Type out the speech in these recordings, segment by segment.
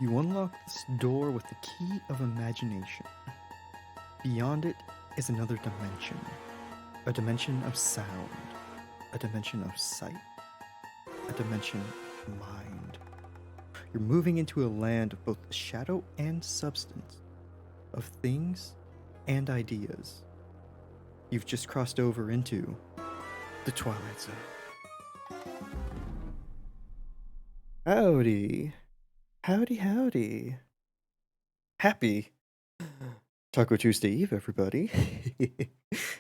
You unlock this door with the key of imagination. Beyond it is another dimension. A dimension of sound. A dimension of sight. A dimension of mind. You're moving into a land of both shadow and substance. Of things and ideas. You've just crossed over into the Twilight Zone. Howdy. Howdy, howdy. Happy Taco Tuesday Eve, everybody.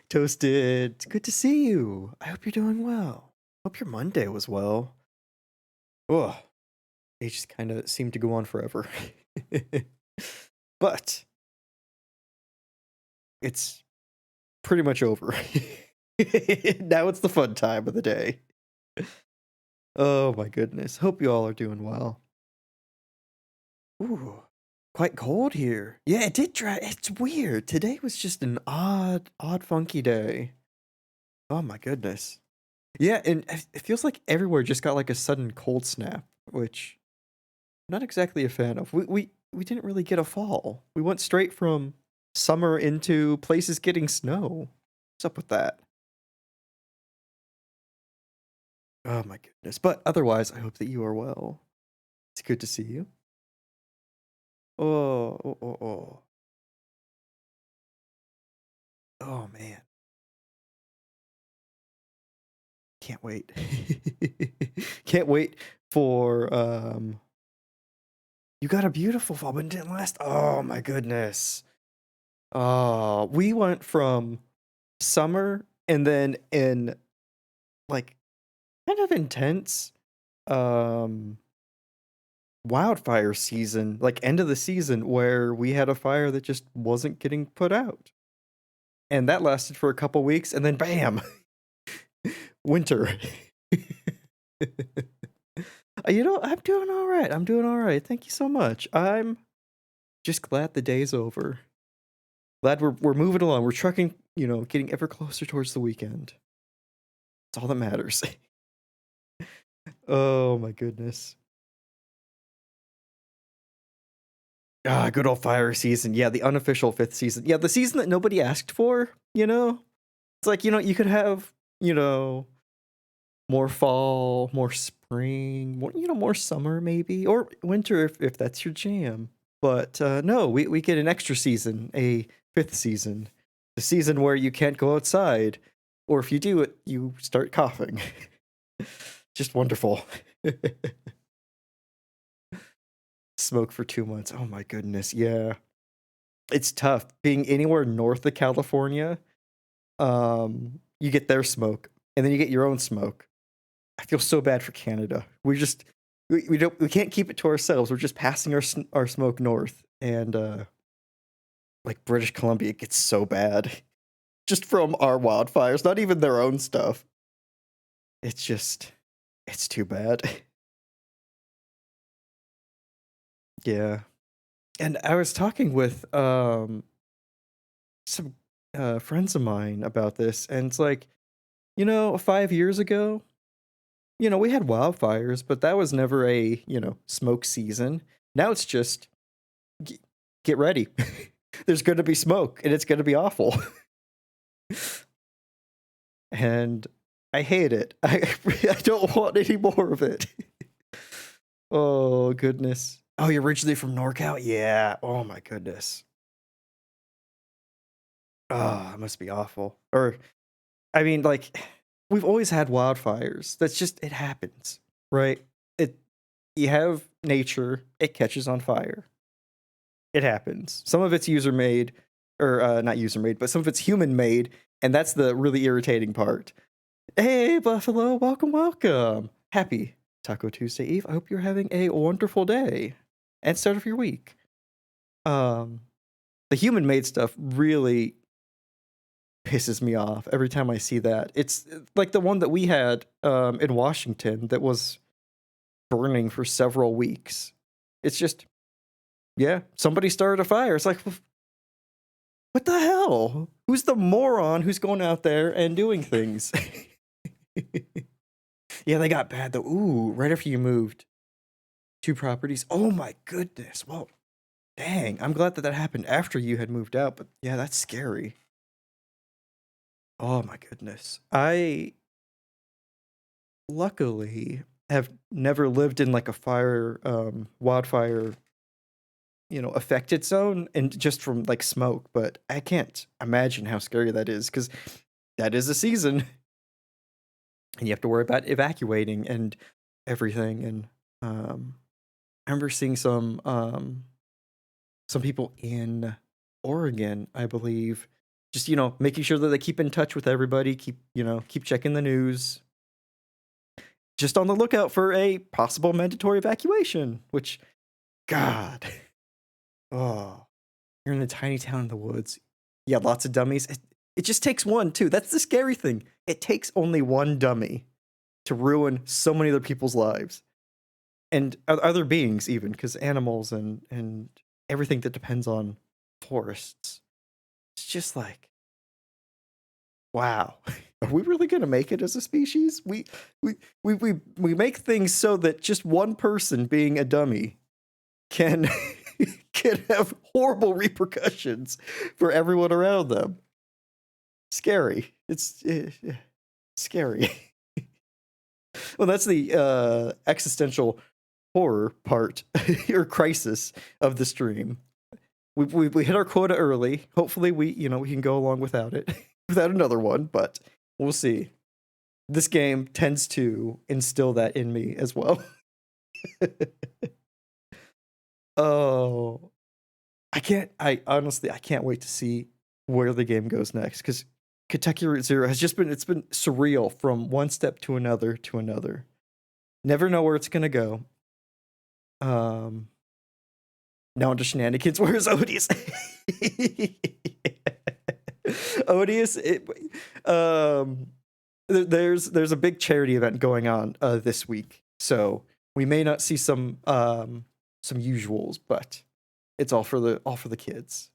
Toasted, it's good to see you. I hope you're doing well. Hope your Monday was well. Oh, they just kind of seem to go on forever. But it's pretty much over. Now it's the fun time of the day. Oh my goodness. Hope you all are doing well. Ooh, quite cold here. Yeah, it did dry. It's weird. Today was just an odd, funky day. Oh my goodness. Yeah, and it feels like everywhere just got like a sudden cold snap, which I'm not exactly a fan of. We didn't really get a fall. We went straight from summer into places getting snow. What's up with that? Oh my goodness. But otherwise, I hope that you are well. It's good to see you. Oh, oh, oh, oh. Oh man. Can't wait. Can't wait for you got a beautiful fall, but it didn't last. Oh my goodness. Oh, we went from summer and then in like kind of intense um wildfire season, like end of the season where we had a fire that just wasn't getting put out. And that lasted for a couple weeks and then bam, winter. I'm doing all right. I'm doing all right. Thank you so much. I'm just glad the day's over. Glad we're moving along. We're trucking, getting ever closer towards the weekend. That's all that matters. Oh my goodness. Ah, good old fire season. Yeah, the unofficial fifth season. Yeah, the season that nobody asked for, It's like, you could have, more fall, more spring, more summer maybe, or winter if that's your jam. But no, we get an extra season, a fifth season, the season where you can't go outside, or if you do it, you start coughing. Just wonderful. Smoke for 2 months. Oh my goodness, yeah. It's tough being anywhere north of California. You get their smoke, and then you get your own smoke. I feel so bad for Canada. We can't keep it to ourselves. We're just passing our smoke north, and like British Columbia gets so bad just from our wildfires, not even their own stuff. It's too bad. Yeah. And I was talking with some friends of mine about this, and it's like, 5 years ago, we had wildfires, but that was never a, smoke season. Now it's just get ready. There's going to be smoke and it's going to be awful. And I hate it. I don't want any more of it. Oh, goodness. Oh, you're originally from NorCal? Yeah. Oh, my goodness. Oh, it must be awful. Or, I mean, like, we've always had wildfires. That's just, it happens, right? You have nature, it catches on fire. It happens. Some of it's user made, or not user made, but some of it's human made, and that's the really irritating part. Hey, Buffalo, welcome, welcome. Happy Taco Tuesday Eve. I hope you're having a wonderful day and start of your week. The human made stuff really pisses me off every time I see that. It's like the one that we had in Washington that was burning for several weeks. It's just, yeah, somebody started a fire. It's like, what the hell? Who's the moron who's going out there and doing things? Yeah, they got bad though. Ooh, right after you moved. 2 properties. Oh my goodness. Well, dang. I'm glad that that happened after you had moved out, but yeah, that's scary. Oh my goodness. I luckily have never lived in like a fire wildfire, affected zone and just from like smoke, but I can't imagine how scary that is cuz that is a season and you have to worry about evacuating and everything and um I remember seeing some people in Oregon, I believe, just making sure that they keep in touch with everybody, keep checking the news, just on the lookout for a possible mandatory evacuation, which God. Oh, you're in a tiny town in the woods. Yeah, lots of dummies. It just takes one, too. That's the scary thing. It takes only one dummy to ruin so many other people's lives. And other beings, even, because animals and everything that depends on forests. It's just like, wow. Are we really gonna make it as a species? We make things so that just one person being a dummy can can have horrible repercussions for everyone around them. Scary. It's scary. Well, that's the existential horror part or crisis of the stream. We hit our quota early. Hopefully, we can go along without it, without another one. But we'll see. This game tends to instill that in me as well. Oh, I honestly, I can't wait to see where the game goes next because Kentucky Route Zero has it's been surreal from one step to another to another. Never know where it's gonna go. Um, Now into shenanigans. Where's Odious? Odious, there's a big charity event going on this week, so we may not see some usuals, but it's all for the kids.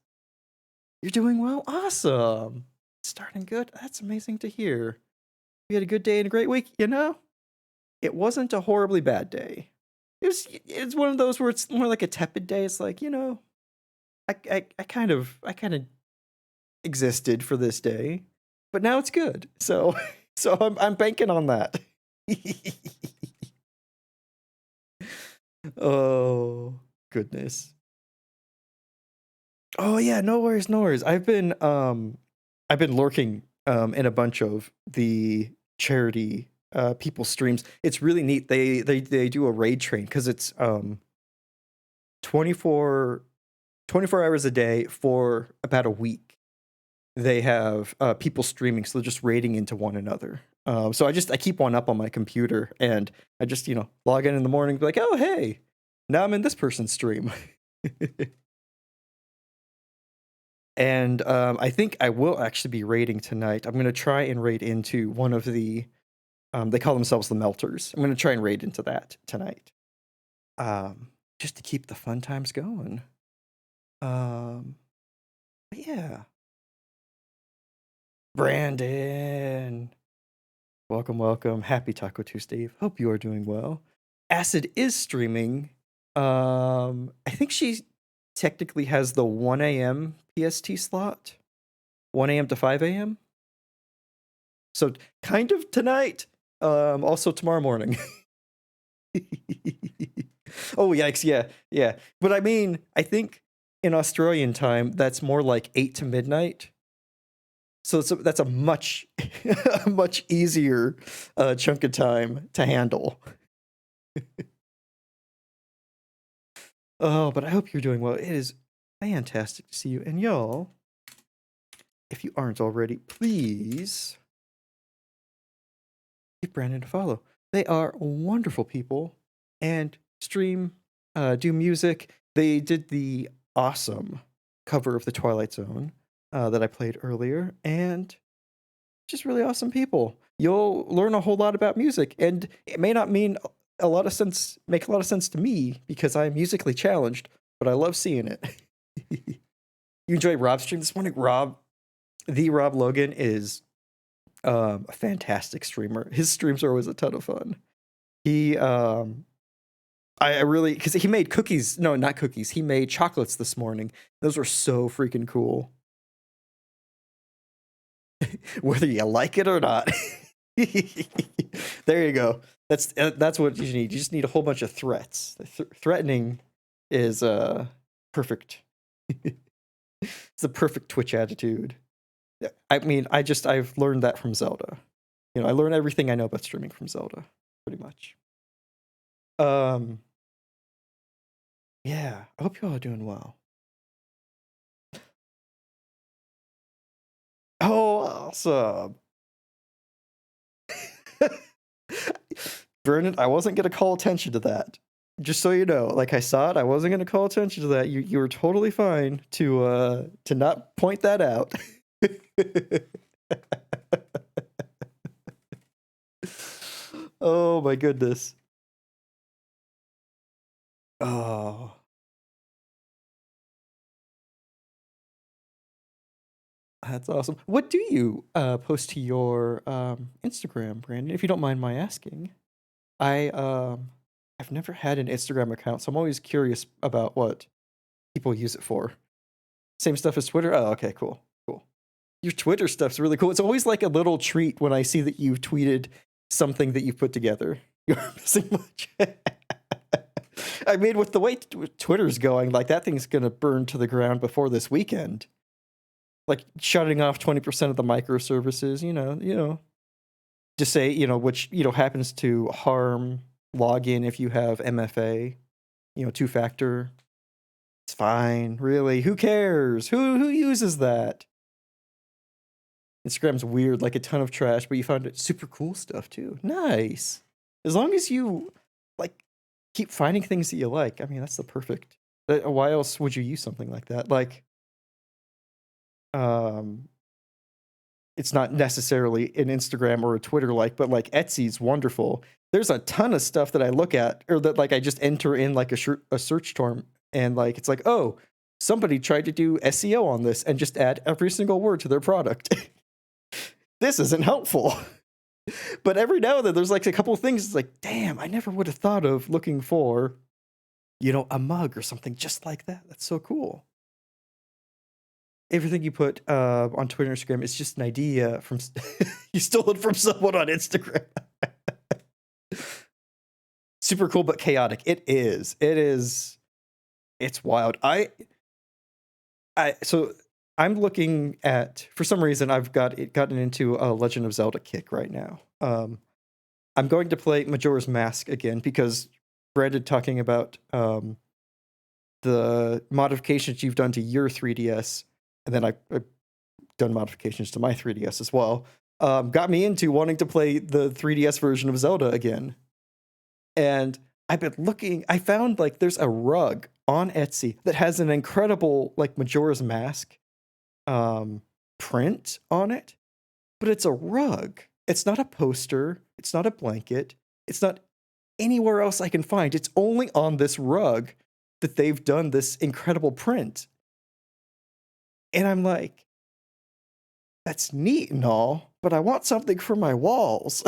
You're doing well, awesome. Starting good. That's amazing to hear. We had a good day and a great week. It wasn't a horribly bad day. It's one of those where it's more like a tepid day. It's like, I kind of existed for this day, but now it's good. So so I'm banking on that. Oh goodness. Oh yeah, no worries, no worries. I've been lurking in a bunch of the charity people streams. It's really neat. They do a raid train because it's 24 24 hours a day for about a week. They have people streaming, so they're just raiding into one another. So I keep one up on my computer, and I just log in the morning, be like, oh hey, now I'm in this person's stream, and I think I will actually be raiding tonight. I'm gonna try and raid into one of the they call themselves the Melters. I'm gonna try and raid into that tonight, just to keep the fun times going. Um, but yeah, Brandon. Welcome, welcome. Happy Taco Tuesday. Hope you are doing well. Acid is streaming. I think she technically has the 1 a.m. PST slot. 1 a.m. to 5 a.m. So kind of tonight. Also tomorrow morning. Oh yikes, yeah, yeah. But I mean, I think in Australian time, that's more like 8 to midnight. So that's a much a much easier chunk of time to handle. Oh, but I hope you're doing well. It is fantastic to see you. And y'all, if you aren't already, please give Brandon a follow. They are wonderful people and stream, do music. They did the awesome cover of The Twilight Zone that I played earlier, and just really awesome people. You'll learn a whole lot about music, and it may not make a lot of sense to me because I'm musically challenged, but I love seeing it. You enjoy Rob's stream this morning? Rob Logan is a fantastic streamer. His streams are always a ton of fun. He I really, because he made cookies. No, not cookies. He made chocolates this morning. Those were so freaking cool. Whether you like it or not. There you go. That's what you need. You just need a whole bunch of threats. Threatening is perfect. It's the perfect Twitch attitude. I mean, I've learned that from Zelda. You know, I learned everything I know about streaming from Zelda, pretty much. Yeah, I hope you all are doing well. Oh, awesome. Vernon, I wasn't gonna call attention to that. Just so you know, like I saw it, I wasn't gonna call attention to that. You were totally fine to not point that out. Oh my goodness. Oh. That's awesome. What do you post to your Instagram, Brandon? If you don't mind my asking. I've never had an Instagram account, so I'm always curious about what people use it for. Same stuff as Twitter? Oh, okay, cool. Cool. Your Twitter stuff's really cool. It's always like a little treat when I see that you've tweeted something that you've put together. You're missing much. I mean, with the way Twitter's going, like that thing's gonna burn to the ground before this weekend. Like shutting off 20% of the microservices, you know, just say, you know, which, you know, happens to harm login if you have MFA, you know, two-factor. It's fine, really. Who cares? Who uses that? Instagram's weird, like a ton of trash, but you found it super cool stuff too. Nice. As long as you like keep finding things that you like. I mean, that's the perfect. Why else would you use something like that? Like, it's not necessarily an Instagram or a Twitter like, but like Etsy's wonderful. There's a ton of stuff that I look at or that like I just enter in like a search term and like it's like, oh, somebody tried to do SEO on this and just add every single word to their product. This isn't helpful. But every now and then there's like a couple of things it's like, damn, I never would have thought of looking for, you know, a mug or something just like that. That's so cool. Everything you put on Twitter and Instagram is just an idea from you stole it from someone on Instagram. Super cool but chaotic. It is. It's wild. So I'm looking at, for some reason I've gotten into a Legend of Zelda kick right now. I'm going to play Majora's Mask again because Brandon talking about the modifications you've done to your 3DS, and then I've done modifications to my 3DS as well, got me into wanting to play the 3DS version of Zelda again. And I've been looking, I found like there's a rug on Etsy that has an incredible like Majora's Mask print on it, but it's a rug. It's not a poster. It's not a blanket. It's not anywhere else I can find. It's only on this rug that they've done this incredible print. And I'm like, that's neat and all, but I want something for my walls.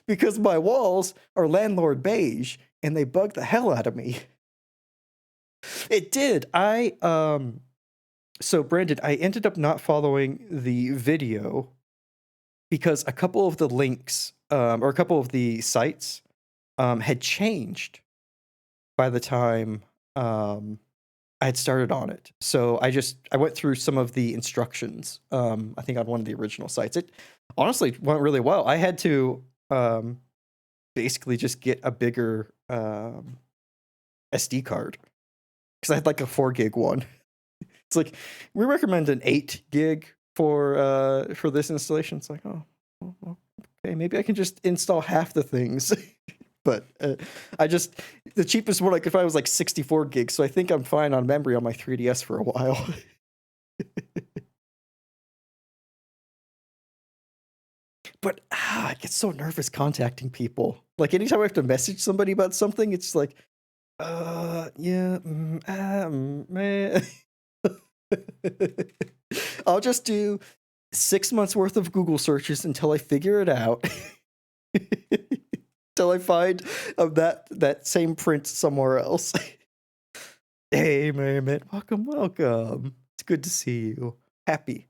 Because my walls are landlord beige and they bug the hell out of me. It did. So Brandon, I ended up not following the video because a couple of the links or a couple of the sites had changed by the time I had started on it. So I went through some of the instructions, I think on one of the original sites. It honestly went really well. I had to basically just get a bigger SD card because I had like a 4 gig one. It's like we recommend an 8 gig for this installation. It's like, oh, okay, maybe I can just install half the things. But the cheapest one I could find was like 64 gigs, so I think I'm fine on memory on my 3DS for a while. But I get so nervous contacting people. Like anytime I have to message somebody about something, it's like, yeah, man. I'll just do 6 months worth of Google searches until I figure it out. till I find that same print somewhere else. Hey, Merriment, welcome. It's good to see you. Happy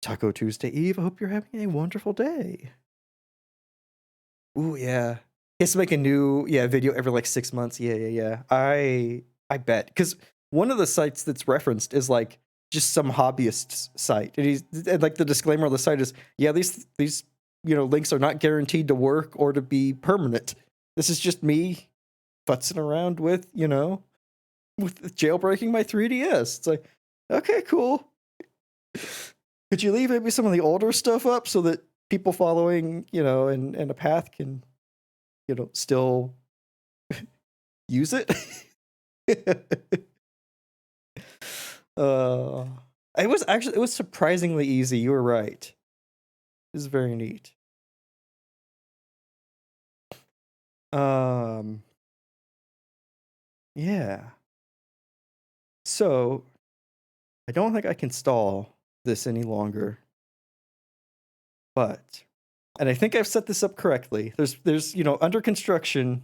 Taco Tuesday Eve. I hope you're having a wonderful day. Ooh, yeah. He has to make a new video every like 6 months. Yeah. I bet, because one of the sites that's referenced is like just some hobbyist site, and like the disclaimer on the site is, yeah, these links are not guaranteed to work or to be permanent. This is just me futzing around with with jailbreaking my 3DS. It's like, okay, cool. Could you leave maybe some of the older stuff up so that people following, in a path can, still use it? uh, it was surprisingly easy. You were right. It was very neat. Yeah. So I don't think I can stall this any longer. But, and I think I've set this up correctly. There's under construction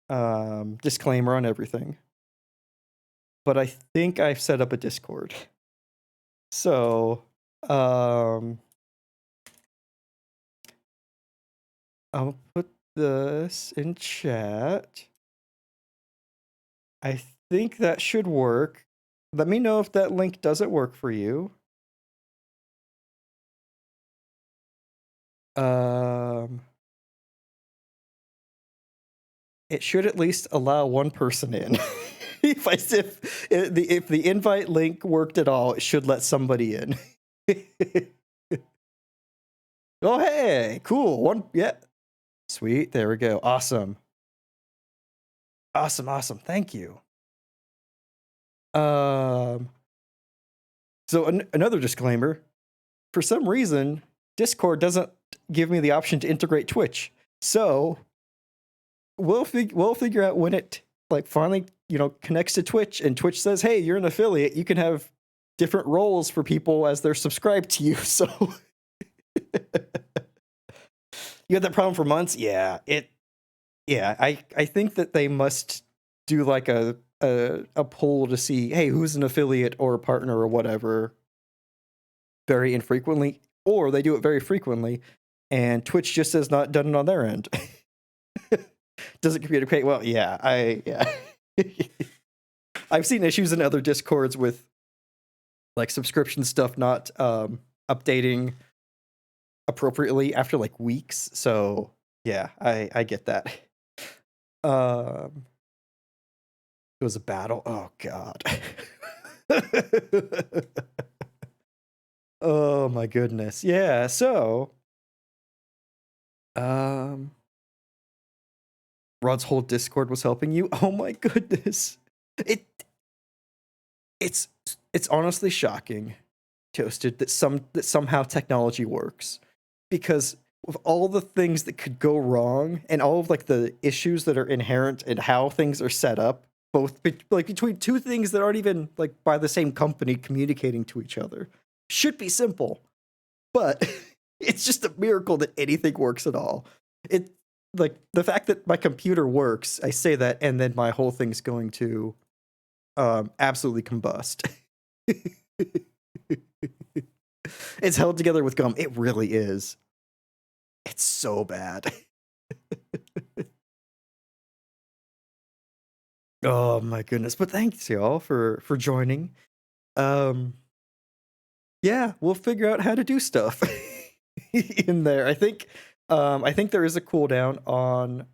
disclaimer on everything. But I think I've set up a Discord. So, I'll put this in chat. I think that should work. Let me know if that link doesn't work for you. It should at least allow one person in. if the invite link worked at all, it should let somebody in. Oh, hey, cool. Yeah. Sweet. There we go. Awesome. Thank you. So another disclaimer. For some reason, Discord doesn't give me the option to integrate Twitch. So we'll figure out when it finally connects to Twitch, and Twitch says, hey, you're an affiliate, you can have different roles for people as they're subscribed to you. So you had that problem for months. I think that they must do like a poll to see, hey, who's an affiliate or a partner or whatever, very infrequently, or they do it very frequently and Twitch just has not done it on their end. Does it communicate well? Yeah. I've seen issues in other Discords with like subscription stuff not updating appropriately after like weeks. So yeah, I get that. It was a battle. Oh god. Oh my goodness. Yeah, so Rod's whole Discord was helping you. Oh my goodness. It's honestly shocking, Toasted, that somehow technology works, because of all the things that could go wrong and all of like the issues that are inherent in how things are set up, both between two things that aren't even like by the same company communicating to each other, should be simple, but it's just a miracle that anything works at all. It like the fact that my computer works, I say that, and then my whole thing's going to absolutely combust. It's held together with gum. It really is. It's so bad. Oh my goodness. But thanks y'all for joining. Yeah, we'll figure out how to do stuff in there. I think there is a cooldown on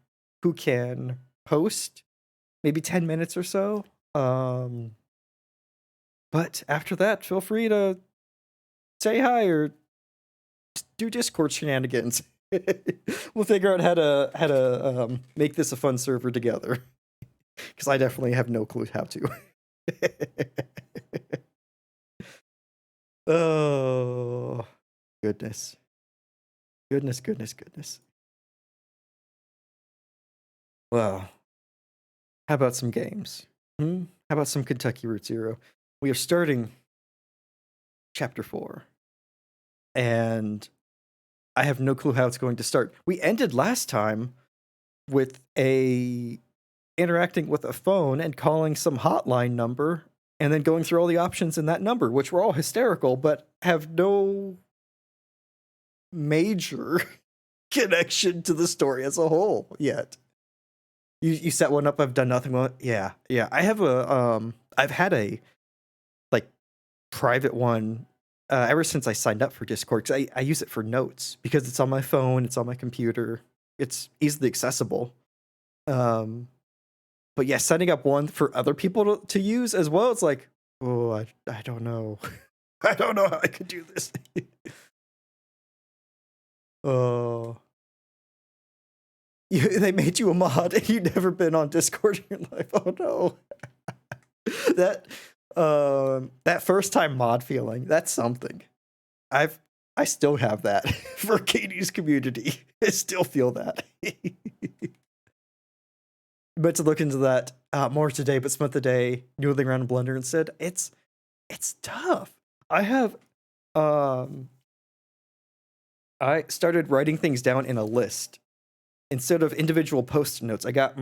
who can post, maybe 10 minutes or so. But after that, feel free to say hi or do Discord shenanigans. We'll figure out how to make this a fun server together, because I definitely have no clue how to. Oh goodness. Well, how about some games? How about some Kentucky Route Zero? We are starting Chapter 4, and I have no clue how it's going to start. We ended last time with a interacting with a phone and calling some hotline number and then going through all the options in that number, which were all hysterical, but have no major connection to the story as a whole yet. You set one up, I've done nothing with it. Yeah, yeah. I have I've had a like private one ever since I signed up for Discord, because I use it for notes because it's on my phone, it's on my computer, it's easily accessible. But yeah, setting up one for other people to use as well, it's like, oh, I don't know. I don't know how I could do this. Oh. They made you a mod and you've never been on Discord in your life. Oh no. That first time mod feeling, that's something. I still have that for Katie's community. I still feel that. But to look into that more today, but spent the day noodling around in Blender instead. It's tough. I started writing things down in a list instead of individual post-it notes. I got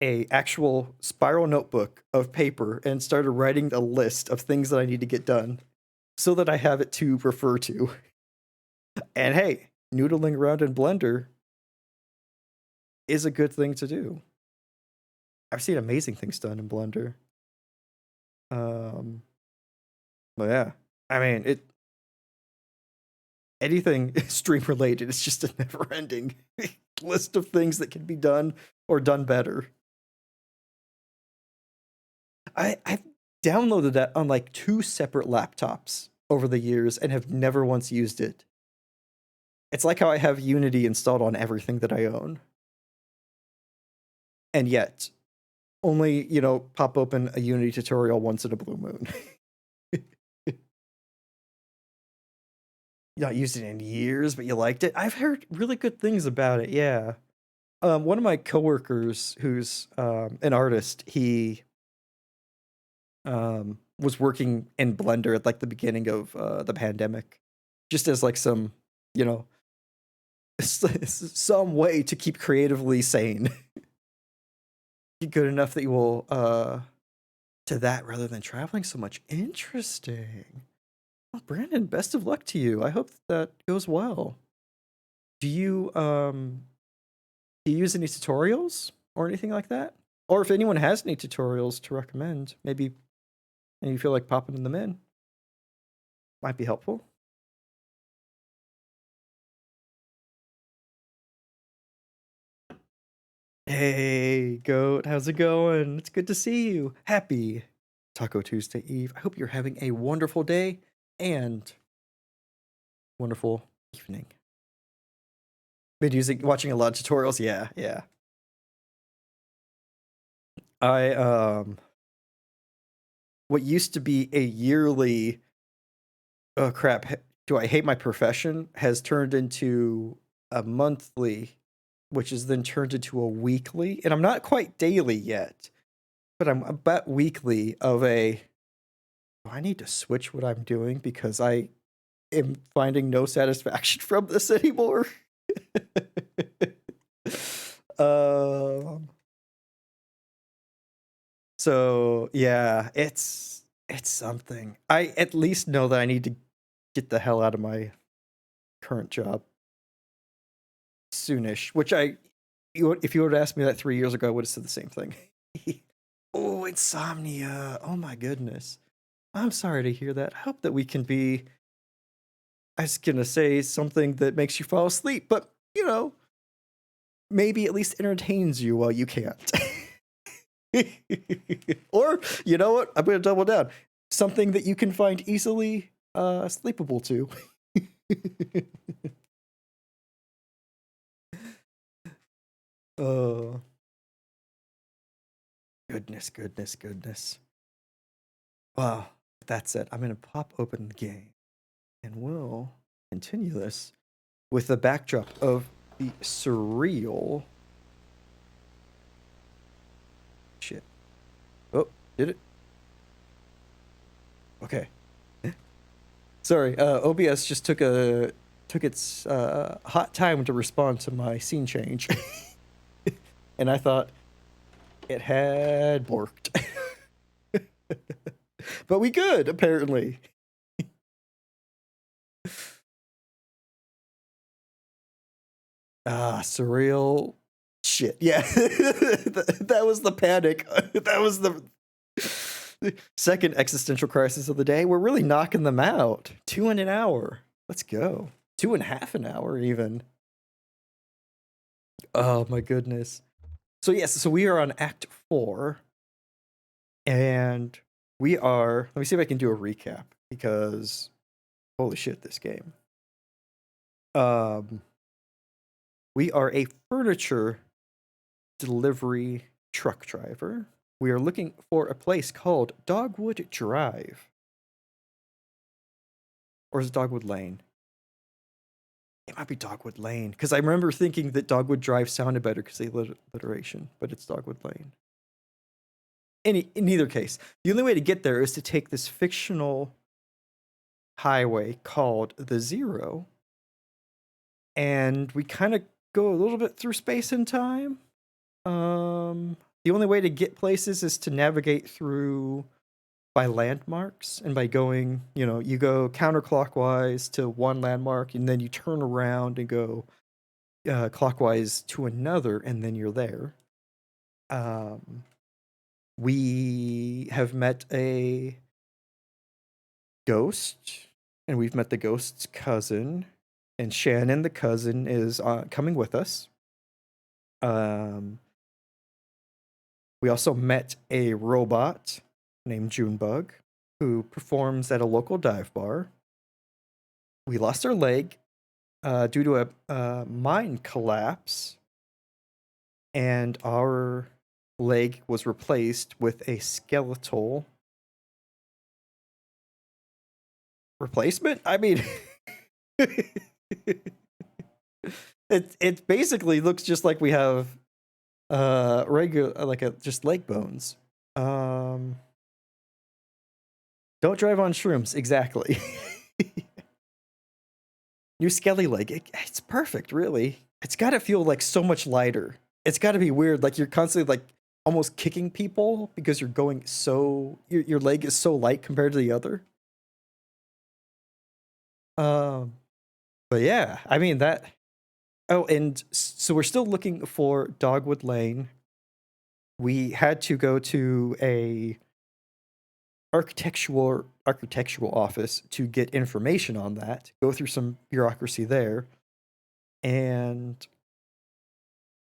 a actual spiral notebook of paper and started writing a list of things that I need to get done so that I have it to refer to. And hey, noodling around in Blender is a good thing to do. I've seen amazing things done in Blender. But yeah, I mean, anything stream related is just a never ending list of things that can be done or done better. I've downloaded that on like 2 separate laptops over the years and have never once used it. It's like how I have Unity installed on everything that I own. And yet, only, pop open a Unity tutorial once in a blue moon. Not used it in years, but you liked it. I've heard really good things about it, yeah. One of my coworkers who's an artist, he was working in Blender at like the beginning of the pandemic, just as like some, some way to keep creatively sane. Good enough that you will to that rather than traveling so much. Interesting. Well, Brandon, best of luck to you. I hope that goes well. Do you use any tutorials or anything like that? Or if anyone has any tutorials to recommend, maybe and you feel like popping them in, might be helpful. Hey, Goat, how's it going? It's good to see you. Happy Taco Tuesday Eve. I hope you're having a wonderful day and wonderful evening. Been watching a lot of tutorials. Yeah. What used to be a yearly, oh crap, do I hate my profession, has turned into a monthly, which is then turned into a weekly, and I'm not quite daily yet, but I'm about weekly of do I need to switch what I'm doing because I am finding no satisfaction from this anymore. So yeah, it's something. I at least know that I need to get the hell out of my current job soonish, which if you would have asked me that 3 years ago, I would have said the same thing. Oh, insomnia. Oh my goodness. I'm sorry to hear that. I hope that we can be, I was gonna say something that makes you fall asleep, but maybe at least entertains you while you can't. Or, you know what? I'm gonna double down. Something that you can find easily sleepable to. Oh. Goodness. Well, with that said, I'm gonna pop open the game and we'll continue this with the backdrop of the surreal shit. Oh, did it? Okay. Sorry, OBS just took a took its hot time to respond to my scene change. And I thought it had worked. But we could, apparently. Surreal shit. Yeah. That was the panic. That was the second existential crisis of the day. We're really knocking them out. 2 in an hour. Let's go. 2.5 an hour, even. Oh my goodness. So yes, so we are on Act 4. And we are, let me see if I can do a recap, because holy shit, this game. We are a furniture delivery truck driver. We are looking for a place called Dogwood Drive. Or is it Dogwood Lane? It might be Dogwood Lane, because I remember thinking that Dogwood Drive sounded better because of the alliteration, but it's Dogwood Lane. In either case, the only way to get there is to take this fictional highway called the Zero, and we kind of go a little bit through space and time. The only way to get places is to navigate through by landmarks, and by going, you go counterclockwise to one landmark, and then you turn around and go clockwise to another, and then you're there. We have met a ghost, and we've met the ghost's cousin, and Shannon, the cousin, is coming with us. We also met a robot named Junebug, who performs at a local dive bar. We lost our leg due to a mine collapse, and our leg was replaced with a skeletal replacement. I mean, it basically looks just like we have regular, just leg bones. Don't drive on shrooms, exactly. New skelly leg, it's perfect, really. It's got to feel like so much lighter. It's got to be weird, like you're constantly like almost kicking people because you're going so your leg is so light compared to the other. But yeah, I mean that. Oh, and so we're still looking for Dogwood Lane. We had to go to a architectural office to get information on that, go through some bureaucracy there, and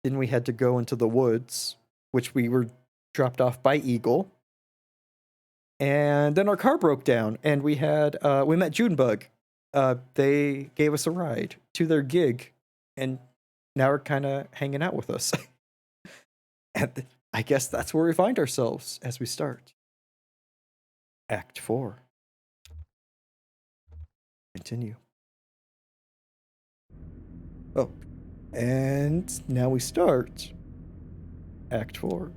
then we had to go into the woods, which we were dropped off by Eagle. And then our car broke down, and we met Junebug. They gave us a ride to their gig, and now we're kind of hanging out with us. And I guess that's where we find ourselves as we start Act 4. Continue. Oh, and now we start Act 4.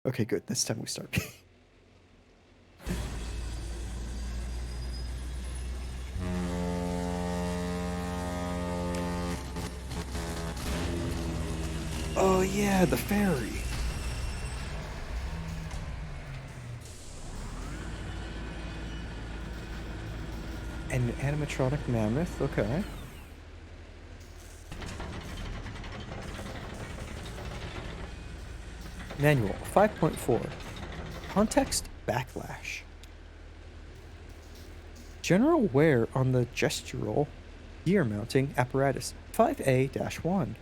Okay, good. This time we start. Oh yeah, the ferry. An animatronic mammoth, okay. Manual 5.4. Context backlash. General wear on the gestural gear mounting apparatus 5A-1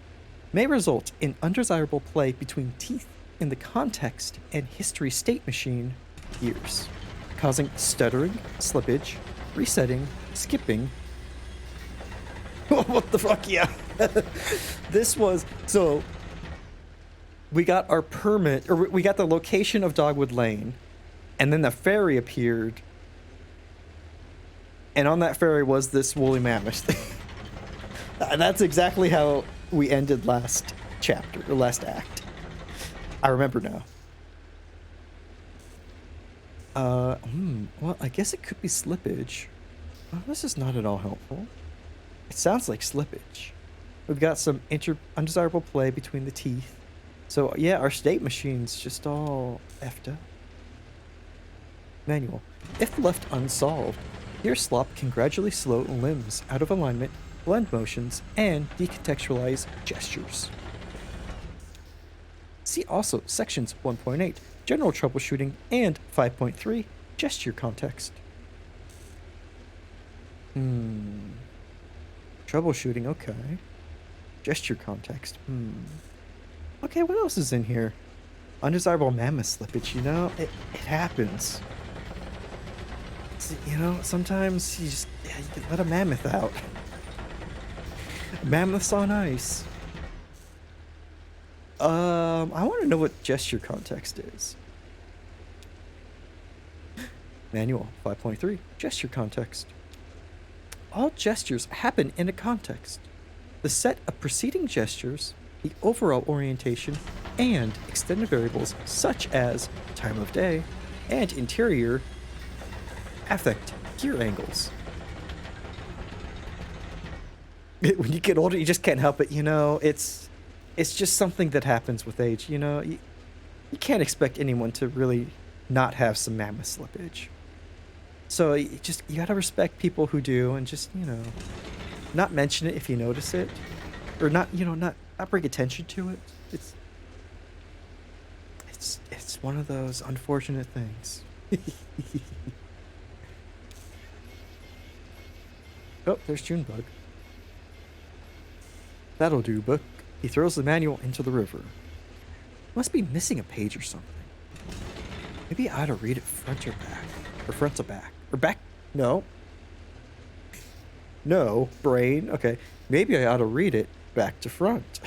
may result in undesirable play between teeth in the context and history state machine gears, causing stuttering, slippage, resetting, skipping. What the fuck, yeah. So we got our permit, or we got the location of Dogwood Lane, and then the ferry appeared, and on that ferry was this woolly mammoth. And that's exactly how we ended last chapter, or last act. I remember now. Well, I guess it could be slippage. Well, this is not at all helpful. It sounds like slippage. We've got some undesirable play between the teeth. So yeah, our state machine's just all effed up. Manual. If left unsolved, your slop can gradually slow limbs out of alignment, blend motions, and decontextualize gestures. See also sections 1.8, general troubleshooting, and 5.3, gesture context. Troubleshooting, okay. Gesture context, Okay, what else is in here? Undesirable mammoth slippage, you know? It happens. You know, sometimes you just, yeah, you can let a mammoth out. Mammoths on ice. I want to know what gesture context is. Manual 5.3, gesture context. All gestures happen in a context. The set of preceding gestures, the overall orientation, and extended variables such as time of day and interior affect gear angles. When you get older, you just can't help it, you know, it's just something that happens with age, you know. You can't expect anyone to really not have some mammoth slippage. So you gotta respect people who do, and just, you know, not mention it if you notice it, or not, you know, not bring attention to it. It's one of those unfortunate things. Oh, there's Junebug. That'll do, book. He throws the manual into the river. Must be missing a page or something. Maybe I ought to read it front or back. Or front to back. Or back. No. No, brain. Okay. Maybe I ought to read it back to front.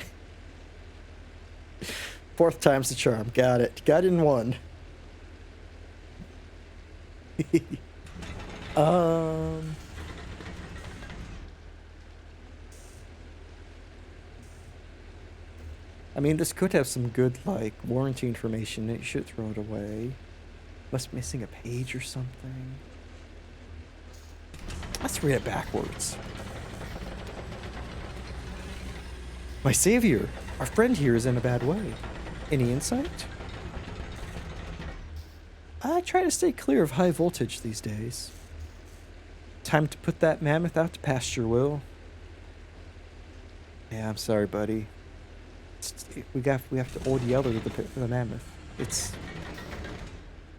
Fourth time's the charm. Got it. Got it in one. I mean, this could have some good, like, warranty information. You should throw it away. Must be missing a page or something. Let's read it backwards. My savior, our friend here is in a bad way. Any insight? I try to stay clear of high voltage these days. Time to put that mammoth out to pasture, Will. Yeah, I'm sorry, buddy. We have to old yeller the mammoth. It's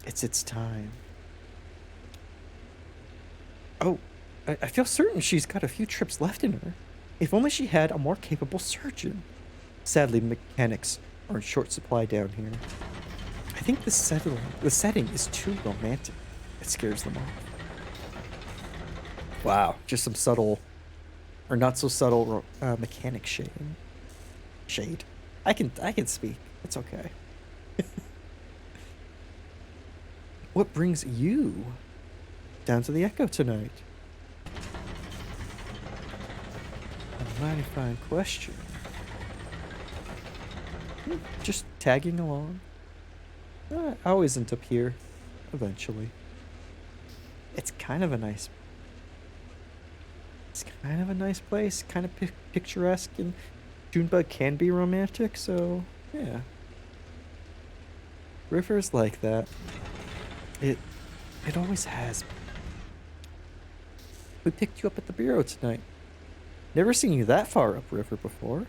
its time. Oh, I feel certain she's got a few trips left in her. If only she had a more capable surgeon. Sadly, mechanics are in short supply down here. I think the setting is too romantic. It scares them off. Wow, just some subtle, or not so subtle, mechanic shading. Shade. I can speak. It's okay. What brings you down to the Echo tonight? A mighty fine question. Just tagging along. I always end up here, eventually. It's kind of a nice place, kind of picturesque, and Junebug can be romantic, so yeah. Rivers like that. It always has. We picked you up at the bureau tonight. Never seen you that far upriver before.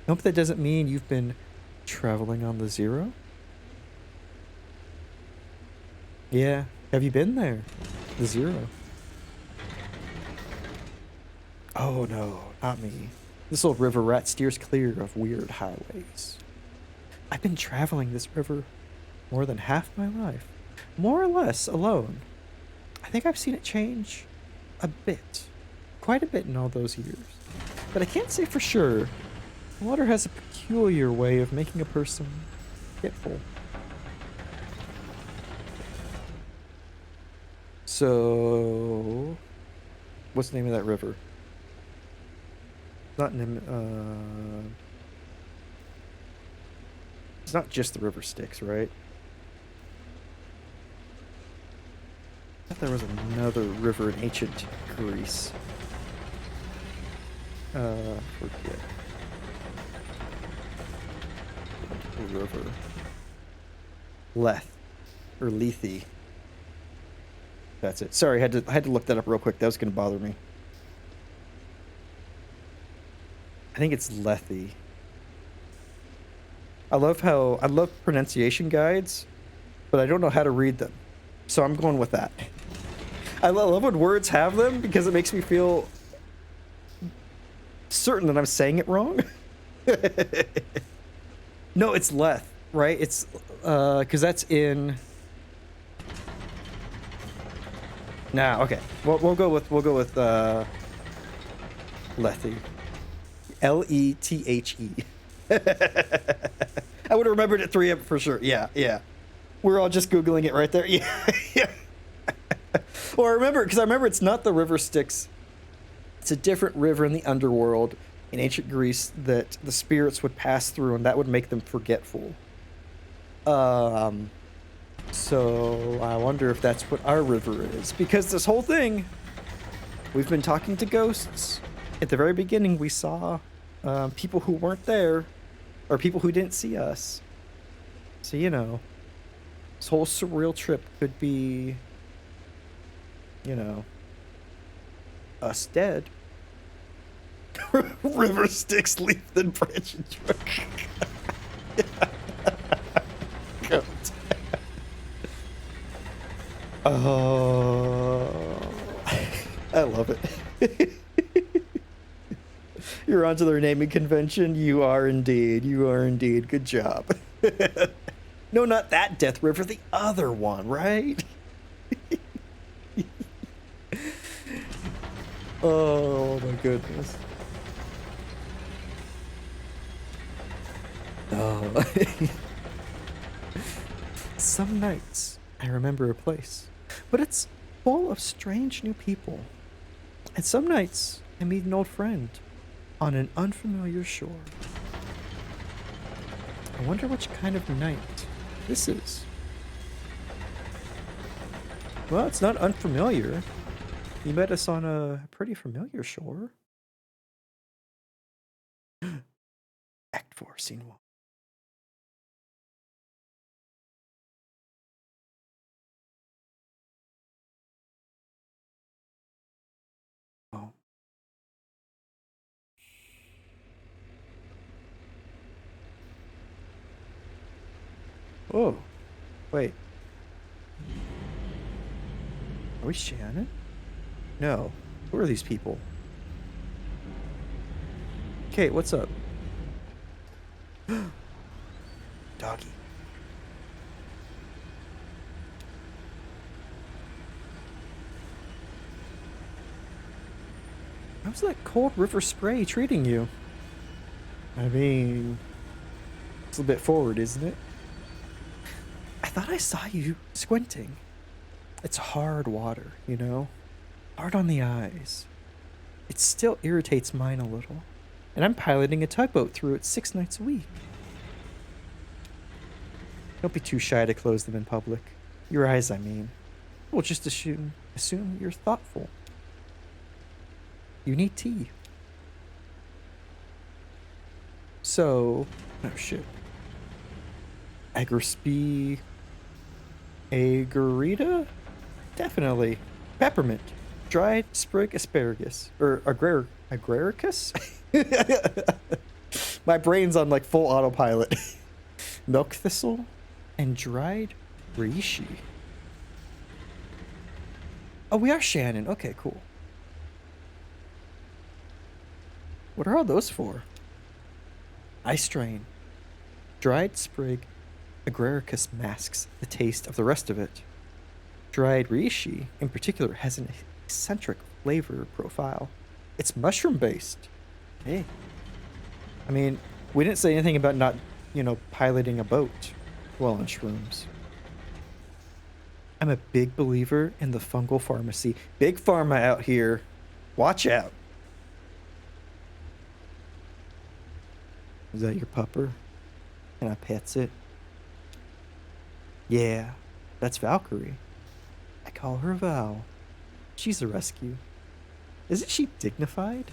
Hope that doesn't mean you've been traveling on the Zero? Yeah, have you been there? The Zero. Oh no, not me. This old river rat steers clear of weird highways. I've been traveling this river more than half my life. More or less alone. I think I've seen it change a bit. Quite a bit in all those years. But I can't say for sure. Water has a peculiar way of making a person forgetful. So, what's the name of that river? Not it's not just the river Styx, right? I thought there was another river in ancient Greece. Forget. River. Leth. Or Lethe. That's it. Sorry, I had to look that up real quick. That was gonna bother me. I think it's Lethe. I love pronunciation guides, but I don't know how to read them. So I'm going with that. I love when words have them because it makes me feel certain that I'm saying it wrong. No, it's Leth, right? It's because that's in. Nah, okay. We'll go with Lethe. Lethe. I would have remembered it 3 for sure. Yeah, yeah. We're all just Googling it right there. Yeah, yeah. Well, I remember it's not the river Styx. It's a different river in the underworld in ancient Greece that the spirits would pass through, and that would make them forgetful. So I wonder if that's what our river is, because this whole thing, we've been talking to ghosts. At the very beginning, we saw people who weren't there, or people who didn't see us. So, you know, this whole surreal trip could be, you know, us dead. River Styx, leaf, then branch and trunk. Oh, I love it. You're onto their naming convention. You are indeed. You are indeed. Good job. No, not that Death River. The other one, right? Oh my goodness. Oh. Some nights I remember a place, but it's full of strange new people. And some nights I meet an old friend on an unfamiliar shore. I wonder which kind of night this is. Well, it's not unfamiliar. You met us on a pretty familiar shore. Act 4, Scene 1. Oh. Oh. Wait. Are we Shannon? No. Who are these people? Kate, what's up? Doggy. How's that cold river spray treating you? I mean, it's a bit forward, isn't it? I thought I saw you squinting. It's hard water, you know? Hard on the eyes. It still irritates mine a little. And I'm piloting a tugboat through it 6 nights a week. Don't be too shy to close them in public. Your eyes, I mean. We'll just assume you're thoughtful. You need tea. So, oh shit. Agrispy. Agarita? Definitely. Peppermint. Dried sprig asparagus. Or agraricus? My brain's on like full autopilot. Milk thistle and dried reishi. Oh, we are Shannon. Okay, cool. What are all those for? Eye strain. Dried sprig agraricus masks the taste of the rest of it. Dried reishi, in particular, has an eccentric flavor profile. It's mushroom based. Hey. I mean, we didn't say anything about not, you know, piloting a boat while on shrooms. I'm a big believer in the fungal pharmacy. Big pharma out here. Watch out. Is that your pupper? Can I pets it? Yeah, that's Valkyrie. I call her Val. She's a rescue. Isn't she dignified?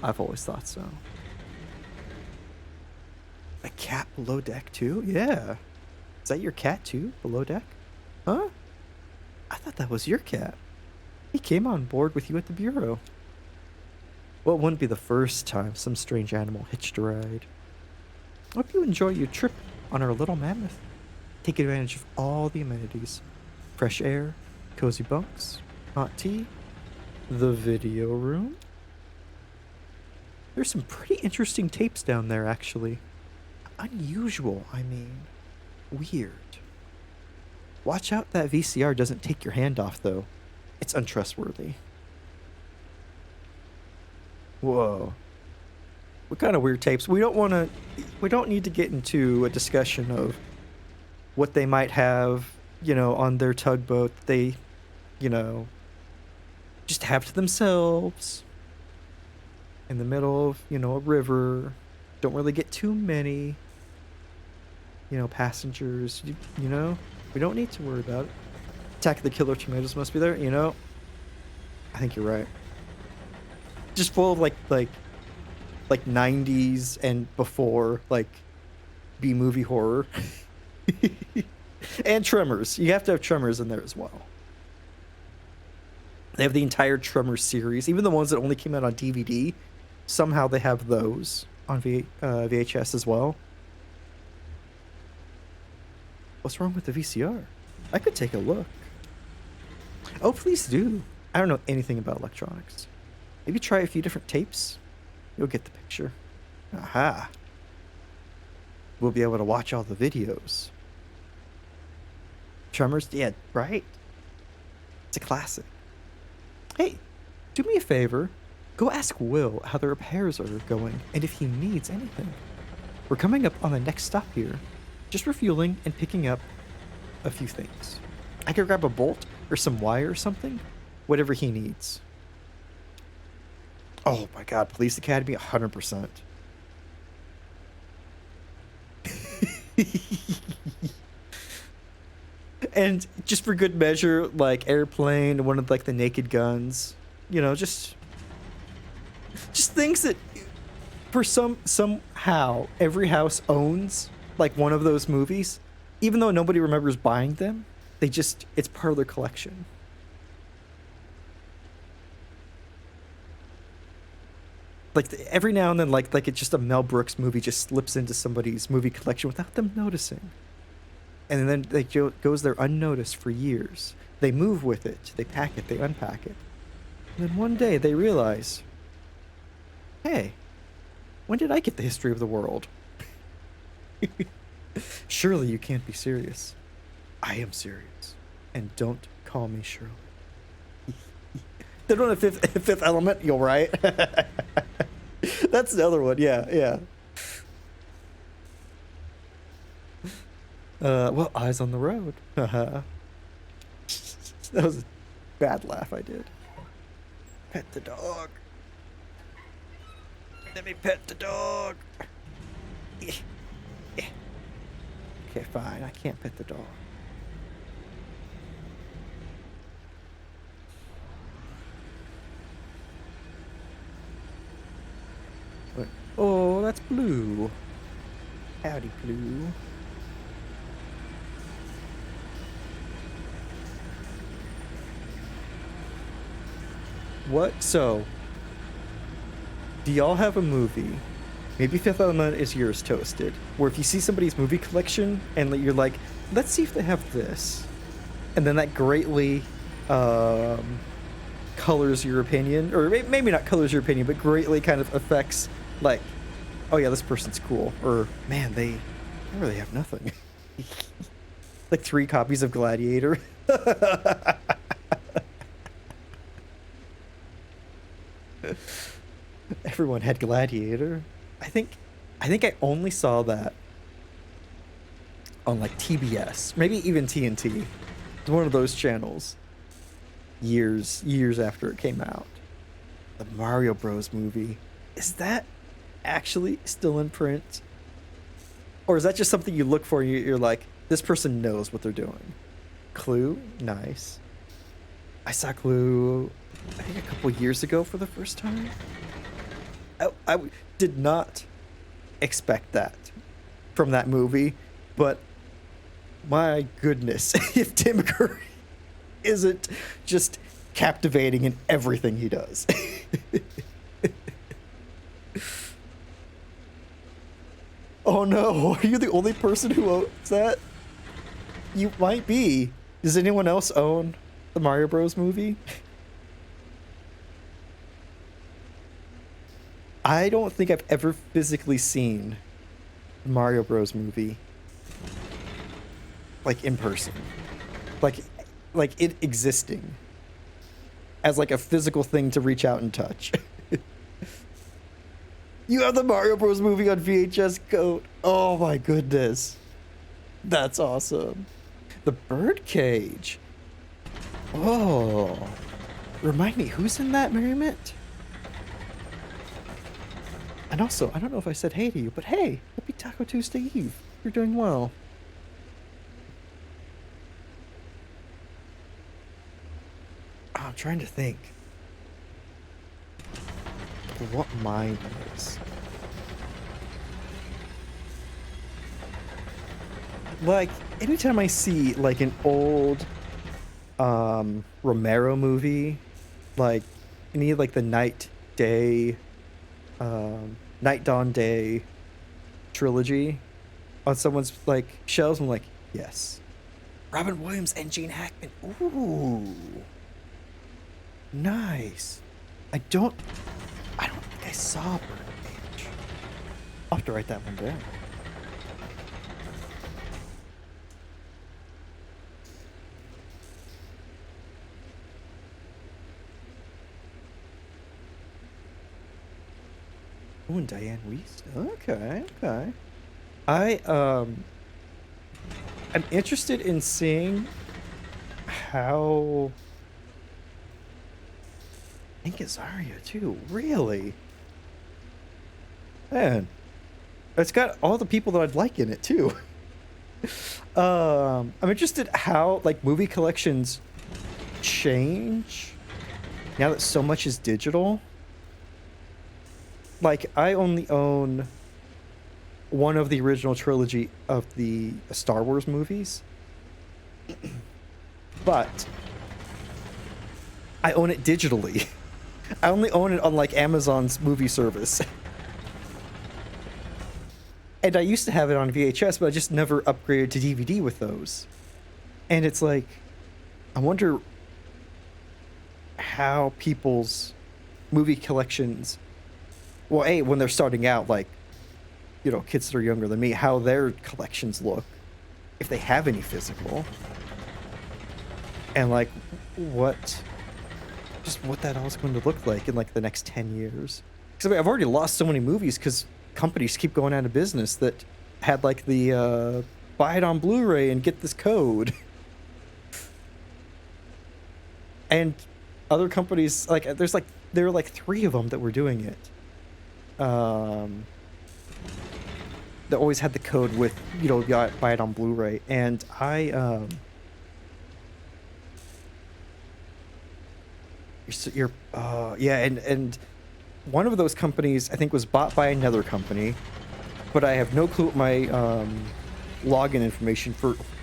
I've always thought so. A cat below deck too? Yeah. Is that your cat too, below deck? Huh? I thought that was your cat. He came on board with you at the Bureau. Well, it wouldn't be the first time some strange animal hitched a ride. Hope you enjoy your trip on our little mammoth. Take advantage of all the amenities. Fresh air, cozy bunks, hot tea, the video room. There's some pretty interesting tapes down there, actually. Unusual, I mean. Weird. Watch out that VCR doesn't take your hand off, though. It's untrustworthy. Whoa. What kind of weird tapes? We don't need to get into a discussion of what they might have, on their tugboat. They, just have to themselves in the middle of, a river. Don't really get too many, passengers, we don't need to worry about it. Attack of the Killer Tomatoes must be there, I think you're right. Just full of like 90s and before, like B-movie horror. And Tremors. You have to have Tremors in there as well. They have the entire Tremors series, even the ones that only came out on DVD. Somehow they have those on VHS as well. What's wrong with the VCR? I could take a look. Oh, please do. I don't know anything about electronics. Maybe try a few different tapes. You'll get the picture. Aha. We'll be able to watch all the videos. Tremors? Yeah, right? It's a classic. Hey, do me a favor. Go ask Will how the repairs are going and if he needs anything. We're coming up on the next stop here. Just refueling and picking up a few things. I could grab a bolt or some wire or something. Whatever he needs. Oh my god, Police Academy, 100%. And just for good measure, like Airplane, one of like the Naked Guns, just things that for somehow every house owns, like one of those movies, even though nobody remembers buying them, it's part of their collection. Like every now and then, like it's just a Mel Brooks movie just slips into somebody's movie collection without them noticing. And then it goes there unnoticed for years. They move with it. They pack it. They unpack it. And then one day they realize, hey, when did I get the history of the world? Surely you can't be serious. I am serious. And don't call me Shirley. They don't have fifth Element, you'll right. That's the other one, yeah. Well, Eyes on the Road. That was a bad laugh I did. Pet the dog. Let me pet the dog. Okay, fine. I can't pet the dog. What? Oh, that's Blue. Howdy, Blue. What? So, do y'all have a movie? Maybe Fifth Element is yours, Toasted. Where if you see somebody's movie collection and you're like, let's see if they have this, and then that greatly colors your opinion, or maybe not colors your opinion, but greatly kind of affects, like, oh yeah, this person's cool, or man, they really have nothing. Like 3 copies of Gladiator. Everyone had Gladiator. I think I only saw that on like TBS, maybe even TNT. It's one of those channels. Years after it came out. The Mario Bros movie. Is that actually still in print? Or is that just something you look for and you're like, this person knows what they're doing? Clue? Nice. I saw Clue, I think a couple years ago for the first time. Did not expect that from that movie, but my goodness, if Tim Curry isn't just captivating in everything he does. Oh no, are you the only person who owns that? You might be. Does anyone else own the Mario Bros. Movie? I don't think I've ever physically seen the Mario Bros. Movie. Like in person. Like it existing. As like a physical thing to reach out and touch. You have the Mario Bros. Movie on VHS code. Oh my goodness. That's awesome. The Birdcage. Oh. Remind me, who's in that, Merriment? And also, I don't know if I said hey to you, but hey, happy Taco Tuesday Eve. You're doing well. Oh, I'm trying to think. What mine is. Like, anytime I see like an old Romero movie, like any of like the Night Dawn Day trilogy on someone's like shelves, I'm like, yes. Robin Williams and Gene Hackman. Ooh. Nice. I don't think I saw Birdcage. I'll have to write that one down. Oh, and Diane Wiest. Okay, okay. I'm interested in seeing how Hank Azaria too. Really? Man. It's got all the people that I'd like in it too. I'm interested how like movie collections change now that so much is digital. Like, I only own one of the original trilogy of the Star Wars movies. But I own it digitally. I only own it on like Amazon's movie service. And I used to have it on VHS, but I just never upgraded to DVD with those. And it's like, I wonder how people's movie collections, well, A, when they're starting out, like, you know, kids that are younger than me, how their collections look, if they have any physical. And like, what that all is going to look like in like the next 10 years. Because I mean, I've already lost so many movies because companies keep going out of business that had like the buy it on Blu-ray and get this code. And other companies, like there are like 3 of them that were doing it. That always had the code with, you know, buy it on Blu-ray. And yeah, and one of those companies I think was bought by another company, but I have no clue what my login information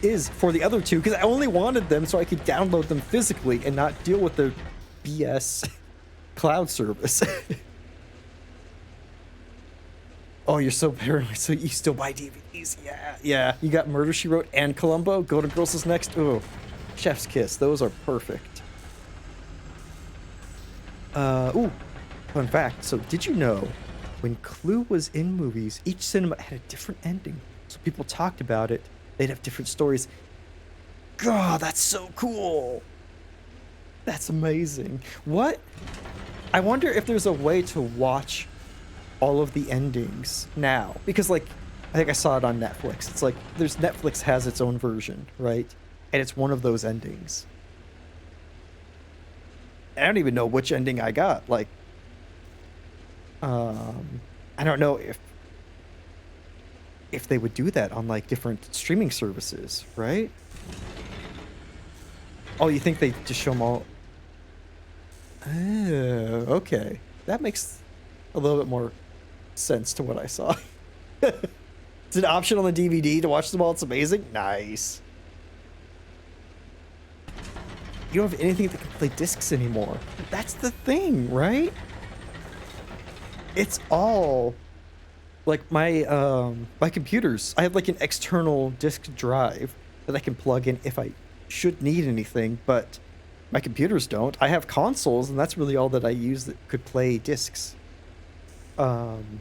is for the other 2 because I only wanted them so I could download them physically and not deal with the BS cloud service. Oh, you're so paranoid. So you still buy DVDs? Yeah, yeah. You got Murder, She Wrote and Columbo. Golden Girls is next. Ooh, Chef's Kiss. Those are perfect. Ooh, fun fact. So did you know when Clue was in movies, each cinema had a different ending? So people talked about it. They'd have different stories. God, that's so cool. That's amazing. What? I wonder if there's a way to watch all of the endings now, because like I think I saw it on Netflix. It's like Netflix has its own version, right? And it's one of those endings. I don't even know which ending I got. Like, I don't know if they would do that on like different streaming services, right? Oh, you think they just show them all? Oh, okay. That makes a little bit more sense to what I saw. It's an option on the DVD to watch them all. It's amazing. Nice. You don't have anything that can play discs anymore. That's the thing, right? It's all like my computers. I have like an external disk drive that I can plug in if I should need anything, but my computers don't. I have consoles, and that's really all that I use that could play discs. Um,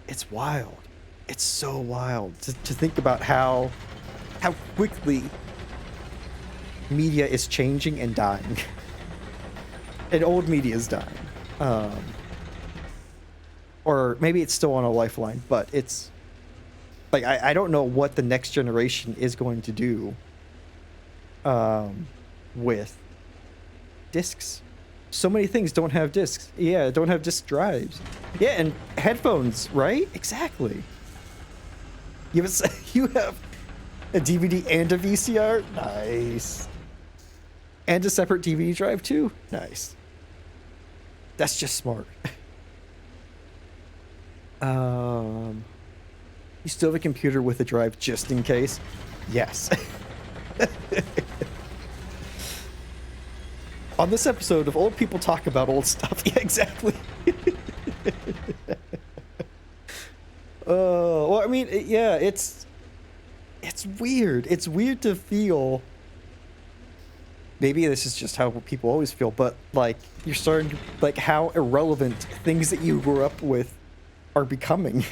it's wild. It's so wild to think about how quickly media is changing and dying. And old media is dying. Or maybe it's still on a lifeline, but it's like I don't know what the next generation is going to do with discs. So many things don't have discs. Yeah, don't have disk drives. Yeah, and headphones, right? Exactly. You have a DVD and a VCR? Nice. And a separate DVD drive too? Nice. That's just smart. You still have a computer with a drive just in case? Yes. On this episode of Old People Talk About Old Stuff. Yeah, exactly. Well, I mean, yeah, it's weird. It's weird to feel. Maybe this is just how people always feel, but like you're starting to, like how irrelevant things that you grew up with are becoming.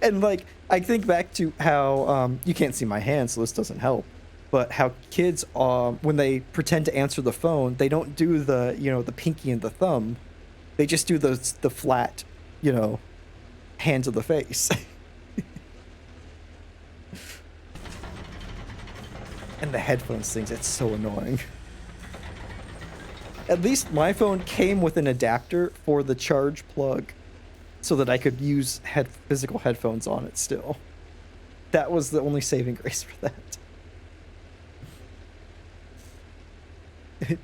And like I think back to how you can't see my hand, so this doesn't help. But how kids when they pretend to answer the phone, they don't do the the pinky and the thumb. They just do the flat, hands of the face. And the headphones things, it's so annoying. At least my phone came with an adapter for the charge plug so that I could use physical headphones on it still. That was the only saving grace for that.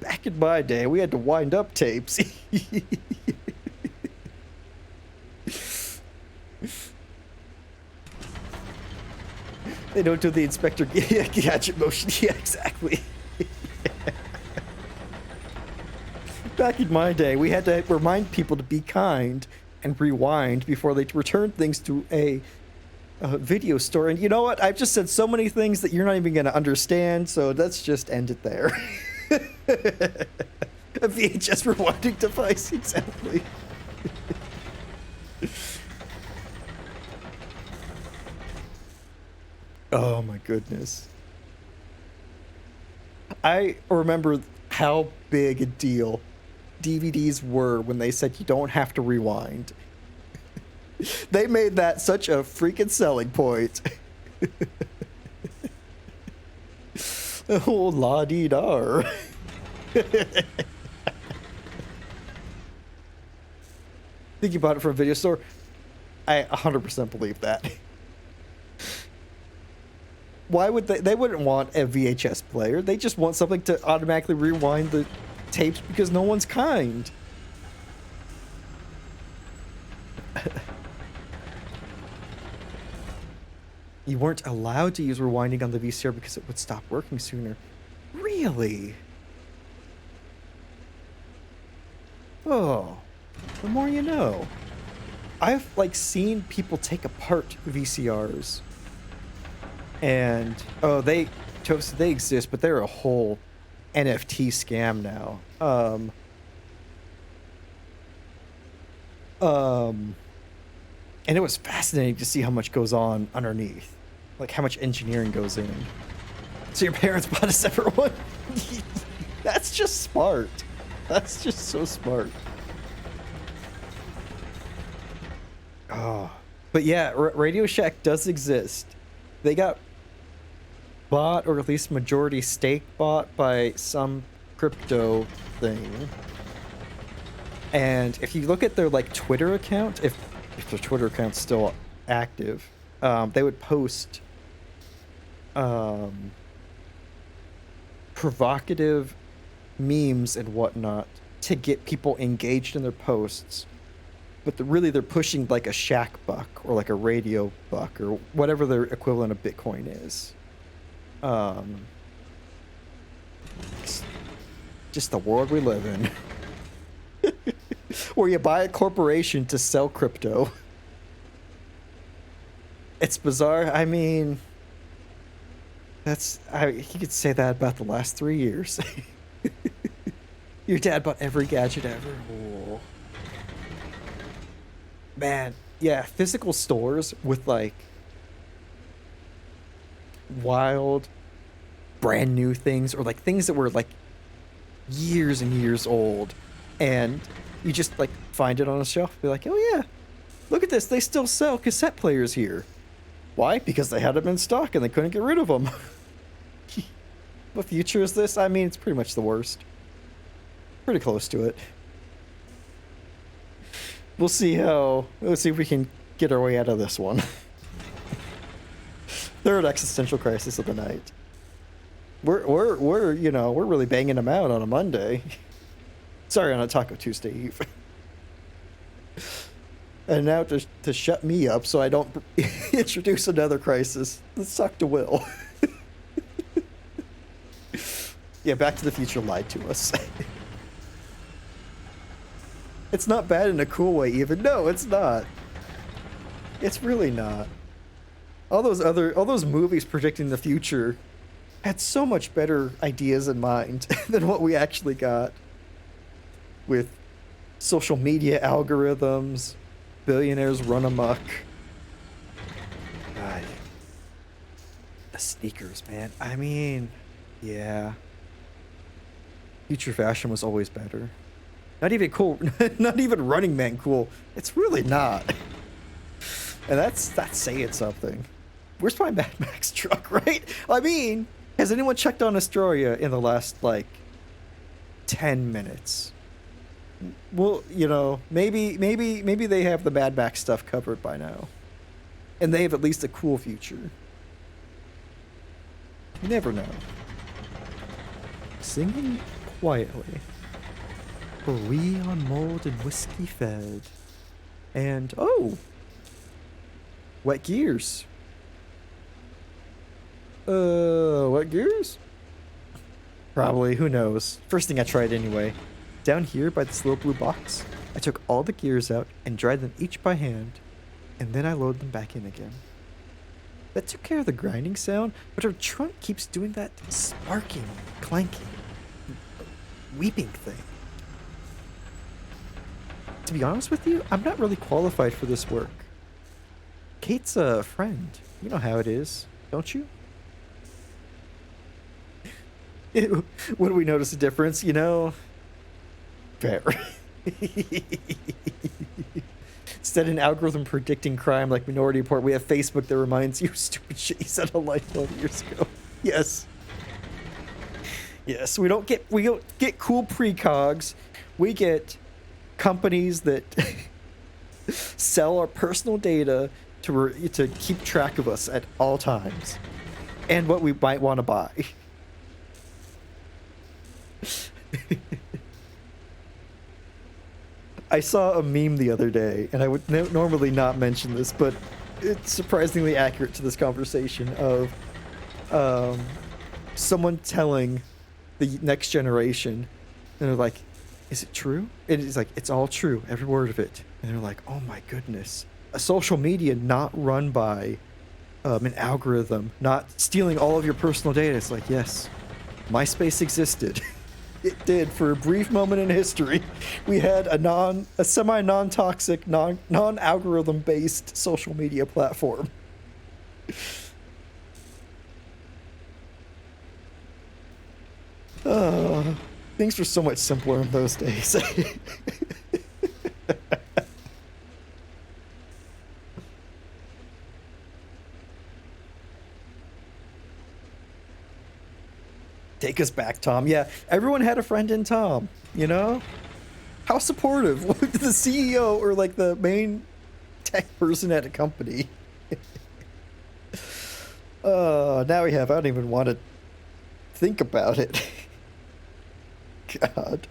Back in my day, we had to wind up tapes. They don't do the Inspector Gadget motion. Yeah, exactly. Back in my day, we had to remind people to be kind and rewind before they returned things to a video store. And you know what? I've just said so many things that you're not even going to understand, so let's just end it there. A VHS rewinding device, exactly. Oh my goodness. I remember how big a deal DVDs were when they said you don't have to rewind. They made that such a freaking selling point. Oh, la-dee-dar. Thinking about it from a video store, I 100% believe that. Why would they wouldn't want a VHS player. They just want something to automatically rewind the tapes because no one's kind. You weren't allowed to use rewinding on the VCR because it would stop working sooner. Really? Oh, the more you know. I've like seen people take apart VCRs. And they exist, but they're a whole NFT scam now. And it was fascinating to see how much goes on underneath, like how much engineering goes in. So your parents bought a separate one? That's just smart. That's just so smart. Oh, but yeah, Radio Shack does exist. They got bought, or at least majority stake bought by some crypto thing. And if you look at their like Twitter account, if their Twitter account's still active, they would post provocative memes and whatnot to get people engaged in their posts, but really they're pushing like a shack buck or like a radio buck or whatever their equivalent of Bitcoin is. Just the world we live in. Where you buy a corporation to sell crypto. It's bizarre. I mean, you could say that about the last 3 years. Your dad bought every gadget ever. Oh. Man, yeah, physical stores with like wild, brand new things, or like things that were like years and years old, and you just like find it on a shelf, be like, oh yeah, look at this, they still sell cassette players here. Why? Because they had them in stock and they couldn't get rid of them. What future is this? I mean, it's pretty much the worst. Pretty close to it. Let's see if we can get our way out of this one. Third existential crisis of the night. We're really banging them out on a Monday. Sorry, on a Taco Tuesday Eve. And now to shut me up so I don't introduce another crisis, let's talk to Will. Yeah, Back to the Future lied to us. It's not bad in a cool way even. No, it's not. It's really not. All those movies predicting the future had so much better ideas in mind than what we actually got with social media algorithms, billionaires run amok. God. The sneakers, man. I mean, yeah. Future fashion was always better. Not even cool. Not even Running Man cool. It's really not. And that's saying something. Where's my Mad Max truck, right? I mean, has anyone checked on Astoria in the last, like, 10 minutes? Well, maybe they have the Mad Max stuff covered by now. And they have at least a cool future. You never know. Singing quietly. We on mold and whiskey fed. And, oh! Wet gears. Wet gears? Probably, who knows. First thing I tried anyway. Down here by this little blue box, I took all the gears out and dried them each by hand, and then I loaded them back in again. That took care of the grinding sound, but our trunk keeps doing that sparking, clanking, weeping thing. To be honest with you, I'm not really qualified for this work. Kate's a friend. You know how it is, don't you? When we notice a difference, fair. Instead of an algorithm predicting crime like Minority Report, we have Facebook that reminds you stupid shit you said on life 12 years ago. Yes. Yes, we don't get cool precogs. We get companies that sell our personal data to keep track of us at all times and what we might want to buy. I saw a meme the other day, and I would normally not mention this, but it's surprisingly accurate to this conversation of someone telling the next generation, and they're like, is it true? And it's like, it's all true, every word of it. And they're like, oh my goodness. A social media not run by an algorithm, not stealing all of your personal data. It's like, yes, MySpace existed. It did for a brief moment in history. We had a semi non-toxic, non-algorithm based social media platform. Things were so much simpler in those days. Take us back, Tom. Yeah, everyone had a friend in Tom, How supportive the CEO or like the main tech person at a company. Now I don't even want to think about it. God.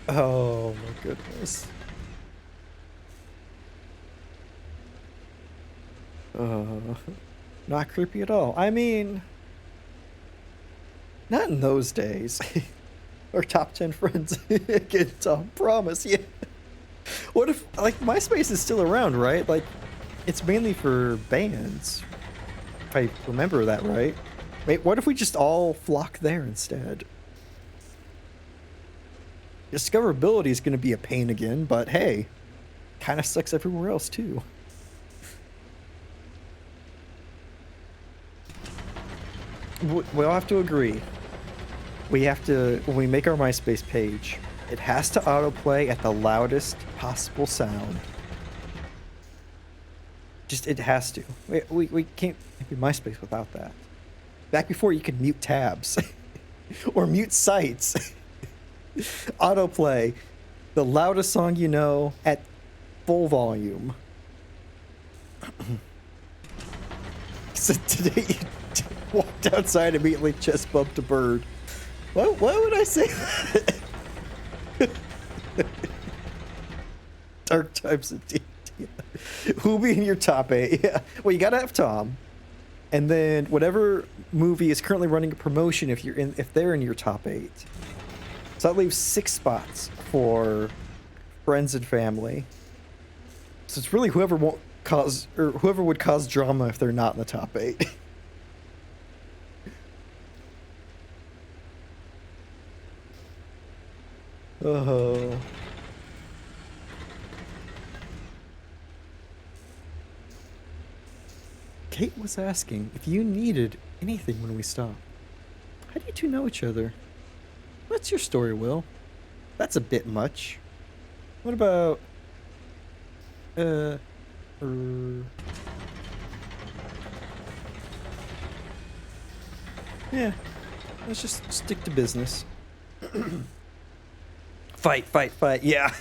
Oh my goodness. Not creepy at all. I mean, not in those days. Our top 10 friends get Tom, promise. Yeah. What if, like, MySpace is still around, right? Like, it's mainly for bands. If I remember that right. Wait, what if we just all flock there instead? Discoverability is going to be a pain again, but hey, kind of sucks everywhere else too. We'll have to agree. We have to, when we make our MySpace page, it has to autoplay at the loudest possible sound. Just, it has to. We can't be MySpace without that. Back before you could mute tabs or mute sites. Autoplay the loudest song you know at full volume. So today you walked outside, immediately chest bumped a bird. Why would I say that? Dark times indeed. Yeah. Who'll be in your top 8? Yeah. Well, you gotta have Tom, and then whatever movie is currently running a promotion if they're in your top 8. So that leaves 6 spots for friends and family. So it's really whoever would cause drama if they're not in the top 8. Oh. Kate was asking if you needed anything when we stopped. How do you two know each other? What's your story, Will? That's a bit much. What about... Yeah, let's just stick to business. Fight. Yeah.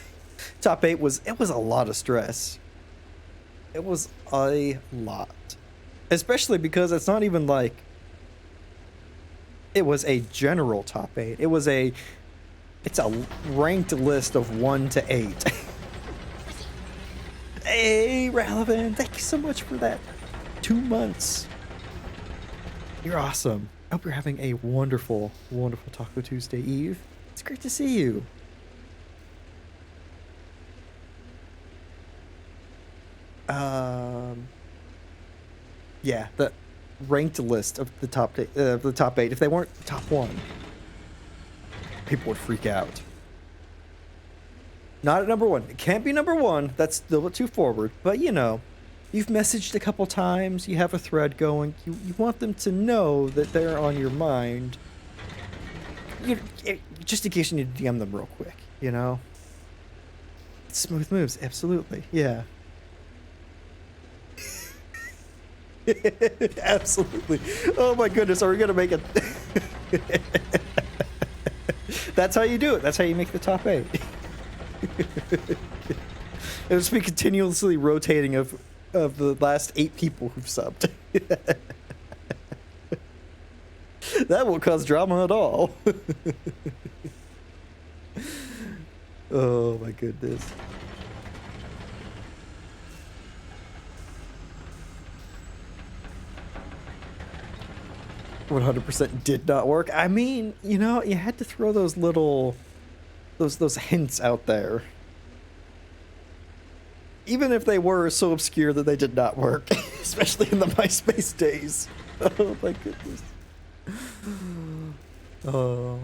Top 8 was a lot of stress. It was a lot. Especially because it's not even like it was a general top 8. It's a ranked list of 1 to 8. Hey, Relevant, thank you so much for that 2 months. You're awesome. I hope you're having a wonderful, wonderful Taco Tuesday Eve. It's great to see you. Yeah, the ranked list of the top 8, if they weren't top 1, people would freak out. Not at number 1. It can't be number 1. That's still too forward. But you know, you've messaged a couple times. You have a thread going. You want them to know that they're on your mind. Just in case you need to DM them real quick. You know. Smooth moves, absolutely. Yeah. Absolutely. Oh my goodness, are we gonna make it? That's how you do it. That's how you make the top 8. It'll just be continuously rotating of the last 8 people who've subbed. That won't cause drama at all. Oh my goodness. 100% did not work. I mean, you know, you had to throw those little, those hints out there. Even if they were so obscure that they did not work, especially in the MySpace days. Oh my goodness. Oh.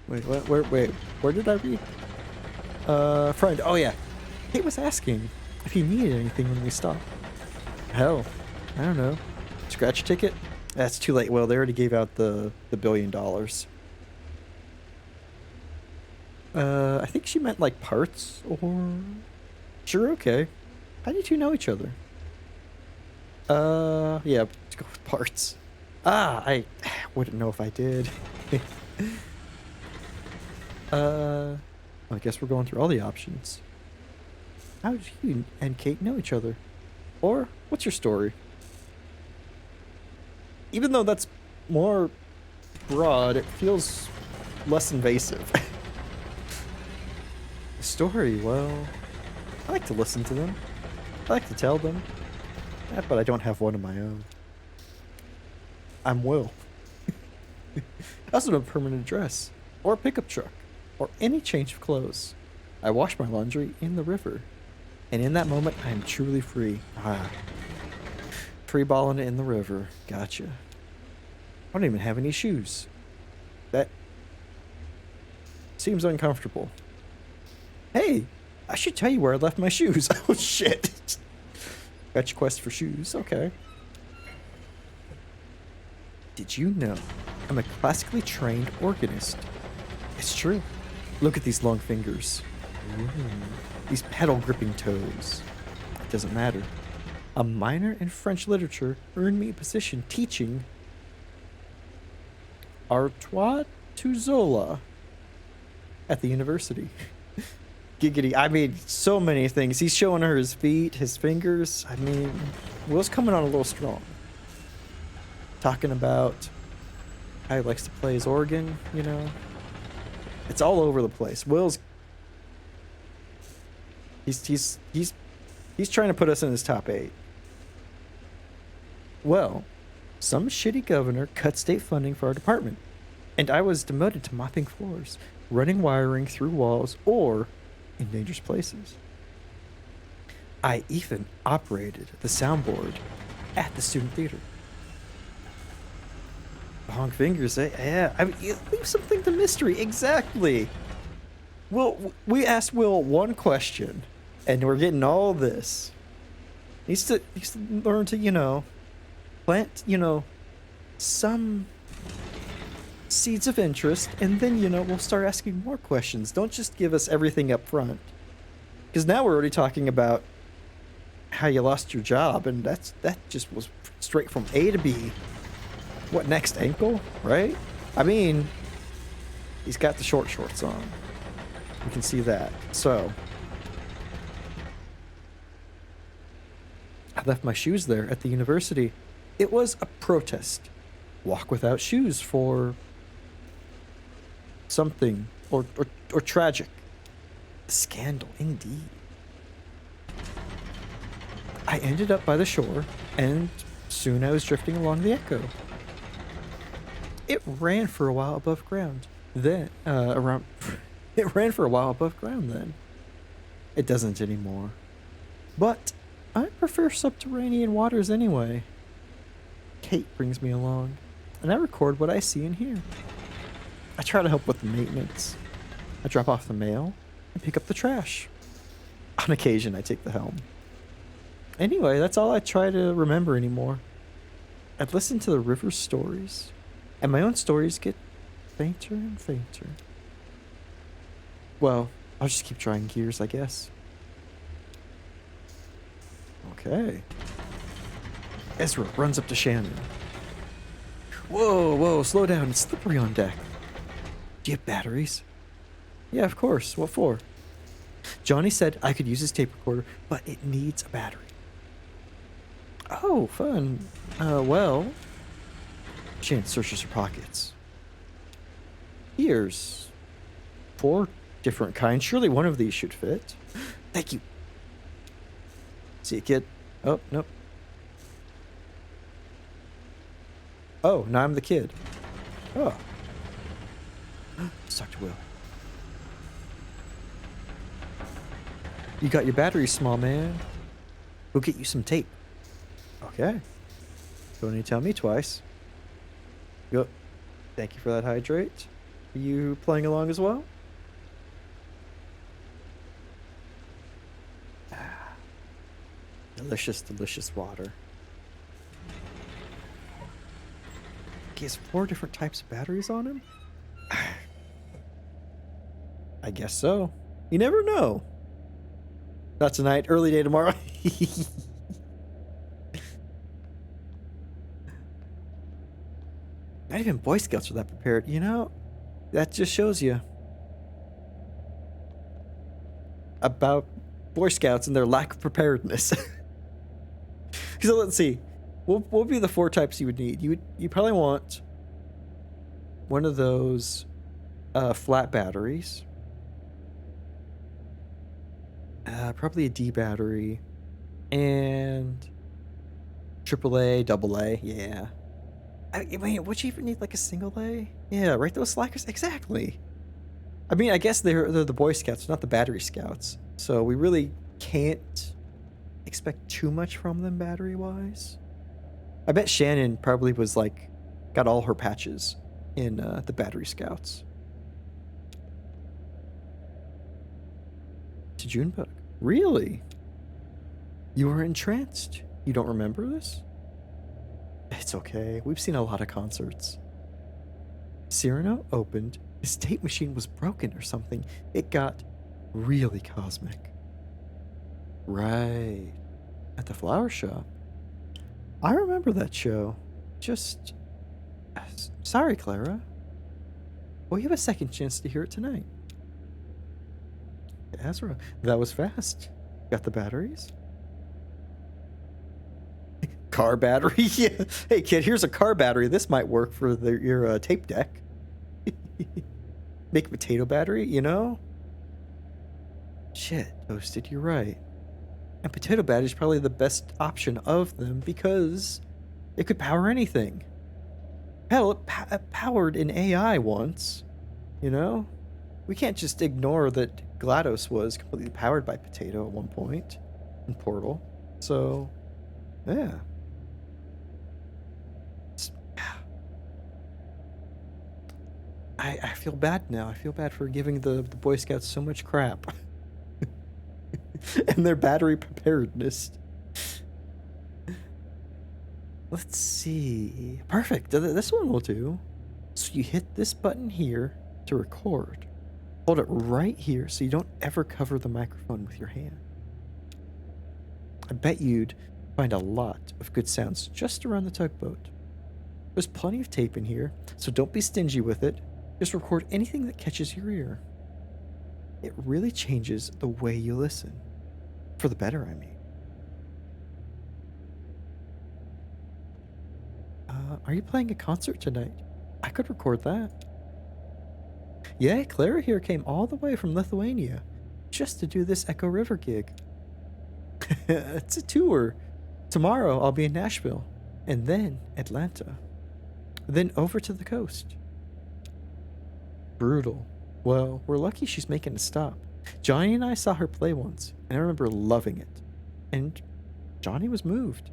Wait, what? Where did I read? Friend. Oh yeah. He was asking if he needed anything when we stopped. Hell, I don't know. Scratch ticket? That's too late. Well, they already gave out the $1 billion. I think she meant like parts or... Sure, okay. How do you two know each other? Yeah, let's go with parts. I wouldn't know if I did. I guess we're going through all the options. How did you and Kate know each other? Or, what's your story? even though that's more broad, it feels less invasive. The story, well, I like to listen to them. I like to tell them. But I don't have one of my own. I'm Will. I also don't have a permanent address, or a pickup truck, or any change of clothes. I wash my laundry in the river, and in that moment, I am truly free. Free balling it in the river. Gotcha. I don't even have any shoes. That seems uncomfortable. Hey, I should tell you where I left my shoes. Oh shit. Fetch quest for shoes. Okay. Did you know I'm a classically trained organist? It's true. Look at these long fingers. Ooh. These pedal gripping toes. It doesn't matter. A minor in French literature earned me a position teaching Artois to Zola at the university. Giggity. I mean, so many things. He's showing her his feet, his fingers. I mean, Will's coming on a little strong. Talking about how he likes to play his organ, you know. It's all over the place. Will's he's trying to put us in his top 8. Well, some shitty governor cut state funding for our department, and I was demoted to mopping floors, running wiring through walls, or in dangerous places. I even operated the soundboard at the student theater. Long fingers, eh? Yeah, I mean, you leave something to mystery. Exactly. Well, we asked Will one question, and we're getting all this. Needs to learn to, you know, plant, you know, some seeds of interest, and then, you know, we'll start asking more questions. Don't just give us everything up front. Because now we're already talking about how you lost your job, and that just was straight from A to B. What next, ankle? Right? I mean, he's got the short shorts on. You can see that. So, I left my shoes there at the university. It was a protest. Walk without shoes for something or tragic. Scandal, indeed. I ended up by the shore, and soon I was drifting along the Echo. It ran for a while above ground. Then, it ran for a while above ground then. It doesn't anymore. But I prefer subterranean waters anyway. Kate brings me along, and I record what I see and hear. I try to help with the maintenance. I drop off the mail and pick up the trash. On occasion, I take the helm. Anyway, that's all I try to remember anymore. I'd listen to the river's stories, and my own stories get fainter and fainter. Well, I'll just keep trying gears, I guess. Okay. Ezra runs up to Shannon. Whoa, slow down. It's slippery on deck. Do you have batteries? Yeah, of course. What for? Johnny said I could use his tape recorder, but it needs a battery. Oh, fun. Well... Shannon searches her pockets. Here's 4 different kinds. Surely one of these should fit. Thank you. See you, kid. Oh, nope. Oh, now I'm the kid. Oh. Let's talk to Will. You got your batteries, small man. We'll get you some tape. Okay. Don't need to tell me twice. Yep. Thank you for that hydrate. Are you playing along as well? Delicious, delicious water. He has 4 different types of batteries on him? I guess so. You never know. Not tonight, early day tomorrow. Not even Boy Scouts are that prepared. You know, that just shows you about Boy Scouts and their lack of preparedness. So let's see. what would be the 4 types you would need? You probably want one of those flat batteries. Probably a D battery. And AAA, AA, yeah. I mean, would you even need like a single A? Yeah, right, those slackers, exactly. I mean, I guess they're the Boy Scouts, not the Battery Scouts. So we really can't expect too much from them battery-wise. I bet Shannon probably was like, got all her patches in the Battery Scouts. To Junebug. Really? You were entranced. You don't remember this? It's okay. We've seen a lot of concerts. Cyrano opened. His tape machine was broken or something. It got really cosmic. Right. At the flower shop. I remember that show. Just... Sorry, Clara. Well, you have a second chance to hear it tonight. Ezra, that was fast. Got the batteries? Car battery? Yeah. Hey, kid, here's a car battery. This might work for your tape deck. Make a potato battery, you know? Shit, Toasted, you're right. And potato battery is probably the best option of them because it could power anything. Hell, it powered an AI once, you know? We can't just ignore that GLaDOS was completely powered by Potato at one point in Portal. So, yeah. I feel bad now. I feel bad for giving the Boy Scouts so much crap. And their battery preparedness. Let's see. Perfect. This one will do. So you hit this button here to record. Hold it right here so you don't ever cover the microphone with your hand. I bet you'd find a lot of good sounds just around the tugboat. There's plenty of tape in here, so don't be stingy with it. Just record anything that catches your ear. It really changes the way you listen. For the better, I mean. Are you playing a concert tonight? I could record that. Yeah, Clara here came all the way from Lithuania just to do this Echo River gig. It's a tour. Tomorrow I'll be in Nashville, and then Atlanta. Then over to the coast. Brutal. Well, we're lucky she's making a stop. Johnny and I saw her play once, and I remember loving it. And Johnny was moved.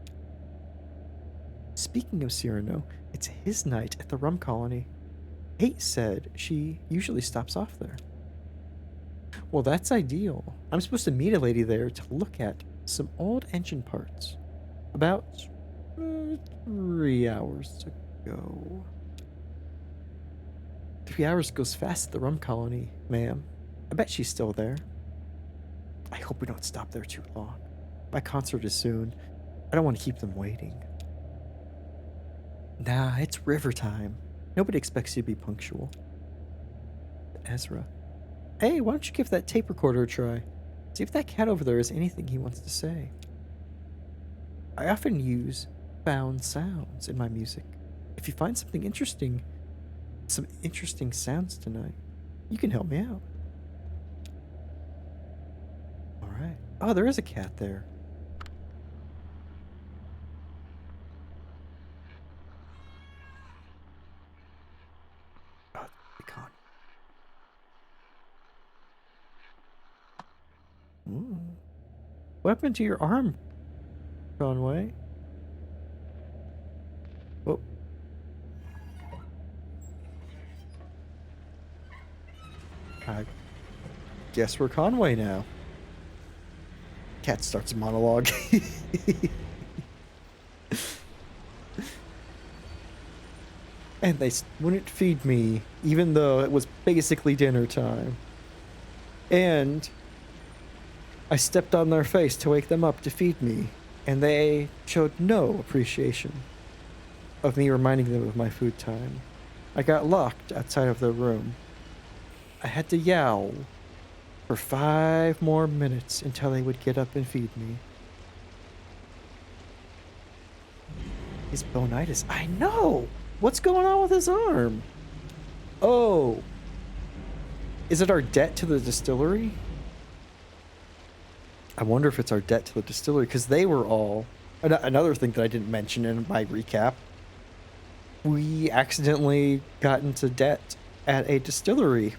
Speaking of Cyrano, it's his night at the Rum Colony. Kate said she usually stops off there. Well, that's ideal. I'm supposed to meet a lady there to look at some old engine parts. About 3 hours ago. 3 hours goes fast at the Rum Colony, ma'am. I bet she's still there. I hope we don't stop there too long. My concert is soon. I don't want to keep them waiting. Nah, it's river time. Nobody expects you to be punctual. Ezra. Hey, why don't you give that tape recorder a try? See if that cat over there has anything he wants to say. I often use found sounds in my music. If you find something interesting, some interesting sounds tonight, you can help me out. Alright. Oh, there is a cat there. Ooh. What happened to your arm, Conway? Oh. I guess we're Conway now. Cat starts a monologue. And they wouldn't feed me, even though it was basically dinner time. And I stepped on their face to wake them up to feed me, and they showed no appreciation of me reminding them of my food time. I got locked outside of their room. I had to yowl for 5 more minutes until they would get up and feed me. His bonitis. I know! What's going on with his arm? Oh. Is it our debt to the distillery? I wonder if it's our debt to the distillery, because they were all... Another thing that I didn't mention in my recap. We accidentally got into debt at a distillery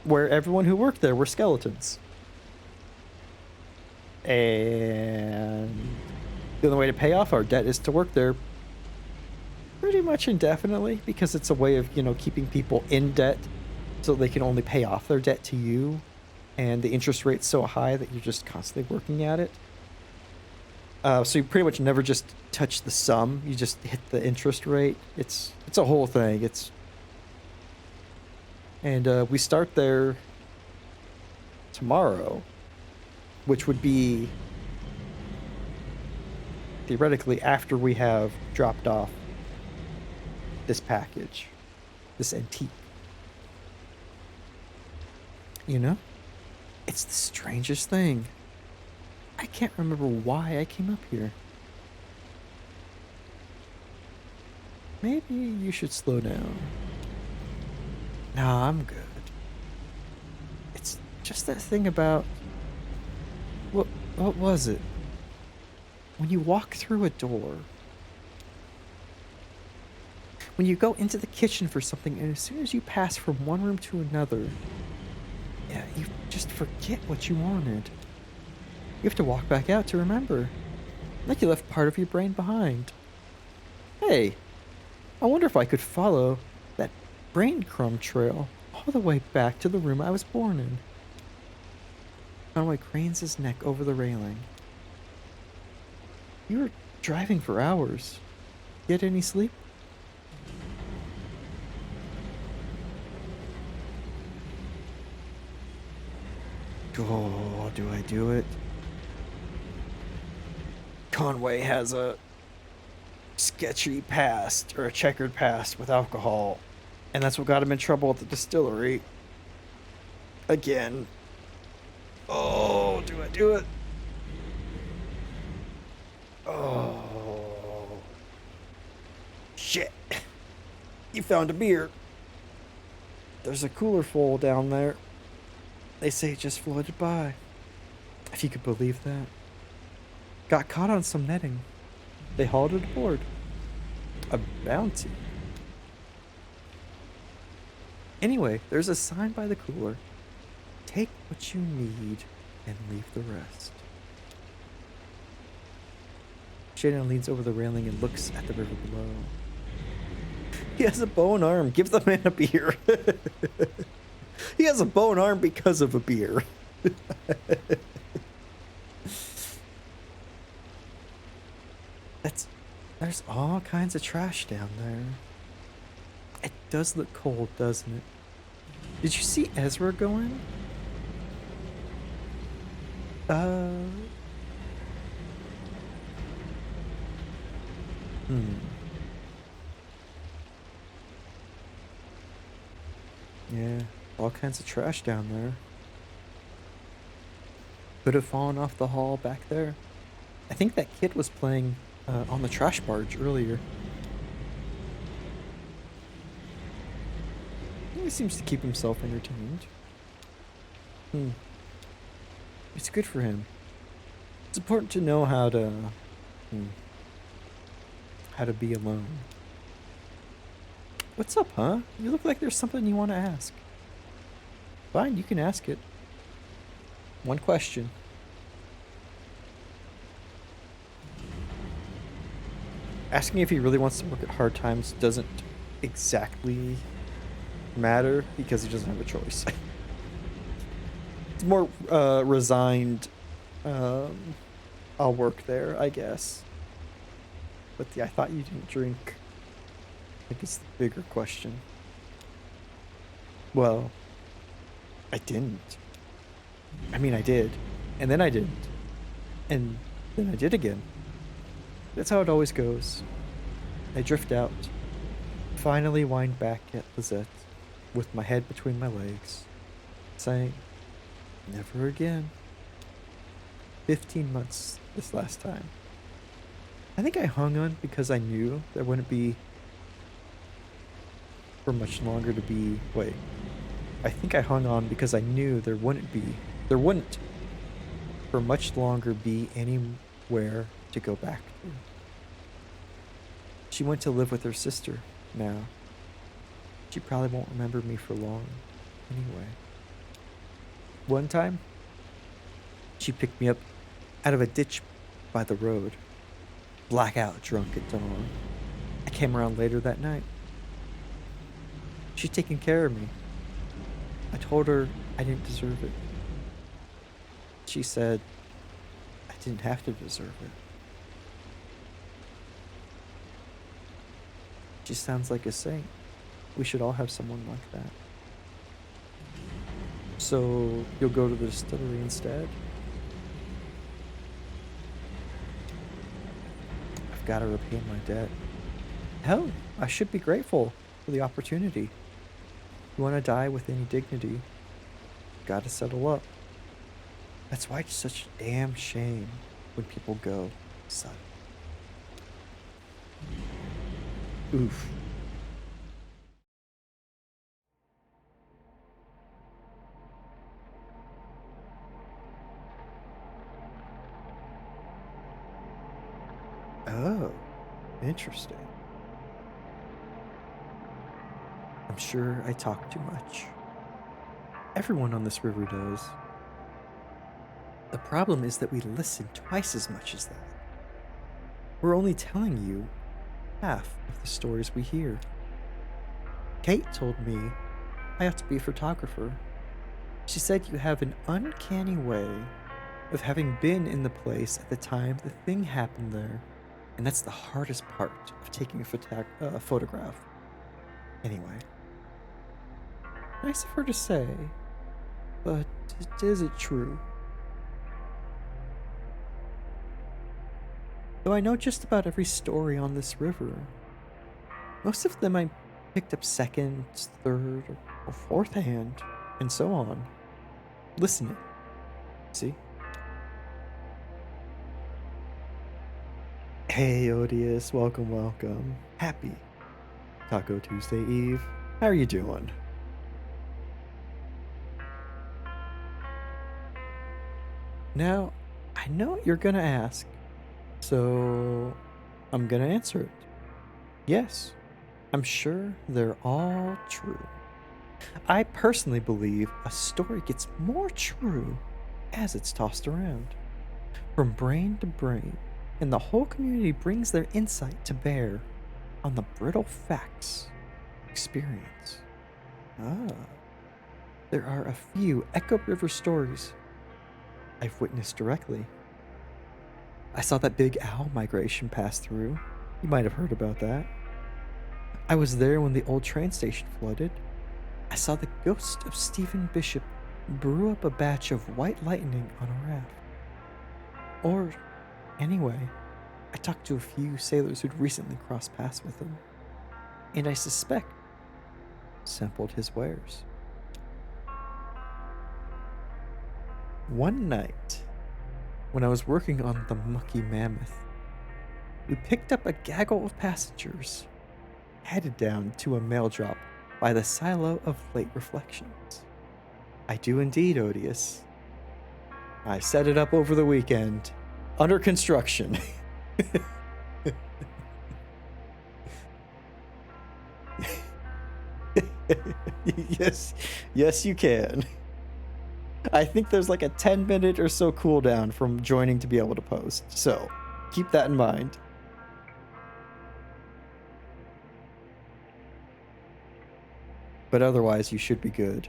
where everyone who worked there were skeletons. And the only way to pay off our debt is to work there pretty much indefinitely, because it's a way of, you know, keeping people in debt so they can only pay off their debt to you. And the interest rate's so high that you're just constantly working at it. So you pretty much never just touch the sum. You just hit the interest rate. It's a whole thing. And we start there tomorrow, which would be theoretically after we have dropped off this package, this antique. You know? It's the strangest thing. I can't remember why I came up here. Maybe you should slow down. Nah, I'm good. It's just that thing about... What was it? When you walk through a door... When you go into the kitchen for something, and as soon as you pass from one room to another... Yeah, you just forget what you wanted. You have to walk back out to remember. Like you left part of your brain behind. Hey, I wonder if I could follow that brain crumb trail all the way back to the room I was born in. Conway cranes his neck over the railing. You were driving for hours. Get any sleep? Oh, do I do it? Conway has a sketchy past, or a checkered past with alcohol, and that's what got him in trouble at the distillery. Again. Oh, do I do it? Oh. Shit. You found a beer. There's a cooler full down there. They say it just floated by. If you could believe that. Got caught on some netting. They hauled it aboard. A bounty. Anyway, there's a sign by the cooler. Take what you need and leave the rest. Shannon leans over the railing and looks at the river below. He has a bone arm. Give the man a beer. He has a bone arm because of a beer. There's all kinds of trash down there. It does look cold, doesn't it? Did you see Ezra go in? Yeah, all kinds of trash down there. Could have fallen off the hall back there. I think that kid was playing on the trash barge earlier. He seems to keep himself entertained. It's good for him. It's important to know how to be alone. What's up, huh? You look like there's something you want to ask. Fine, you can ask it. One question. Asking if he really wants to work at Hard Times doesn't exactly matter because he doesn't have a choice. It's more resigned. I'll work there, I guess. But I thought you didn't drink. I think it's the bigger question. Well, I didn't. I mean, I did. And then I didn't. And then I did again. That's how it always goes. I drift out. Finally wind back at Lizette with my head between my legs, saying, never again. 15 months this last time. I think I hung on because I knew there wouldn't be for much longer to be. Wait. I think I hung on because I knew there wouldn't for much longer be anywhere to go back to. She went to live with her sister now. She probably won't remember me for long anyway. One time, she picked me up out of a ditch by the road, blackout drunk at dawn. I came around later that night. She's taking care of me. I told her I didn't deserve it. She said I didn't have to deserve it. She sounds like a saint. We should all have someone like that. So you'll go to the distillery instead? I've got to repay my debt. Hell, I should be grateful for the opportunity. You want to die with any dignity, gotta settle up. That's why it's such a damn shame when people go, son. Oof. Oh, interesting. I'm sure I talk too much. Everyone on this river does. The problem is that we listen twice as much as that. We're only telling you half of the stories we hear. Kate told me I ought to be a photographer. She said you have an uncanny way of having been in the place at the time the thing happened there, and that's the hardest part of taking a photograph. Anyway, nice of her to say, but is it true? Though I know just about every story on this river, most of them I picked up second, third, or fourth hand, and so on. Listening. See? Hey, Odious, welcome. Happy Taco Tuesday Eve. How are you doing? Now, I know what you're gonna ask, so I'm gonna answer it. Yes, I'm sure they're all true. I personally believe a story gets more true as it's tossed around, from brain to brain, and the whole community brings their insight to bear on the brittle facts experience. Ah, there are a few Echo River stories I've witnessed directly. I saw that big owl migration pass through. You might have heard about that. I was there when the old train station flooded. I saw the ghost of Stephen Bishop brew up a batch of white lightning on a raft. Or, anyway, I talked to a few sailors who'd recently crossed paths with him, and I suspect sampled his wares. One night, when I was working on the Mucky Mammoth, we picked up a gaggle of passengers, headed down to a mail drop by the silo of Late Reflections. I do indeed, Odious. I set it up over the weekend, under construction. yes, you can. I think there's like a 10-minute or so cooldown from joining to be able to post, so keep that in mind. But otherwise, you should be good.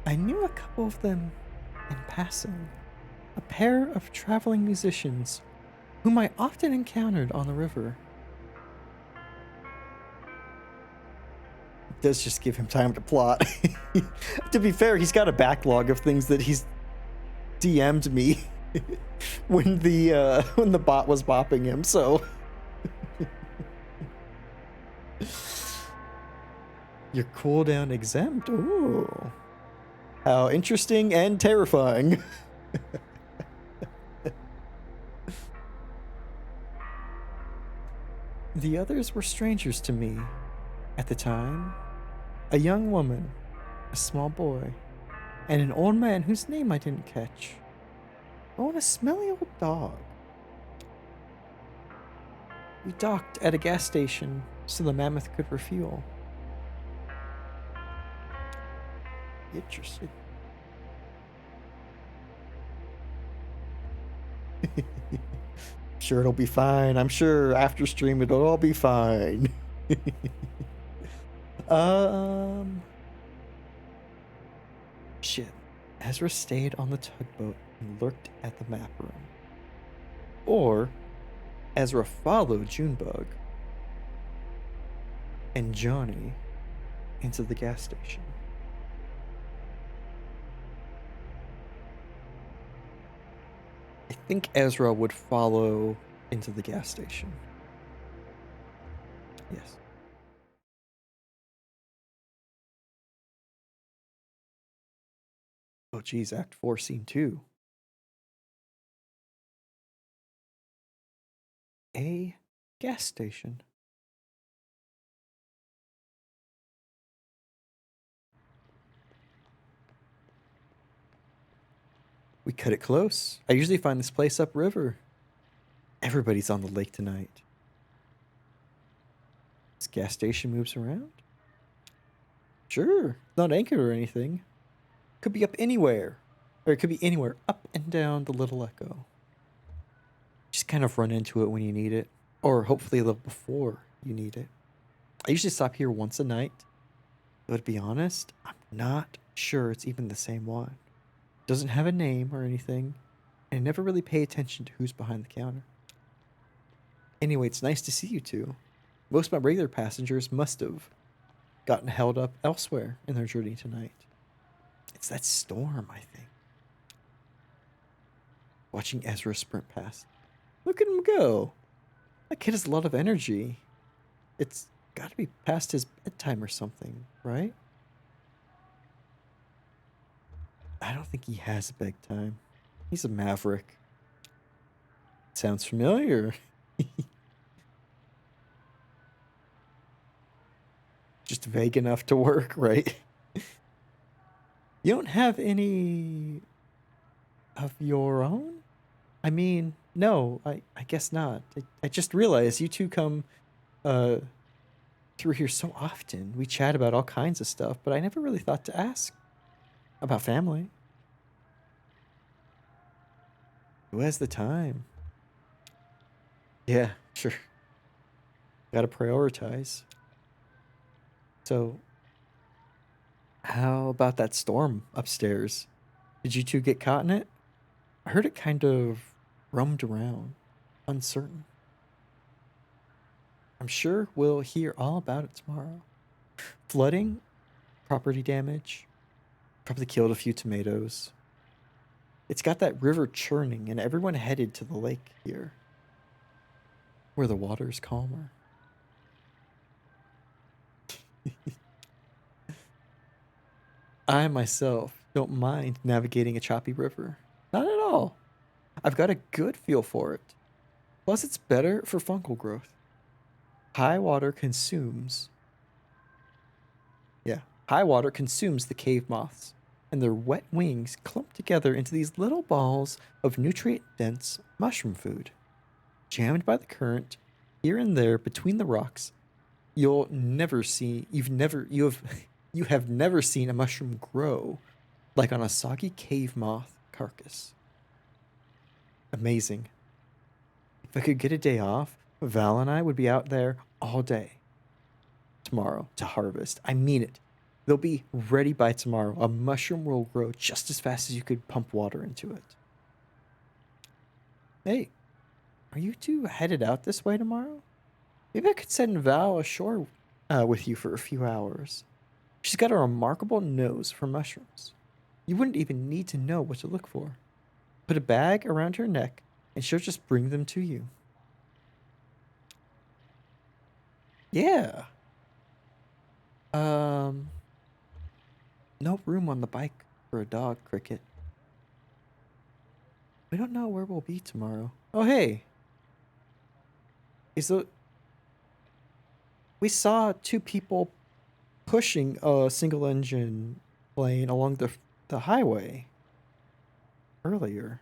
I knew a couple of them in passing, a pair of traveling musicians whom I often encountered on the river. It does just give him time to plot. To be fair, he's got a backlog of things that he's DM'd me when the bot was bopping him, so You're cooldown exempt. Ooh. How interesting and terrifying. The others were strangers to me. At the time, a young woman, a small boy, and an old man whose name I didn't catch. Oh, and a smelly old dog. We docked at a gas station so the mammoth could refuel. Interesting. Sure, it'll be fine. I'm sure after stream it'll all be fine. um. Shit. Ezra stayed on the tugboat and lurked at the map room. Or Ezra followed Junebug and Johnny into the gas station. I think Ezra would follow into the gas station. Yes. Oh, geez, Act 4, Scene 2. A gas station. We cut it close. I usually find this place upriver. Everybody's on the lake tonight. This gas station moves around? Sure, not anchored or anything. Could be up anywhere. Or it could be anywhere up and down the Little Echo. Just kind of run into it when you need it. Or hopefully a little before you need it. I usually stop here once a night. But to be honest, I'm not sure it's even the same one. Doesn't have a name or anything. And I never really pay attention to who's behind the counter. Anyway, it's nice to see you two. Most of my regular passengers must have gotten held up elsewhere in their journey tonight. It's that storm, I think. Watching Ezra sprint past. Look at him go. That kid has a lot of energy. It's got to be past his bedtime or something, right? I don't think he has a bedtime. He's a maverick. Sounds familiar. Just vague enough to work, right? You don't have any of your own? I mean, no, I guess not. I just realized you two come through here so often. We chat about all kinds of stuff, but I never really thought to ask about family. Who has the time? Yeah, sure. Gotta prioritize. So, how about that storm upstairs? Did you two get caught in it? I heard it kind of roamed around, uncertain. I'm sure we'll hear all about it tomorrow. Flooding, property damage, probably killed a few tomatoes. It's got that river churning, and everyone headed to the lake here, where the water's calmer. I myself don't mind navigating a choppy river. Not at all. I've got a good feel for it. Plus, it's better for fungal growth. High water consumes. Yeah, high water consumes the cave moths, and their wet wings clump together into these little balls of nutrient dense mushroom food. Jammed by the current, here and there between the rocks, you have never seen a mushroom grow like on a soggy cave moth carcass. Amazing. If I could get a day off, Val and I would be out there all day tomorrow to harvest. I mean it. They'll be ready by tomorrow. A mushroom will grow just as fast as you could pump water into it. Hey, are you two headed out this way tomorrow? Maybe I could send Val ashore with you for a few hours. She's got a remarkable nose for mushrooms. You wouldn't even need to know what to look for. Put a bag around her neck, and she'll just bring them to you. Yeah. Um, no room on the bike for a dog, Cricket. We don't know where we'll be tomorrow. Oh, hey. Is the We saw two people pushing a single engine plane along the highway earlier.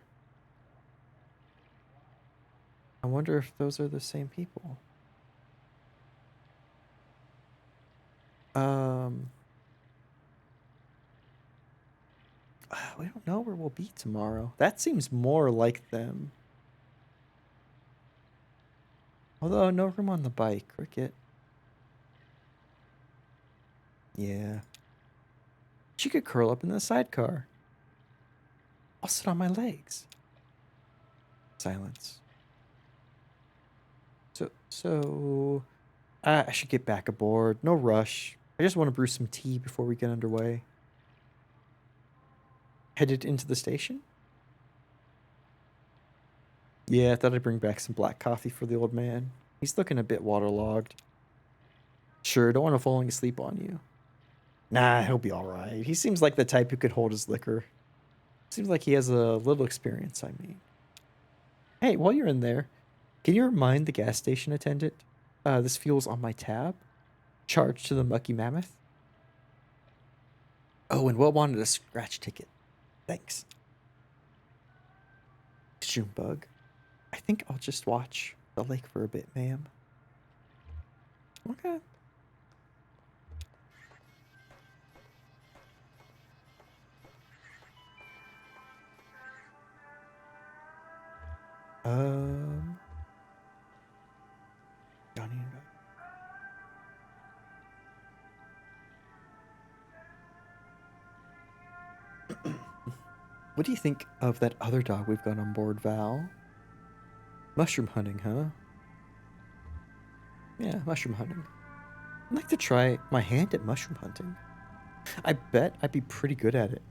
I wonder if those are the same people. Um, we don't know where we'll be tomorrow. That seems more like them. Although no room on the bike, Cricket. Yeah. She could curl up in the sidecar. I'll sit on my legs. Silence. I should get back aboard. No rush. I just want to brew some tea before we get underway. Headed into the station? Yeah, I thought I'd bring back some black coffee for the old man. He's looking a bit waterlogged. Sure, don't want him falling asleep on you. Nah, he'll be alright. He seems like the type who could hold his liquor. Seems like he has a little experience, I mean. Hey, while you're in there, can you remind the gas station attendant? This fuel's on my tab. Charged to the Mucky Mammoth. Oh, and Will wanted a scratch ticket. Thanks. Junebug. I think I'll just watch the lake for a bit, ma'am. Okay. Um, Johnny and Dog. What do you think of that other dog we've got on board, Val? Mushroom hunting, huh? Yeah, mushroom hunting. I'd like to try my hand at mushroom hunting. I bet I'd be pretty good at it.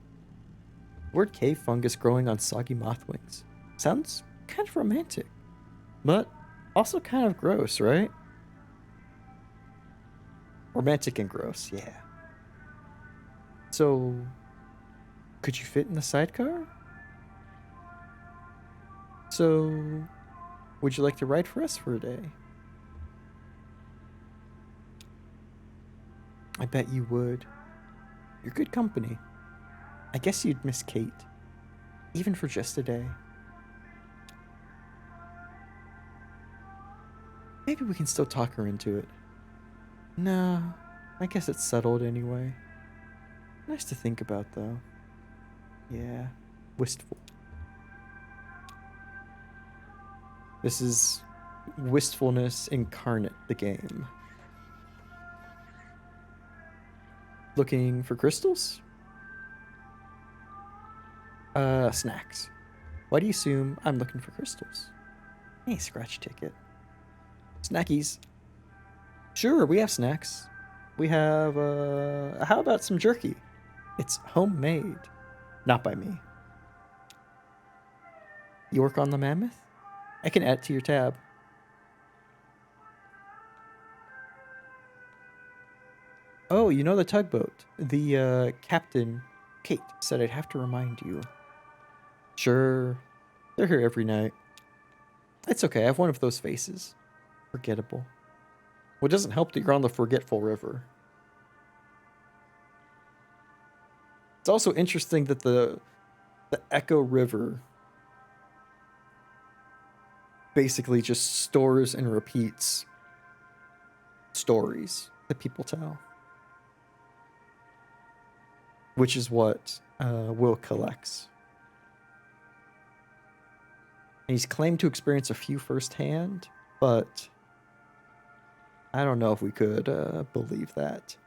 Word cave fungus growing on soggy moth wings. Sounds kind of romantic, but also kind of gross, right? Romantic and gross, yeah. So, could you fit in the sidecar? So, would you like to ride for us for a day? I bet you would. You're good company. I guess you'd miss Kate, even for just a day. Maybe we can still talk her into it. Nah, I guess it's settled anyway. Nice to think about, though. Yeah, wistful. This is wistfulness incarnate, the game. Looking for crystals? Snacks. Why do you assume I'm looking for crystals? Hey, scratch ticket. Snackies. Sure, we have snacks. We have, how about some jerky? It's homemade. Not by me. You work on the mammoth? I can add it to your tab. Oh, you know the tugboat. The, captain, Kate, said I'd have to remind you. Sure. They're here every night. It's okay, I have one of those faces. Forgettable. Well, it doesn't help that you're on the Forgetful River. It's also interesting that the Echo River basically just stores and repeats stories that people tell, which is what Will collects. And he's claimed to experience a few firsthand, but I don't know if we could believe that.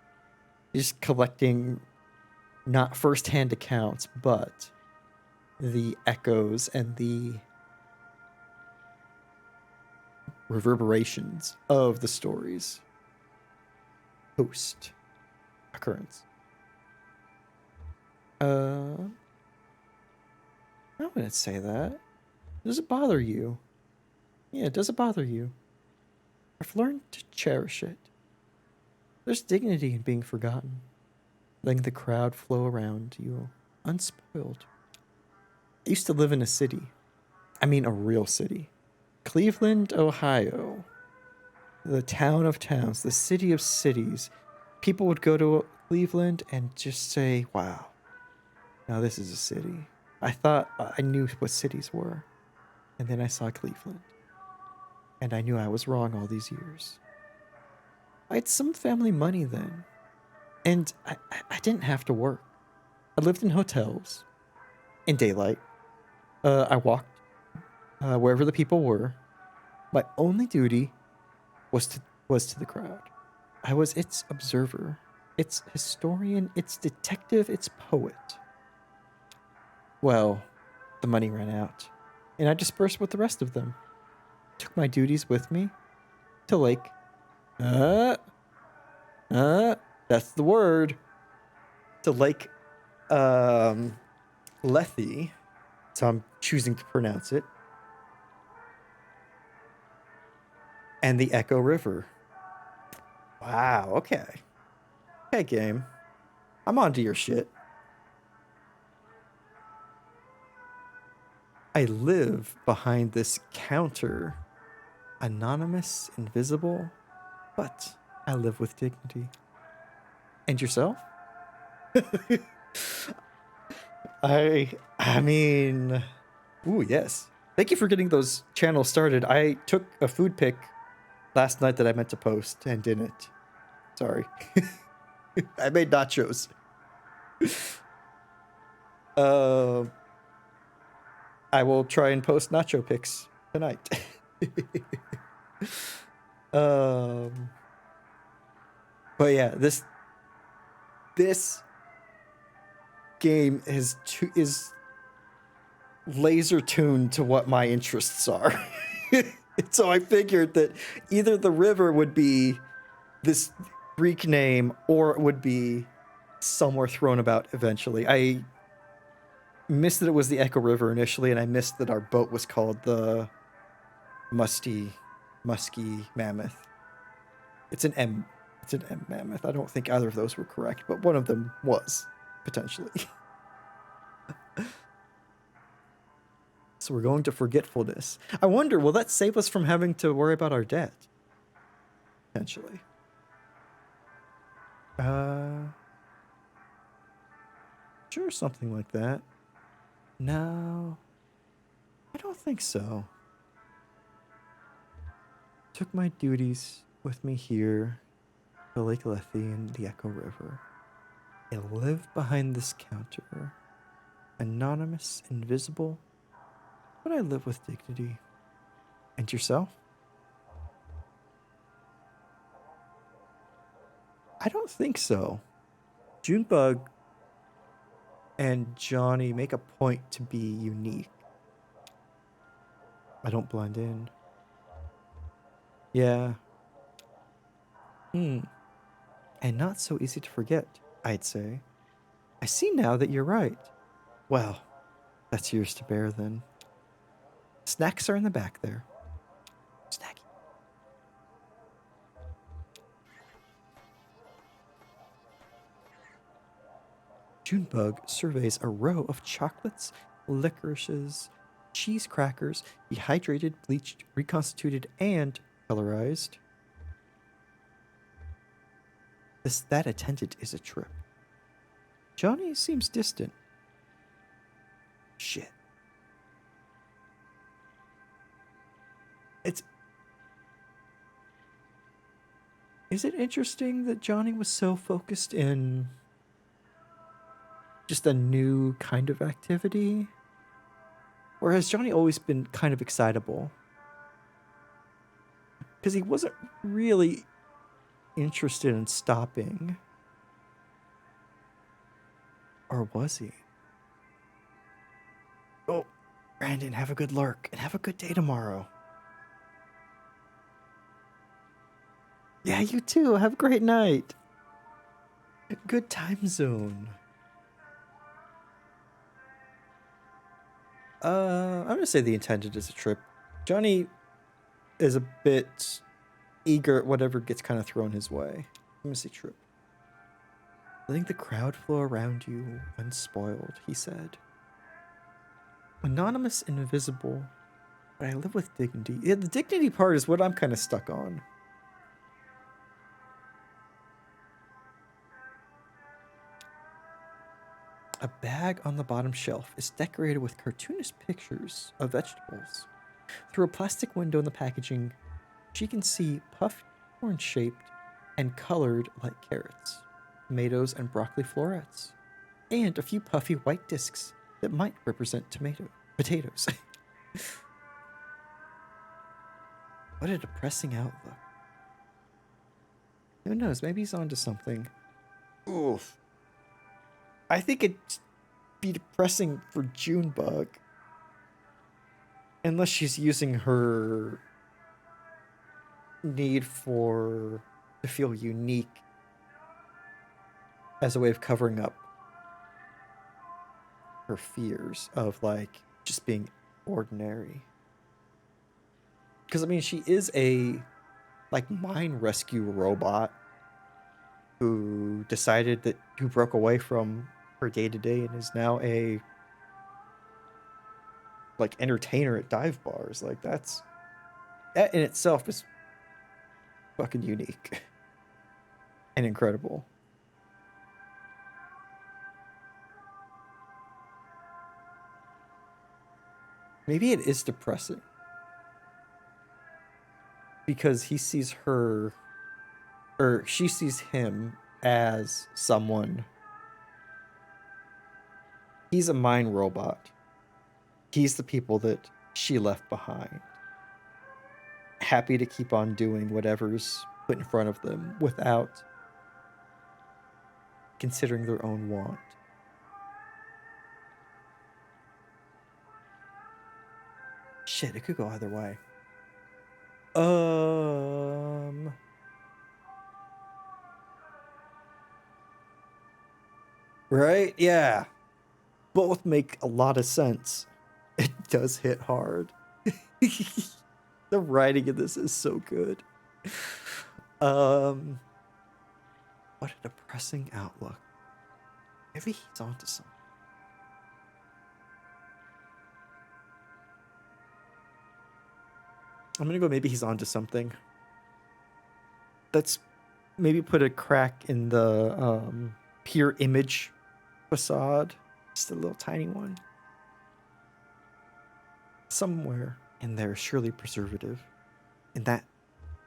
He's collecting not firsthand accounts, but the echoes and the reverberations of the stories post occurrence. I wouldn't say that. Does it bother you? Yeah, does it bother you? I've learned to cherish it. There's dignity in being forgotten, letting the crowd flow around you unspoiled. I used to live in a city. I mean, a real city. Cleveland, Ohio. The town of towns, the city of cities. People would go to Cleveland and just say, wow, now this is a city. I thought I knew what cities were. And then I saw Cleveland. And I knew I was wrong all these years. I had some family money then. And I didn't have to work. I lived in hotels in daylight. I walked wherever the people were. My only duty was to the crowd. I was its observer, its historian, its detective, its poet. Well, the money ran out, and I dispersed with the rest of them. Took my duties with me to Lake. That's the word. To Lake, Lethe. So I'm choosing to pronounce it. And the Echo River. Wow, okay. Okay, game. I'm onto your shit. I live behind this counter. Anonymous, invisible, but I live with dignity. And yourself? I mean, ooh, yes. Thank you for getting those channels started. I took a food pic last night that I meant to post and didn't. Sorry. I made nachos. I will try and post nacho pics tonight. But yeah, this game is laser tuned to what my interests are. So I figured that either the river would be this Greek name or it would be somewhere thrown about eventually. I missed that it was the Echo River initially, and I missed that our boat was called the Musky Mammoth. It's an M Mammoth. I don't think either of those were correct, but one of them was, potentially. So we're going to forgetfulness. I wonder, will that save us from having to worry about our debt? Potentially. Sure, something like that. No, I don't think so. Took my duties with me here to Lake Lethe and the Echo River. I live behind this counter. Anonymous, invisible, but I live with dignity. And yourself? I don't think so. Junebug and Johnny make a point to be unique. I don't blend in. Yeah. And not so easy to forget, I'd say. I see now that you're right. Well, that's yours to bear then. Snacks are in the back there. Snacky. Junebug surveys a row of chocolates, licorices, cheese crackers, dehydrated, bleached, reconstituted, and colorized. That attendant is a trip. Johnny seems distant. Shit. Is it interesting that Johnny was so focused in just a new kind of activity? Or has Johnny always been kind of excitable? Because he wasn't really interested in stopping. Or was he? Oh, Brandon, have a good lurk and have a good day tomorrow. Yeah, you too. Have a great night. Good time zone. I'm gonna say the intended is a trip. Johnny is a bit eager at whatever gets kind of thrown his way. Intimacy trip. Letting the crowd flow around you unspoiled, he said. Anonymous and invisible, but I live with dignity. Yeah, the dignity part is what I'm kind of stuck on. A bag on the bottom shelf is decorated with cartoonish pictures of vegetables. Through a plastic window in the packaging, she can see puffed, corn-shaped, and colored like carrots, tomatoes, and broccoli florets, and a few puffy white discs that might represent potatoes. What a depressing outlook. Who knows? Maybe he's onto something. Oof. I think it'd be depressing for Junebug. Unless she's using her need to feel unique as a way of covering up her fears of, like, just being ordinary. Because, I mean, she is a, like, mine rescue robot who broke away from her day-to-day and is now a, like, entertainer at dive bars. Like, that in itself is fucking unique and incredible. Maybe it is depressing because he sees her, or she sees him as someone. He's a mind robot. He's the people that she left behind. Happy to keep on doing whatever's put in front of them without considering their own want. Shit, it could go either way. Right? Yeah. Both make a lot of sense. It does hit hard. The writing in this is so good. What a depressing outlook. Maybe he's onto something. I'm gonna go maybe he's onto something. Let's maybe put a crack in the pure image facade. Just a little tiny one. Somewhere in there, surely preservative.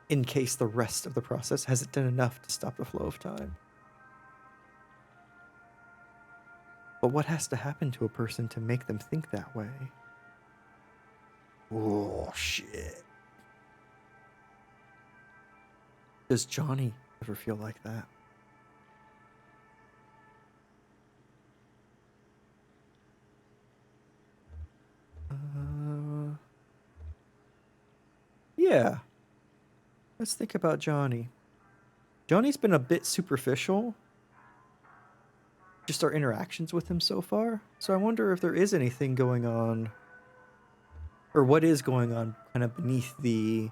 In case the rest of the process hasn't done enough to stop the flow of time. But what has to happen to a person to make them think that way? Oh, shit. Does Johnny ever feel like that? Yeah. Let's think about Johnny. Johnny's been a bit superficial. Just our interactions with him so far. So I wonder if there is anything going on, or what is going on kind of beneath the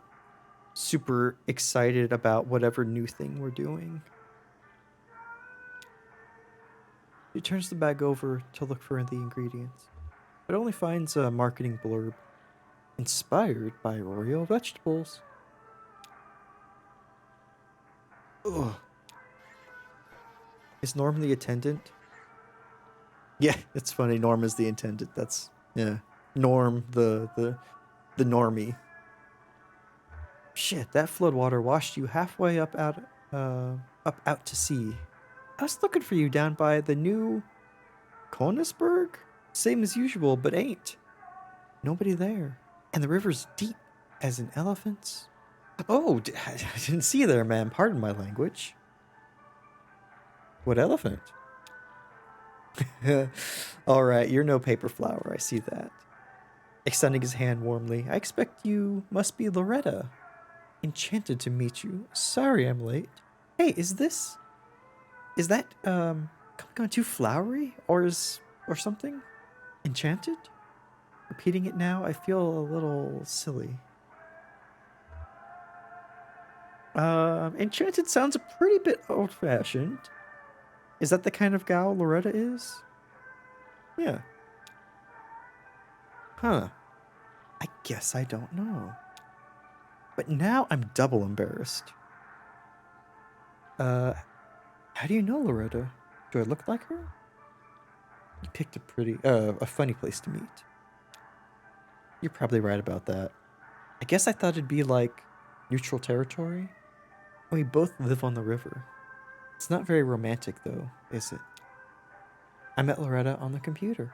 super excited about whatever new thing we're doing. He turns the bag over to look for the ingredients, but only finds a marketing blurb. Inspired by Royal vegetables. Ugh. Is Norm the attendant? Yeah, it's funny. Norm is the attendant. That's, yeah. Norm, the normie. Shit, that floodwater washed you halfway up out to sea. I was looking for you down by the new Konisberg. Same as usual, but ain't. Nobody there. And the river's deep as an elephant's. Oh, I didn't see you there, man. Pardon my language. What elephant? All right, you're no paper flower. I see that. Extending his hand warmly. I expect you must be Loretta. Enchanted to meet you. Sorry I'm late. Hey, is that coming on too flowery or something? Enchanted? Repeating it now, I feel a little silly. Enchanted sounds a pretty bit old-fashioned. Is that the kind of gal Loretta is? Yeah. Huh. I guess I don't know. But now I'm double embarrassed. How do you know Loretta? Do I look like her? You picked a funny place to meet. You're probably right about that. I guess I thought it'd be like neutral territory. We both live on the river. It's not very romantic though, is it? I met Loretta on the computer.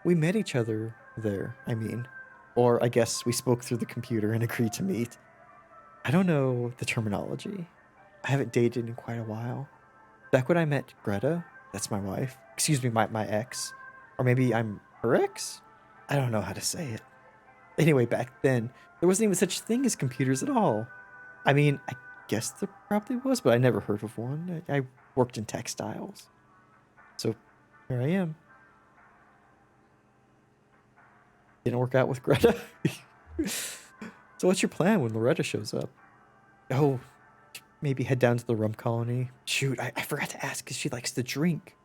We met each other there, I mean. Or I guess we spoke through the computer and agreed to meet. I don't know the terminology. I haven't dated in quite a while. Back when I met Greta, that's my wife. Excuse me, my ex. Or maybe I'm her ex? I don't know how to say it. Anyway, back then, there wasn't even such thing as computers at all. I mean, I guess there probably was, but I never heard of one. I worked in textiles. So here I am. Didn't work out with Greta. So what's your plan when Loretta shows up? Oh, maybe head down to the rum colony. Shoot, I forgot to ask because she likes to drink.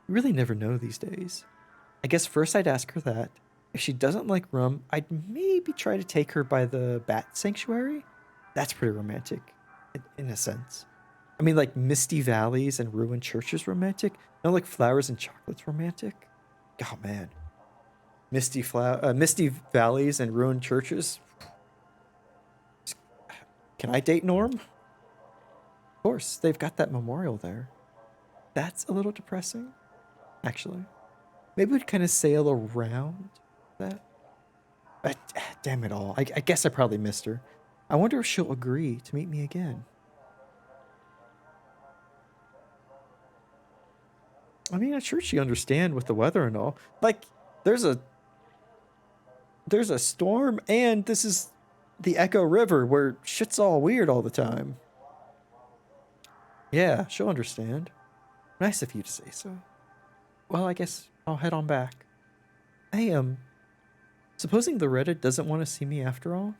You really never know these days. I guess first I'd ask her that. If she doesn't like rum, I'd maybe try to take her by the bat sanctuary. That's pretty romantic, in a sense. I mean, like misty valleys and ruined churches romantic. No, like flowers and chocolates romantic. Oh man, misty valleys and ruined churches. Can I date Norm? Of course, they've got that memorial there. That's a little depressing, actually. Maybe we'd kind of sail around that. Damn it all. I guess I probably missed her. I wonder if she'll agree to meet me again. I mean, I'm sure she understand with the weather and all. Like, there's a storm, and this is the Echo River where shit's all weird all the time. Yeah, she'll understand. Nice of you to say so. Well, I guess I'll head on back. Hey, supposing the Reddit doesn't want to see me after all?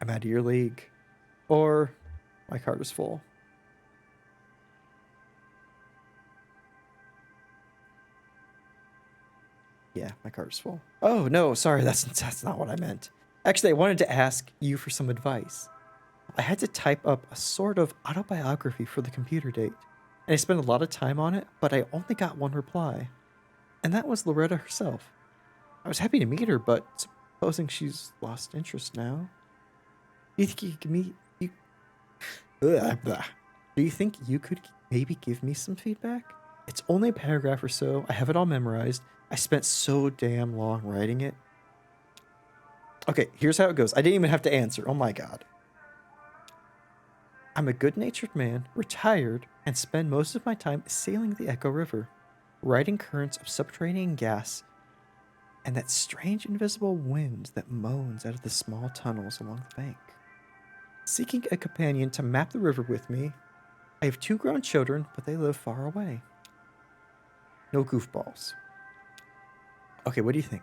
I'm out of your league. Or my card is full. Yeah, my card is full. Oh, no, sorry, that's not what I meant. Actually, I wanted to ask you for some advice. I had to type up a sort of autobiography for the computer date, and I spent a lot of time on it, but I only got one reply. And that was Loretta herself. I was happy to meet her, but supposing she's lost interest now. Do you think you could give me Do you think you could maybe give me some feedback? It's only a paragraph or so. I have it all memorized. I spent so damn long writing it. Okay, here's how it goes. I didn't even have to answer. Oh my god. I'm a good-natured man, retired, and spend most of my time sailing the Echo River, riding currents of subterranean gas, and that strange invisible wind that moans out of the small tunnels along the bank. Seeking a companion to map the river with me, I have 2 grown children, but they live far away. No goofballs. Okay, what do you think?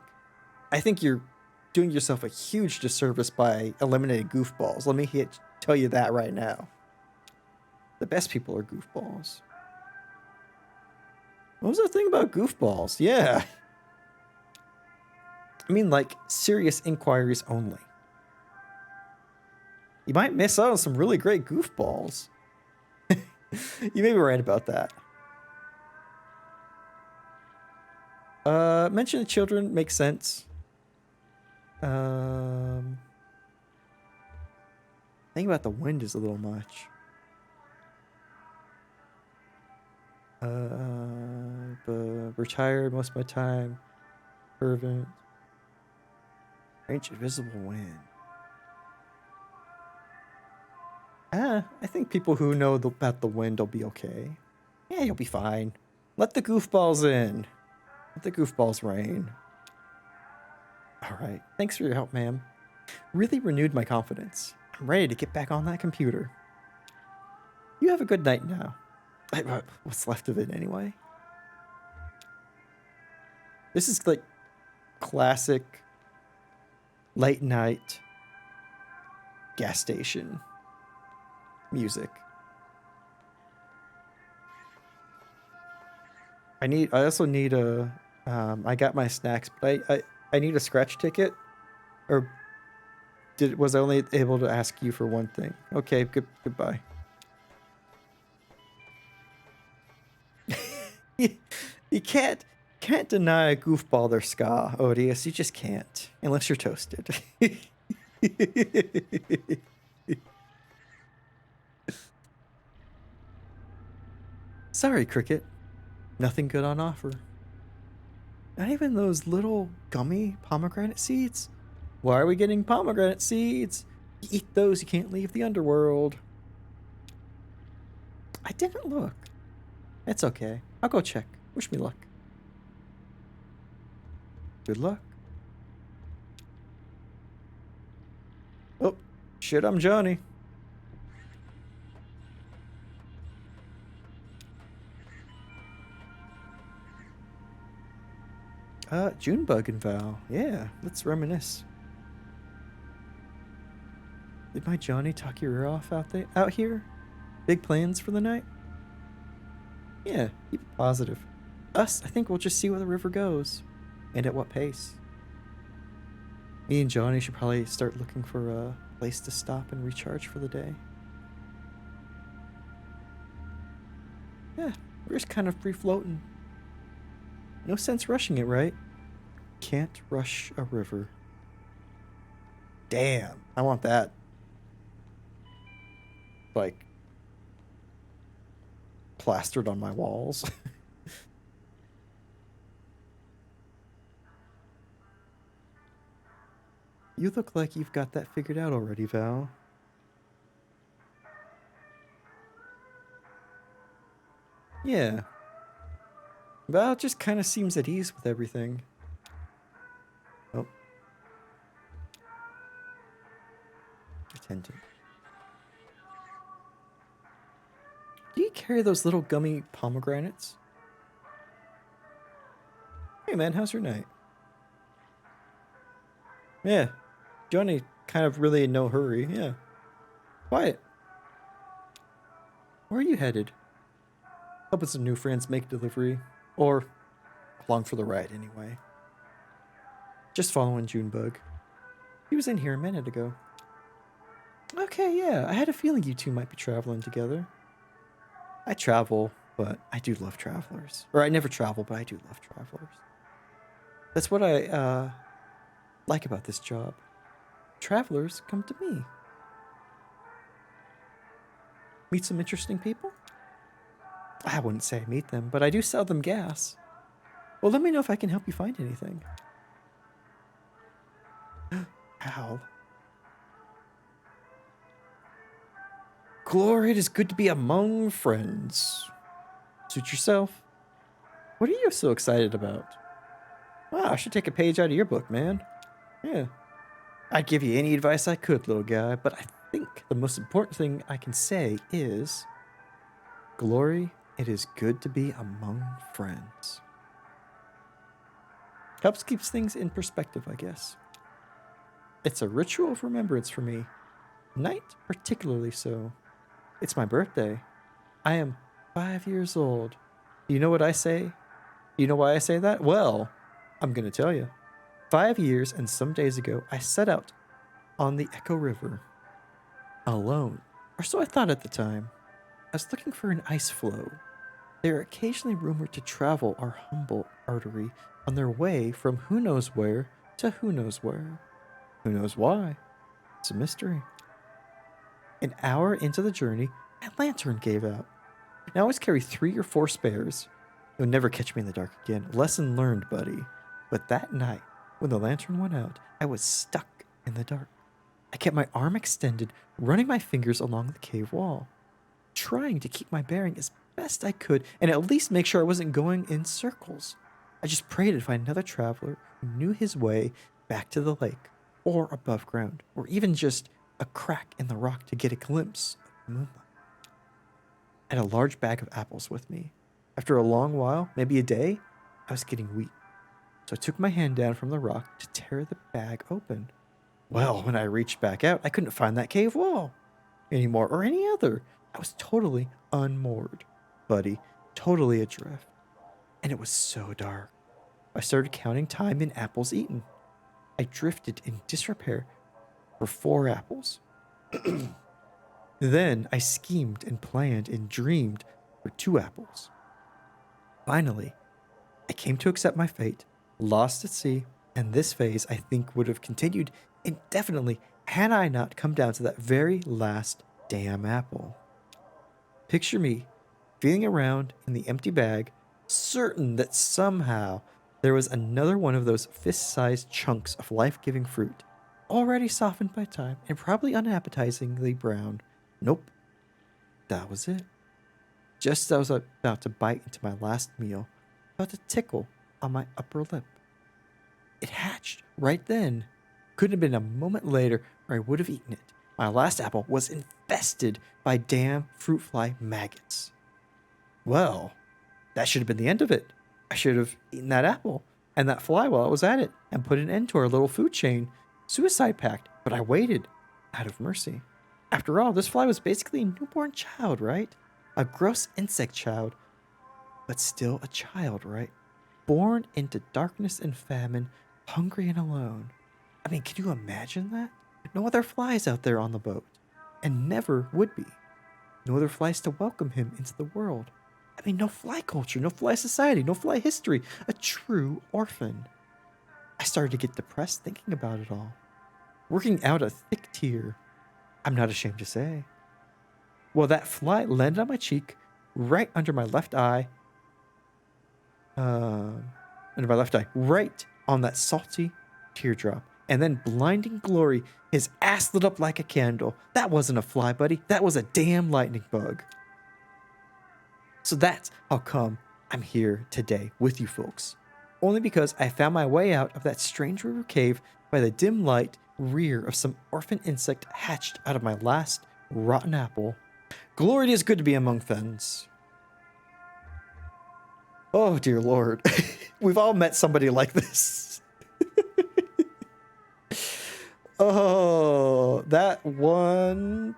I think you're doing yourself a huge disservice by eliminating goofballs. Let me tell you that right now. The best people are goofballs. What was the thing about goofballs? Yeah. I mean, like, serious inquiries only. You might miss out on some really great goofballs. You may be right about that. Mention the children makes sense. Thinking about the wind is a little much. But retired most of my time. Fervent. Strange invisible wind. I think people who know about the wind will be okay. Yeah, you'll be fine. Let the goofballs in. Let the goofballs rain. Alright, thanks for your help, ma'am. Really renewed my confidence. I'm ready to get back on that computer. You have a good night now. What's left of it, anyway? This is like classic late night gas station music. I also need a, I got my snacks, but I need a scratch ticket. Or was I only able to ask you for one thing? Okay, goodbye. You can't deny a goofball their ska, Odious. You just can't, unless you're toasted. Sorry, Cricket. Nothing good on offer. Not even those little gummy pomegranate seeds? Why are we getting pomegranate seeds? You eat those, you can't leave the underworld. I didn't look. It's okay. I'll go check. Wish me luck. Good luck. Oh, shit, I'm Johnny. Junebug and Val. Yeah, let's reminisce. Did my Johnny talk your ear off out here? Big plans for the night? Yeah, keep it positive. Us, I think we'll just see where the river goes. And at what pace. Me and Johnny should probably start looking for a place to stop and recharge for the day. Yeah, we're just kind of free floating. No sense rushing it, right? Can't rush a river. Damn, I want that. Like, plastered on my walls. You look like you've got that figured out already, Val. Yeah. Val just kind of seems at ease with everything. Oh. Attendant. Do you carry those little gummy pomegranates? Hey man, how's your night? Yeah. Johnny kind of really in no hurry, yeah. Quiet. Where are you headed? Helping some new friends make delivery. Or along for the ride anyway. Just following Junebug. He was in here a minute ago. Okay, yeah, I had a feeling you two might be traveling together. I travel, but I do love travelers. Or I never travel, but I do love travelers. That's what I like about this job. Travelers come to me. Meet some interesting people? I wouldn't say I meet them, but I do sell them gas. Well, let me know if I can help you find anything. Hal. Glory, it is good to be among friends. Suit yourself. What are you so excited about? Wow, I should take a page out of your book, man. Yeah. I'd give you any advice I could, little guy, but I think the most important thing I can say is, Glory, it is good to be among friends. Helps keeps things in perspective, I guess. It's a ritual of remembrance for me. Night particularly so. It's my birthday. I am 5 years old. You know what I say? You know why I say that? Well, I'm going to tell you. 5 years and some days ago, I set out on the Echo River. Alone. Or so I thought at the time. I was looking for an ice floe. They are occasionally rumored to travel our humble artery on their way from who knows where to who knows where. Who knows why? It's a mystery. An hour into the journey, my lantern gave out. I always carry 3 or 4 spares. You'll never catch me in the dark again. Lesson learned, buddy. But that night, when the lantern went out, I was stuck in the dark. I kept my arm extended, running my fingers along the cave wall, trying to keep my bearing as best I could and at least make sure I wasn't going in circles. I just prayed to find another traveler who knew his way back to the lake, or above ground, or even just a crack in the rock to get a glimpse of the moonlight. I had a large bag of apples with me. After a long while, maybe a day, I was getting weak. So I took my hand down from the rock to tear the bag open. Well, when I reached back out, I couldn't find that cave wall anymore or any other. I was totally unmoored, buddy, totally adrift. And it was so dark. I started counting time in apples eaten. I drifted in disrepair for 4 apples. Then I schemed and planned and dreamed for 2 apples. Finally, I came to accept my fate, lost at sea, and this phase I think would have continued indefinitely had I not come down to that very last damn apple. Picture me feeling around in the empty bag, certain that somehow there was another one of those fist sized chunks of life giving fruit, already softened by time and probably unappetizingly brown. Nope, that was it. Just as I was about to bite into my last meal, I felt a tickle on my upper lip. It hatched right then. Couldn't have been a moment later, or I would have eaten it. My last apple was infested by damn fruit fly maggots. Well, that should have been the end of it. I should have eaten that apple and that fly while I was at it and put an end to our little food chain. Suicide pact, but I waited out of mercy. After all, this fly was basically a newborn child, right? A gross insect child, but still a child, right? Born into darkness and famine, hungry and alone. I mean, can you imagine that? No other flies out there on the boat, and never would be. No other flies to welcome him into the world. I mean, no fly culture, no fly society, no fly history. A true orphan. I started to get depressed thinking about it all. Working out a thick tear, I'm not ashamed to say. Well, that fly landed on my cheek, right under my left eye. Right on that salty teardrop. And then blinding glory, his ass lit up like a candle. That wasn't a fly, buddy. That was a damn lightning bug. So that's how come I'm here today with you folks. Only because I found my way out of that strange river cave by the dim light rear of some orphan insect hatched out of my last rotten apple. Glory, it is good to be among friends. Oh, dear Lord. We've all met somebody like this. Oh, that one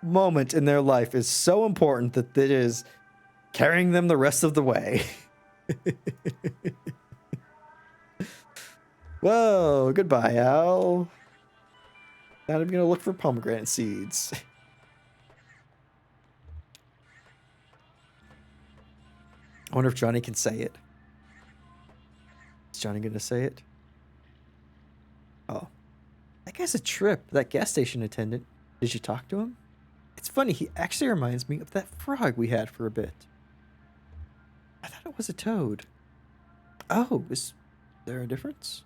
moment in their life is so important that it is carrying them the rest of the way. Whoa, goodbye, Al. Now I'm gonna look for pomegranate seeds. I wonder if Johnny can say it. Is Johnny gonna say it? Oh. That guy's a trip, that gas station attendant. Did you talk to him? It's funny, he actually reminds me of that frog we had for a bit. I thought it was a toad. Oh, is there a difference?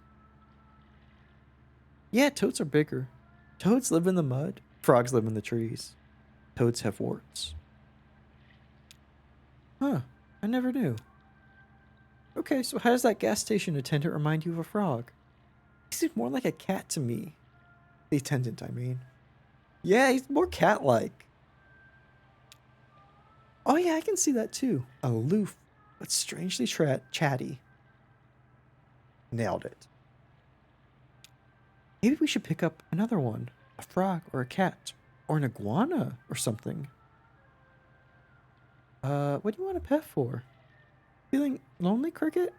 Yeah, toads are bigger. Toads live in the mud. Frogs live in the trees. Toads have warts. Huh, I never knew. Okay, so how does that gas station attendant remind you of a frog? He seemed more like a cat to me. The attendant, I mean. Yeah, he's more cat-like. Oh yeah, I can see that too. Aloof, but strangely chatty. Nailed it. Maybe we should pick up another one. A frog or a cat. Or an iguana or something. What do you want a pet for? Feeling lonely, Cricket?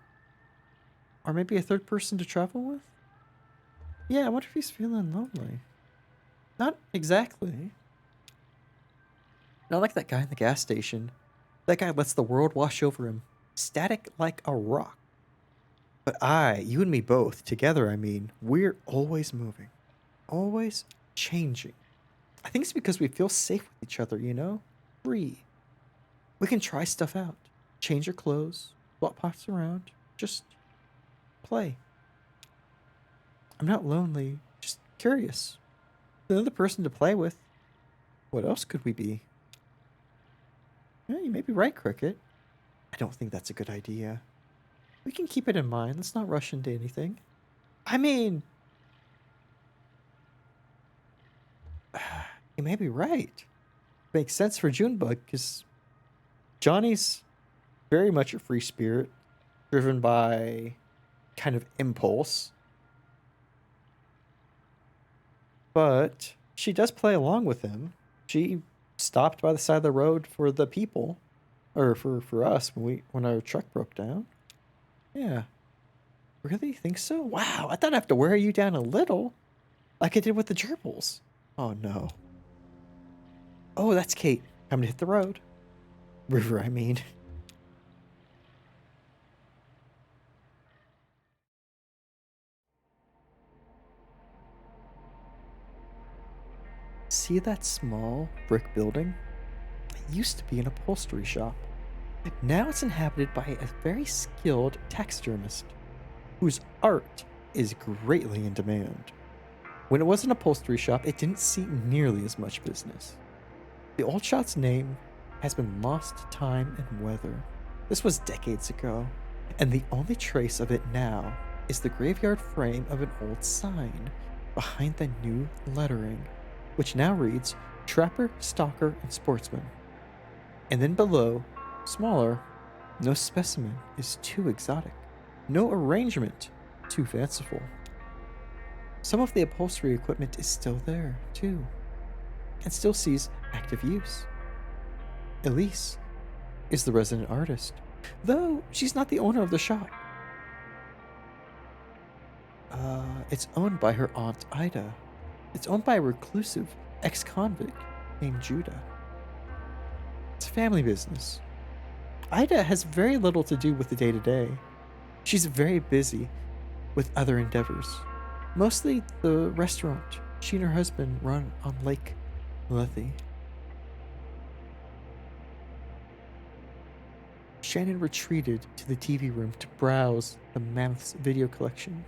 Or maybe a third person to travel with? Yeah, I wonder if he's feeling lonely. Not exactly. Not like that guy in the gas station. That guy lets the world wash over him. Static like a rock. But you and me both, together I mean, we're always moving. Always changing. I think it's because we feel safe with each other, you know? Free. We can try stuff out. Change our clothes. Swap pots around. Just play. I'm not lonely, just curious. Another person to play with. What else could we be? Yeah, you may be right, Cricket. I don't think that's a good idea. We can keep it in mind. Let's not rush into anything. I mean, you may be right. Makes sense for Junebug, because Johnny's very much a free spirit, driven by kind of impulse. But she does play along with him. She stopped by the side of the road for the people, or for us when our truck broke down. Yeah. Really think so? Wow, I thought I'd have to wear you down a little, like I did with the gerbils. Oh no. Oh, that's Kate. Coming to hit the road. River, I mean. See that small brick building? It used to be an upholstery shop. Now it's inhabited by a very skilled taxidermist, whose art is greatly in demand. When it was an upholstery shop, it didn't see nearly as much business. The old shop's name has been lost to time and weather. This was decades ago, and the only trace of it now is the graveyard frame of an old sign behind the new lettering, which now reads Trapper, Stalker, and Sportsman. And then below, smaller, no specimen is too exotic, no arrangement too fanciful. Some of the upholstery equipment is still there, too, and still sees active use. Elise is the resident artist, though she's not the owner of the shop. It's owned by her aunt Ida. It's owned by a reclusive ex-convict named Judah. It's a family business. Ida has very little to do with the day-to-day. She's very busy with other endeavors, mostly the restaurant she and her husband run on Lake Lethe. Shannon retreated to the TV room to browse the Mammoth's video collection.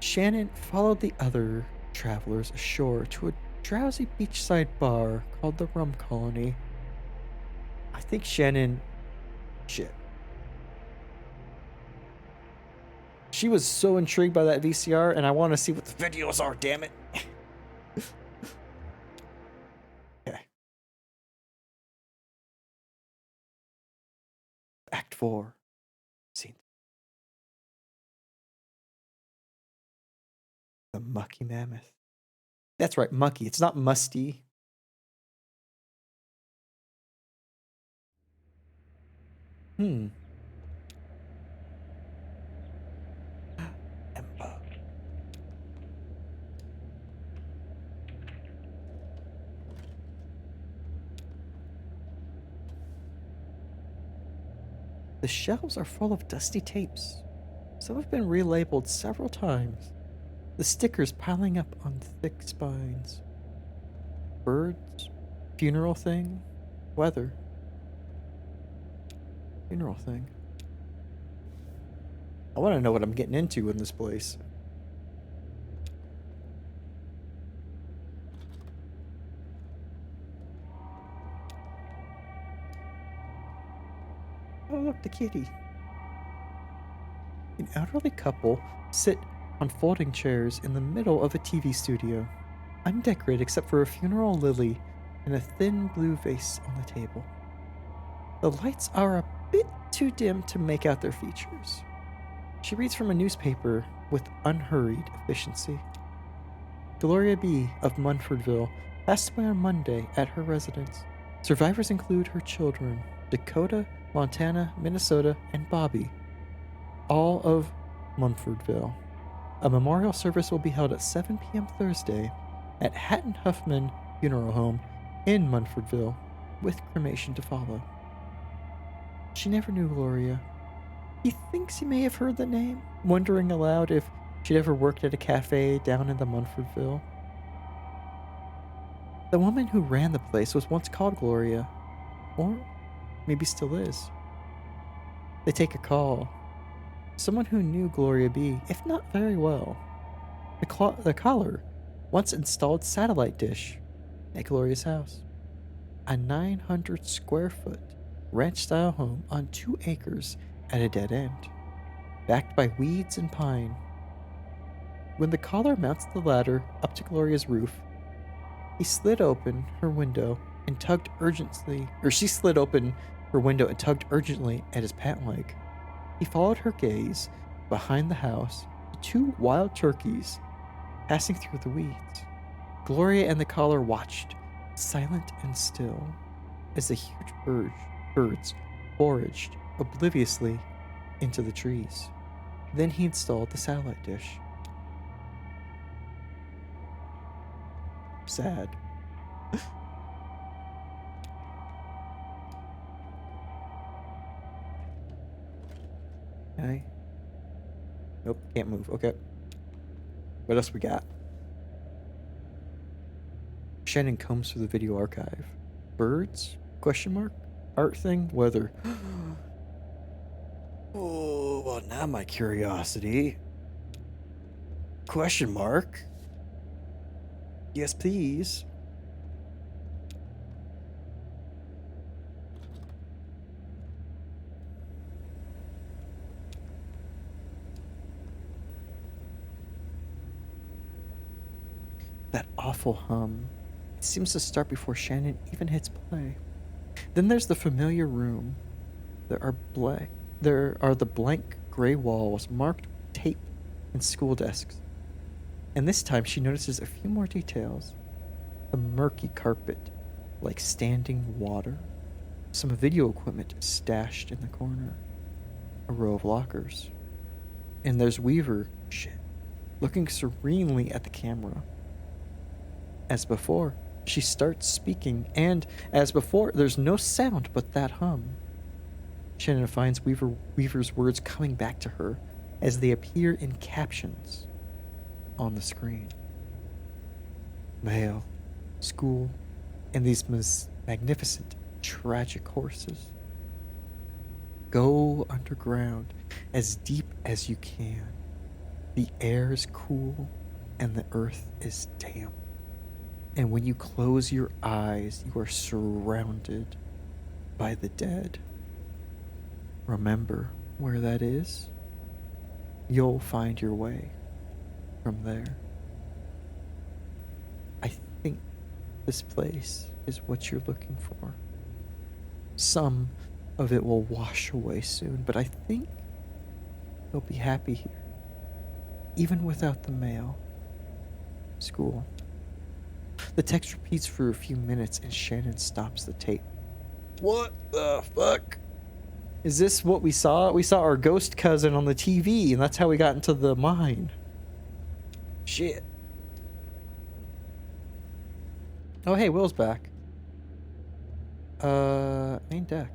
Shannon followed the other travelers ashore to a drowsy beachside bar called the Rum Colony. I think Shannon... Shit. She was so intrigued by that VCR, and I want to see what the videos are, damn it. Okay. Act 4. Scene. The Mucky Mammoth. That's right, Mucky. It's not Musty. Ember. The shelves are full of dusty tapes. Some have been relabeled several times, the stickers piling up on thick spines. Birds, funeral thing, weather. Funeral thing. I want to know what I'm getting into in this place. Oh, look, the kitty. An elderly couple sit on folding chairs in the middle of a TV studio, undecorated except for a funeral lily and a thin blue vase on the table. The lights are a bit too dim to make out their features. She reads from a newspaper with unhurried efficiency. Gloria B. of Munfordville passed away on Monday at her residence. Survivors include her children, Dakota, Montana, Minnesota, and Bobby, all of Munfordville. A memorial service will be held at 7 p.m. Thursday at Hatton Huffman Funeral Home in Munfordville, with cremation to follow. She never knew Gloria. He thinks he may have heard the name, wondering aloud if she'd ever worked at a cafe down in the Munfordville. The woman who ran the place was once called Gloria, or maybe still is. They take a call. Someone who knew Gloria B., if not very well. The caller once installed satellite dish at Gloria's house. A 900 square foot ranch-style home on 2 acres at a dead end, backed by weeds and pine. When the caller mounts the ladder up to Gloria's roof, he slid open her window and tugged urgently, or she slid open her window and tugged urgently at his pant leg. He followed her gaze behind the house to two wild turkeys passing through the weeds. Gloria and the caller watched, silent and still, as the huge birds foraged obliviously into the trees. Then he installed the satellite dish. Sad. Okay. Nope, can't move. Okay. What else we got? Shannon combs through the video archive. Birds? Question mark? Art thing? Weather. Oh, well, now my curiosity. Question mark? Yes, please. That awful hum. It seems to start before Shannon even hits play. Then there's the familiar room. There are the blank gray walls marked with tape and school desks. And this time she notices a few more details. The murky carpet, like standing water. Some video equipment stashed in the corner. A row of lockers. And there's Weaver, looking serenely at the camera. As before, she starts speaking, and as before, there's no sound but that hum. Shannon finds Weaver's words coming back to her as they appear in captions on the screen. Mail, school, and these magnificent, tragic horses. Go underground as deep as you can. The air is cool and the earth is damp. And when you close your eyes, you are surrounded by the dead. Remember where that is? You'll find your way from there. I think this place is what you're looking for. Some of it will wash away soon, but I think you'll be happy here, even without the mail. School. The text repeats for a few minutes and Shannon stops the tape. What the fuck? Is this what we saw? We saw our ghost cousin on the TV, and that's how we got into the mine. Shit. Oh, hey, Will's back. Main deck.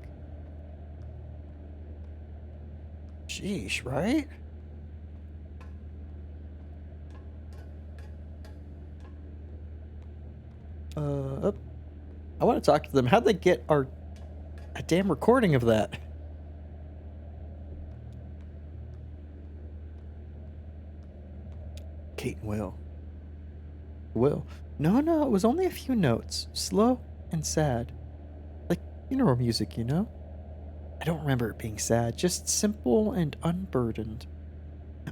Sheesh, right? I want to talk to them. How'd they get a damn recording of that? Kate and Will. Will. No, it was only a few notes. Slow and sad. Like funeral music, you know? I don't remember it being sad, just simple and unburdened.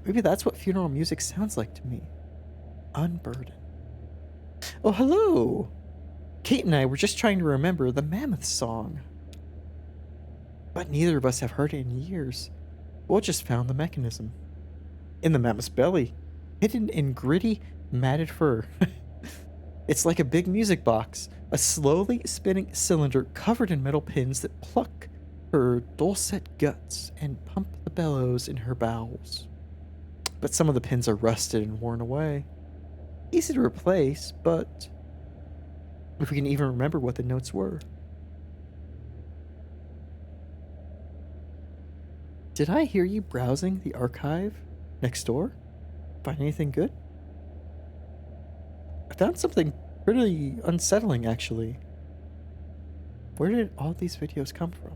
Maybe that's what funeral music sounds like to me. Unburdened. Oh, hello! Kate and I were just trying to remember the Mammoth song. But neither of us have heard it in years. Will just found the mechanism. In the mammoth's belly, hidden in gritty, matted fur. It's like a big music box, a slowly spinning cylinder covered in metal pins that pluck her dulcet guts and pump the bellows in her bowels. But some of the pins are rusted and worn away. Easy to replace, but if we can even remember what the notes were. Did I hear you browsing the archive next door? Find anything good? I found something pretty unsettling, actually. Where did all these videos come from?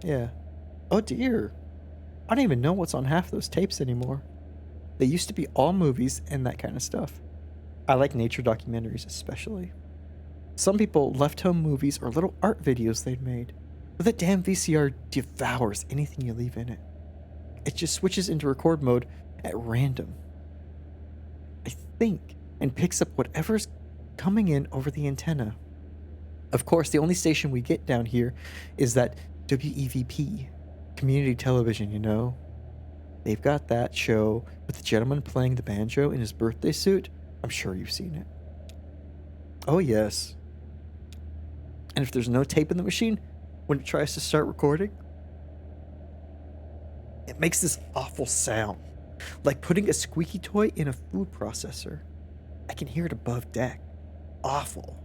Yeah. Oh dear. I don't even know what's on half those tapes anymore. They used to be all movies and that kind of stuff. I like nature documentaries especially. Some people left home movies or little art videos they'd made. But the damn VCR devours anything you leave in it. It just switches into record mode at random, I think, and picks up whatever's coming in over the antenna. Of course, the only station we get down here is that WEVP, community television, you know. They've got that show with the gentleman playing the banjo in his birthday suit. I'm sure you've seen it. Oh, yes. And if there's no tape in the machine, when it tries to start recording, it makes this awful sound, like putting a squeaky toy in a food processor. I can hear it above deck. Awful.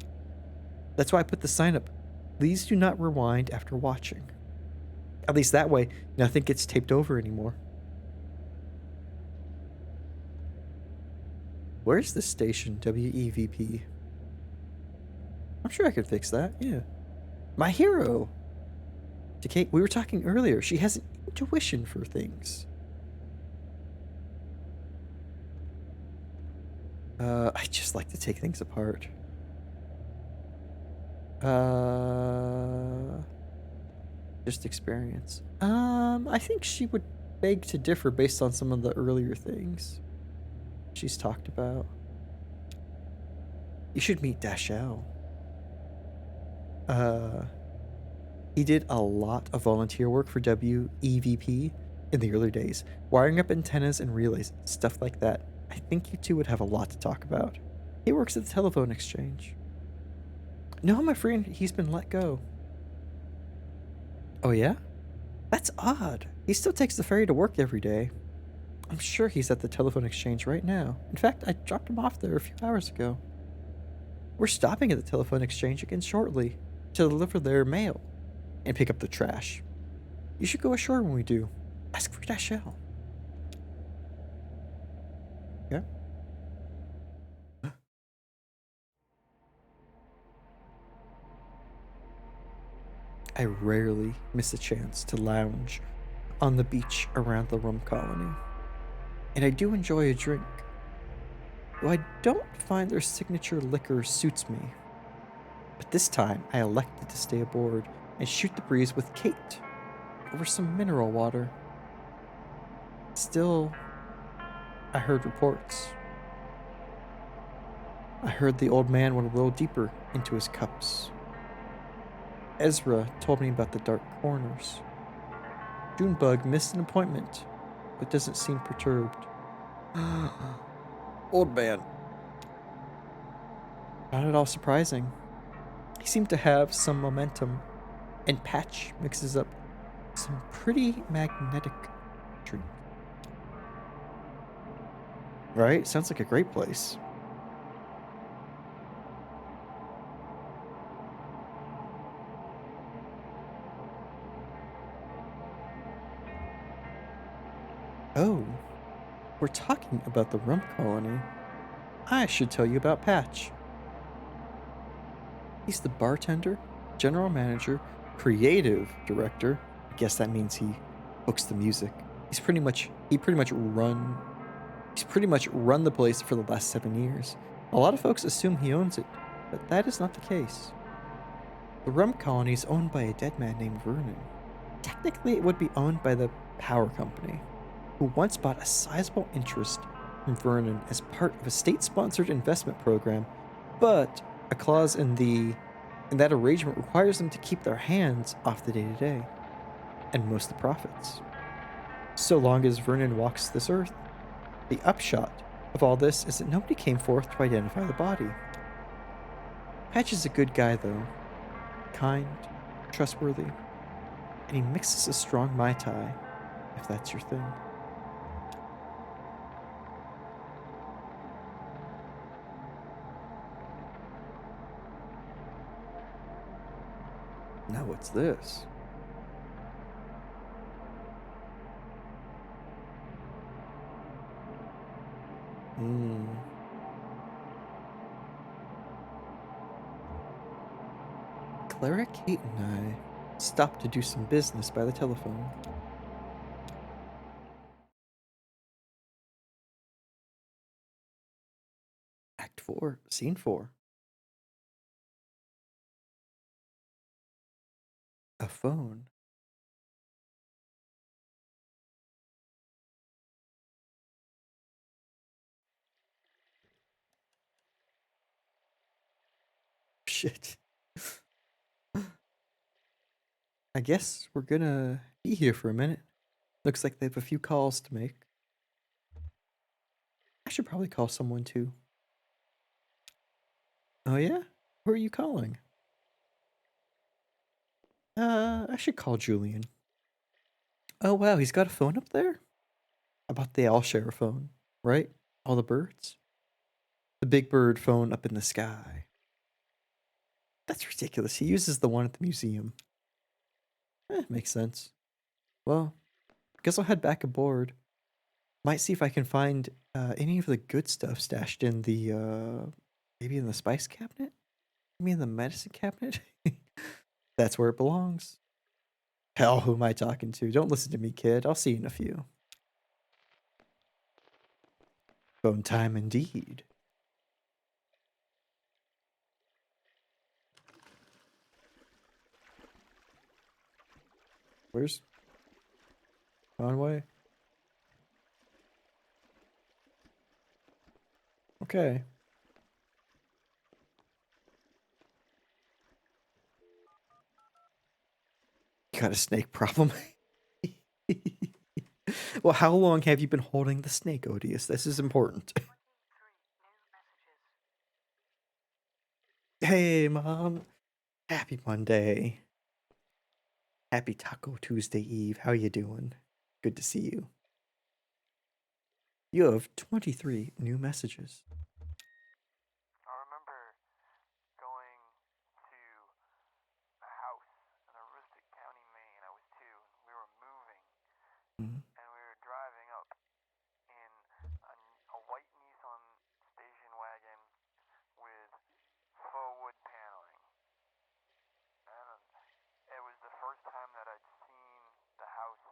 That's why I put the sign up. Please do not rewind after watching. At least that way, nothing gets taped over anymore. Where's this station, WEVP? I'm sure I could fix that, yeah. My hero! To Kate, we were talking earlier. She has an intuition for things. I just like to take things apart. Just experience. I think she would beg to differ based on some of the earlier things she's talked about. You should meet Dashell. He did a lot of volunteer work for WEVP in the early days, wiring up antennas and relays, stuff like that. I think you two would have a lot to talk about. He works at the telephone exchange. No, my friend, he's been let go. Oh, yeah? That's odd. He still takes the ferry to work every day. I'm sure he's at the telephone exchange right now. In fact, I dropped him off there a few hours ago. We're stopping at the telephone exchange again shortly to deliver their mail and pick up the trash. You should go ashore when we do. Ask for Dashell. Yeah? I rarely miss a chance to lounge on the beach around the rum colony. And I do enjoy a drink, though I don't find their signature liquor suits me. But this time I elected to stay aboard and shoot the breeze with Kate over some mineral water. Still, I heard reports. I heard the old man went a little deeper into his cups. Ezra told me about the dark corners. Junebug missed an appointment, but doesn't seem perturbed. Old man. Not at all surprising. He seemed to have some momentum, and Patch mixes up some pretty magnetic drink. Right? Sounds like a great place. Oh, we're talking about the rum colony. I should tell you about Patch. He's the bartender, general manager, creative director. I guess that means he books the music. He's pretty much run the place for the last 7 years. A lot of folks assume he owns it, but that is not the case. The rum colony is owned by a dead man named Vernon. Technically, it would be owned by the power company, who once bought a sizable interest from Vernon as part of a state-sponsored investment program, but a clause in that arrangement requires them to keep their hands off the day-to-day and most of the profits. So long as Vernon walks this earth, the upshot of all this is that nobody came forth to identify the body. Patch is a good guy, though. Kind, trustworthy, and he mixes a strong Mai Tai, if that's your thing. Now what's this? Clara, Kate, and I stopped to do some business by the telephone. Act 4, Scene 4. A phone. Shit. I guess we're gonna be here for a minute. Looks like they have a few calls to make. I should probably call someone too. Oh yeah? Who are you calling? I should call Julian. Oh wow, he's got a phone up there? I bet they all share a phone, right? All the birds? The big bird phone up in the sky. That's ridiculous. He uses the one at the museum. Makes sense. Well, guess I'll head back aboard. Might see if I can find any of the good stuff stashed in the maybe in the spice cabinet? Maybe in the medicine cabinet? That's where it belongs. Hell, who am I talking to? Don't listen to me, kid. I'll see you in a few. Phone time indeed. Where's Conway? Okay. You got a snake problem? Well, how long have you been holding the snake, Odious? This is important. Hey, Mom. Happy Monday. Happy Taco Tuesday Eve. How you doing? Good to see you. You have 23 new messages. I remember going to a house in Aroostook County, Maine. I was 2, and we were moving, Mm. and we were driving up in a white Nissan station wagon with faux wood paneling. And it was the first time that I'd seen the house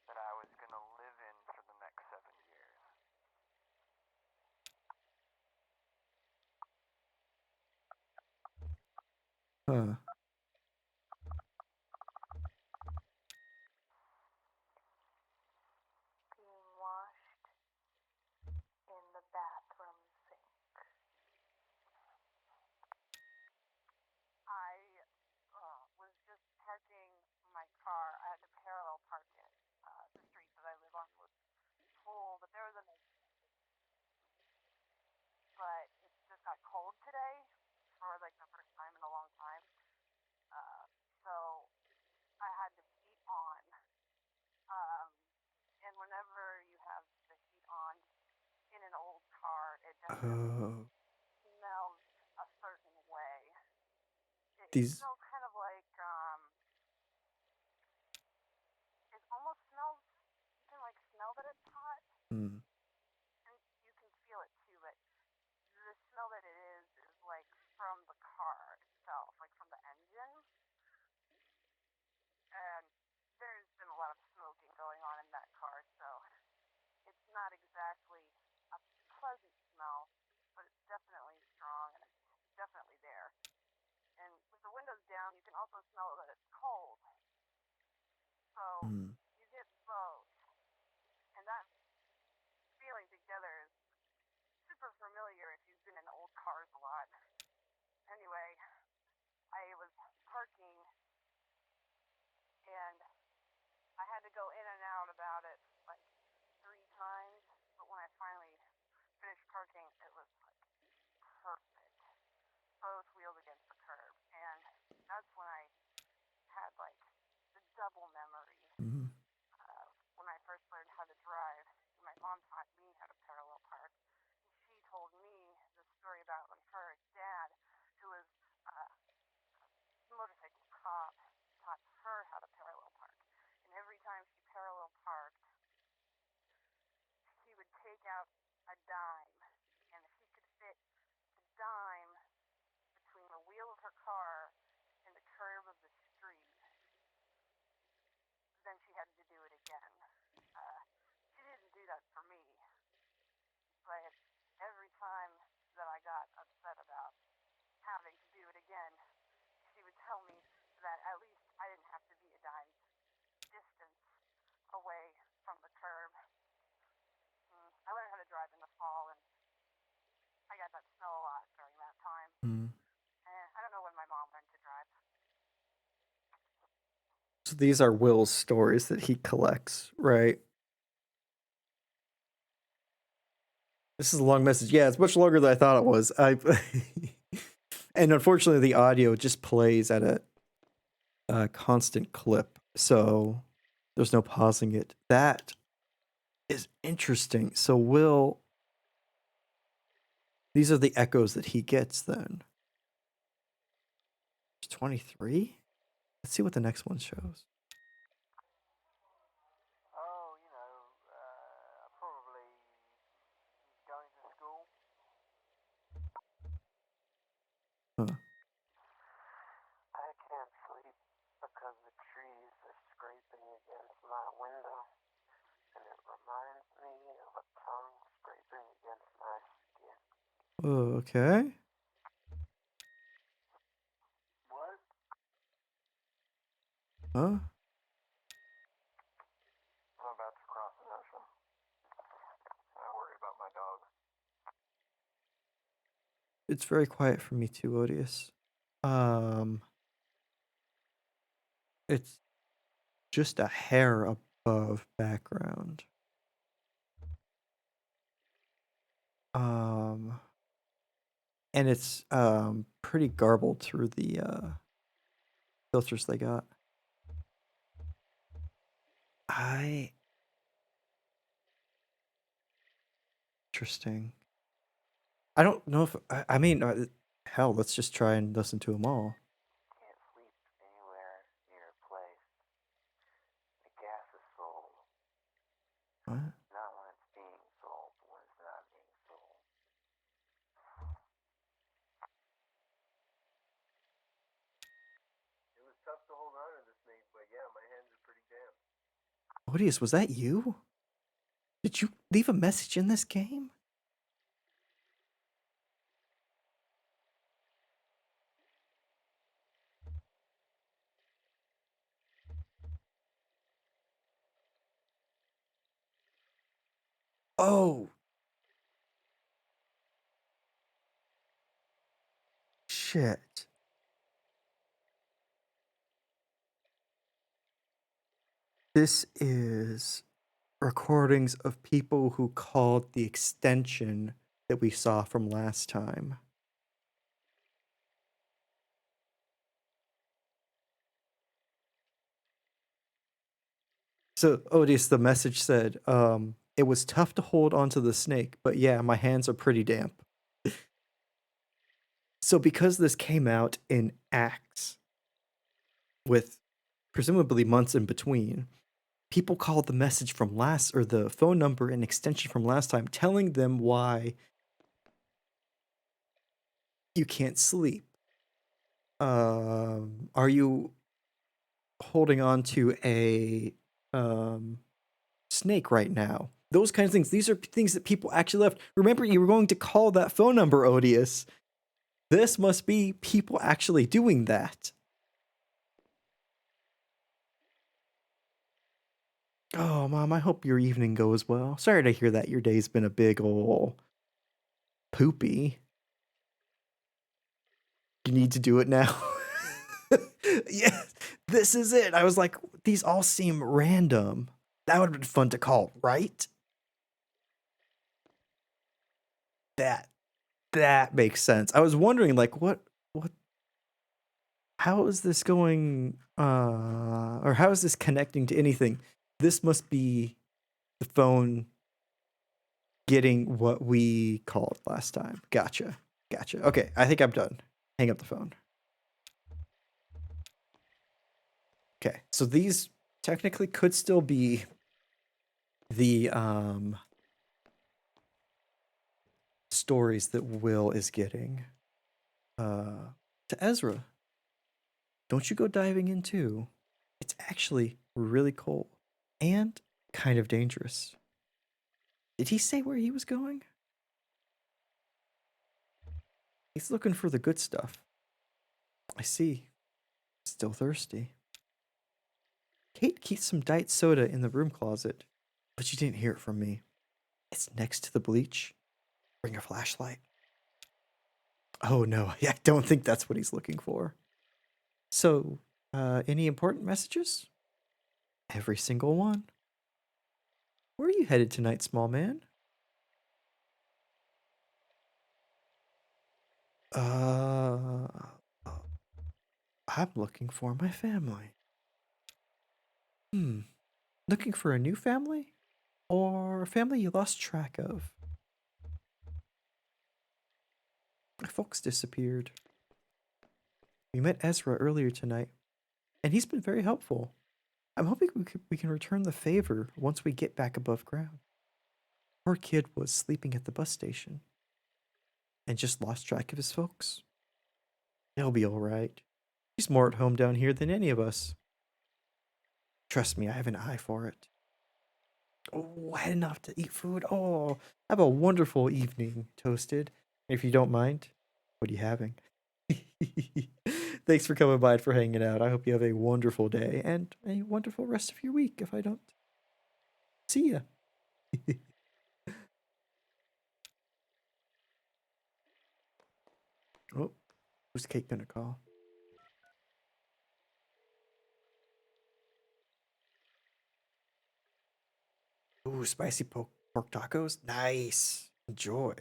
that I was going to live in for the next 7 years. Huh. Being washed in the bathroom sink. I was just parking my car. I had to parallel park it. The street that I live on was full, but there was a nice. But it just got cold today for like the first time in a long time. So I had the heat on. Um, and whenever you have the heat on in an old car, it definitely Oh. smells a certain way. It These. smells kind of like it almost smells. You can like smell that it's hot, Mm. and you can feel it too. But the smell that it is like from the car itself, like from the engine. And there's been a lot of smoking going on in that car, so it's not exactly a pleasant smell, but it's definitely strong and it's definitely there. And with the windows down, you can also smell that it's cold. So Mm. you get both, and that feeling together is super familiar if you've been in old cars a lot. Anyway, I was parking and I had to go in and out about it like 3 times, but when I finally finished parking, it was like perfect. Both wheels against the curb, and that's when I had like the double memory. Mm. When I first learned how to drive, my mom taught me how to parallel park. She told me the story about when her dad, who was a motorcycle cop, taught her how to parallel park. And every time she parallel parked, he would take out a dime, and if he could fit the dime between the wheel of her car and the curb of the street, then she had to do it again. She didn't do that for me, but every time that I got upset about having to do it again, she would tell me that at least I didn't have to be a dime's distance away from the curb. I learned how to drive in the fall, and I got that snow a lot during that time. Mm. I don't know when my mom learned to drive. So So these are Will's stories that he collects, right? This is a long message. Yeah, it's much longer than I thought it was. And unfortunately, the audio just plays at a constant clip, so there's no pausing it. That is interesting. So Will, these are the echoes that he gets then. 23? Let's see what the next one shows. Oh, probably going to school. Huh. I can't sleep because the trees are scraping against my window, and it reminds me of a tongue scraping against my skin. Okay. What? Huh? I'm about to cross an ocean. I worry about my dog. It's very quiet for me too, Odious. It's just a hair above background. And it's pretty garbled through the filters they got. Interesting. I don't know if I mean hell, let's just try and listen to them all. Can't sleep anywhere near a place. The gas is sold. What? Not when it's being sold, when it's not being sold. It was tough to hold on to this thing, but yeah, my hands are pretty damp. Odious, was that you? Did you leave a message in this game? Oh. Shit. This is recordings of people who called the extension that we saw from last time. So, Odious, the message said, it was tough to hold onto the snake, but yeah, my hands are pretty damp. So, because this came out in acts with presumably months in between, people called the message from last, or the phone number and extension from last time, telling them why you can't sleep. Are you holding on to a snake right now? Those kinds of things. These are things that people actually left. Remember, you were going to call that phone number, Odious. This must be people actually doing that. Oh, Mom, I hope your evening goes well. Sorry to hear that your day's been a big ol' poopy. You need to do it now. Yeah, this is it. I was like, these all seem random. That would have been fun to call, right? That makes sense. I was wondering, like, what how is this going or how is this connecting to anything? This must be the phone getting what we called last time. Gotcha. Okay, I think I'm done. Hang up the phone. Okay, so these technically could still be the stories that Will is getting. To Ezra. Don't you go diving in too. It's actually really cold and kind of dangerous. Did he say where he was going? He's looking for the good stuff. I see. Still thirsty. Kate keeps some diet soda in the room closet, but you didn't hear it from me. It's next to the bleach. Bring a flashlight. Oh no, I don't think that's what he's looking for. So, any important messages? Every single one. Where are you headed tonight, small man? Uh, I'm looking for my family. Hmm. Looking for a new family? Or a family you lost track of? My folks disappeared. We met Ezra earlier tonight, and he's been very helpful. I'm hoping we can return the favor once we get back above ground. Poor kid was sleeping at the bus station and just lost track of his folks. He'll be alright. He's more at home down here than any of us. Trust me, I have an eye for it. Oh, I had enough to eat food. Oh, have a wonderful evening, Toasted. If you don't mind, what are you having? Thanks for coming by and for hanging out. I hope you have a wonderful day and a wonderful rest of your week if I don't see ya. Oh, who's Kate gonna call? Ooh, spicy pork tacos? Nice. Enjoy.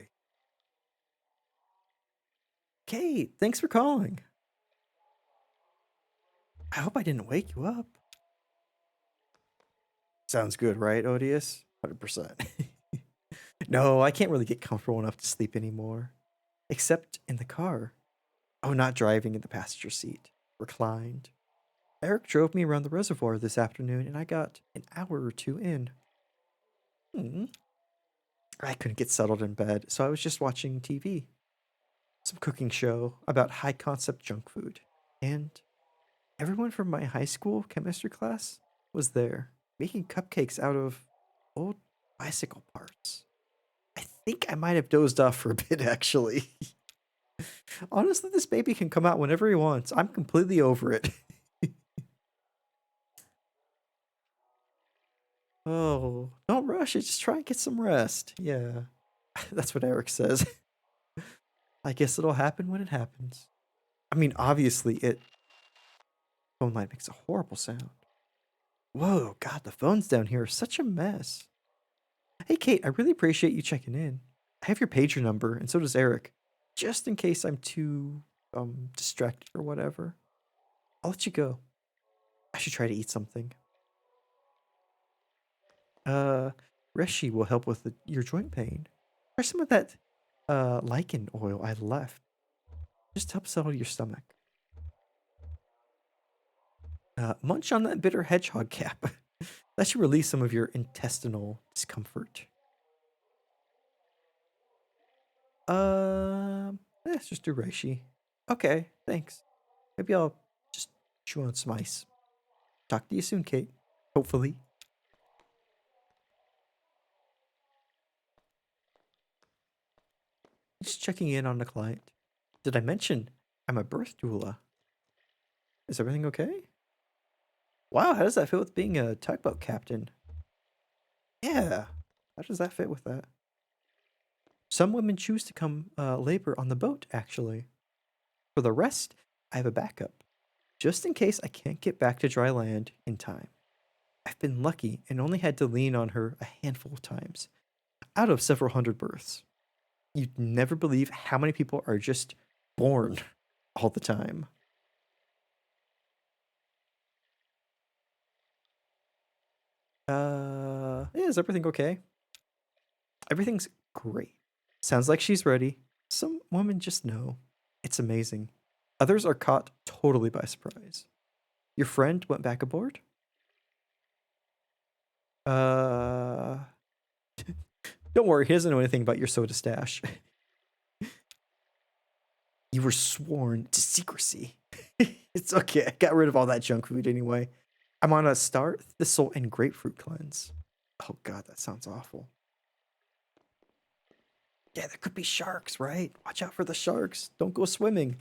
Kate, thanks for calling. I hope I didn't wake you up. Sounds good, right, Odious? 100%. No, I can't really get comfortable enough to sleep anymore. Except in the car. Oh, not driving in the passenger seat. Reclined. Eric drove me around the reservoir this afternoon and I got an hour or two in. I couldn't get settled in bed, so I was just watching TV. Some cooking show about high concept junk food. And everyone from my high school chemistry class was there, making cupcakes out of old bicycle parts. I think I might have dozed off for a bit, actually. Honestly, this baby can come out whenever he wants. I'm completely over it. Oh, don't rush it. Just try and get some rest. Yeah, that's what Eric says. I guess it'll happen when it happens. I mean, obviously, phone line makes a horrible sound. Whoa, God, the phones down here are such a mess. Hey, Kate, I really appreciate you checking in. I have your pager number, and so does Eric, just in case I'm too distracted or whatever. I'll let you go. I should try to eat something. Uh, Reshi will help with your joint pain. Try some of that lichen oil I left. Just help settle your stomach. Munch on that bitter hedgehog cap. That should release some of your intestinal discomfort. Let's just do reishi. Okay, thanks. Maybe I'll just chew on some ice. Talk to you soon, Kate. Hopefully. Just checking in on the client. Did I mention I'm a birth doula? Is everything okay? Wow, how does that fit with being a tugboat captain? Yeah, how does that fit with that? Some women choose to come labor on the boat, actually. For the rest, I have a backup, just in case I can't get back to dry land in time. I've been lucky and only had to lean on her a handful of times, out of several hundred births. You'd never believe how many people are just born all the time. Yeah, is everything okay? Everything's great. Sounds like she's ready. Some women just know. It's amazing. Others are caught totally by surprise. Your friend went back aboard? Uh, don't worry, he doesn't know anything about your soda stash. You were sworn to secrecy. It's okay. I got rid of all that junk food anyway. I'm on a star, thistle, and grapefruit cleanse. Oh god, that sounds awful. Yeah, there could be sharks, right? Watch out for the sharks. Don't go swimming.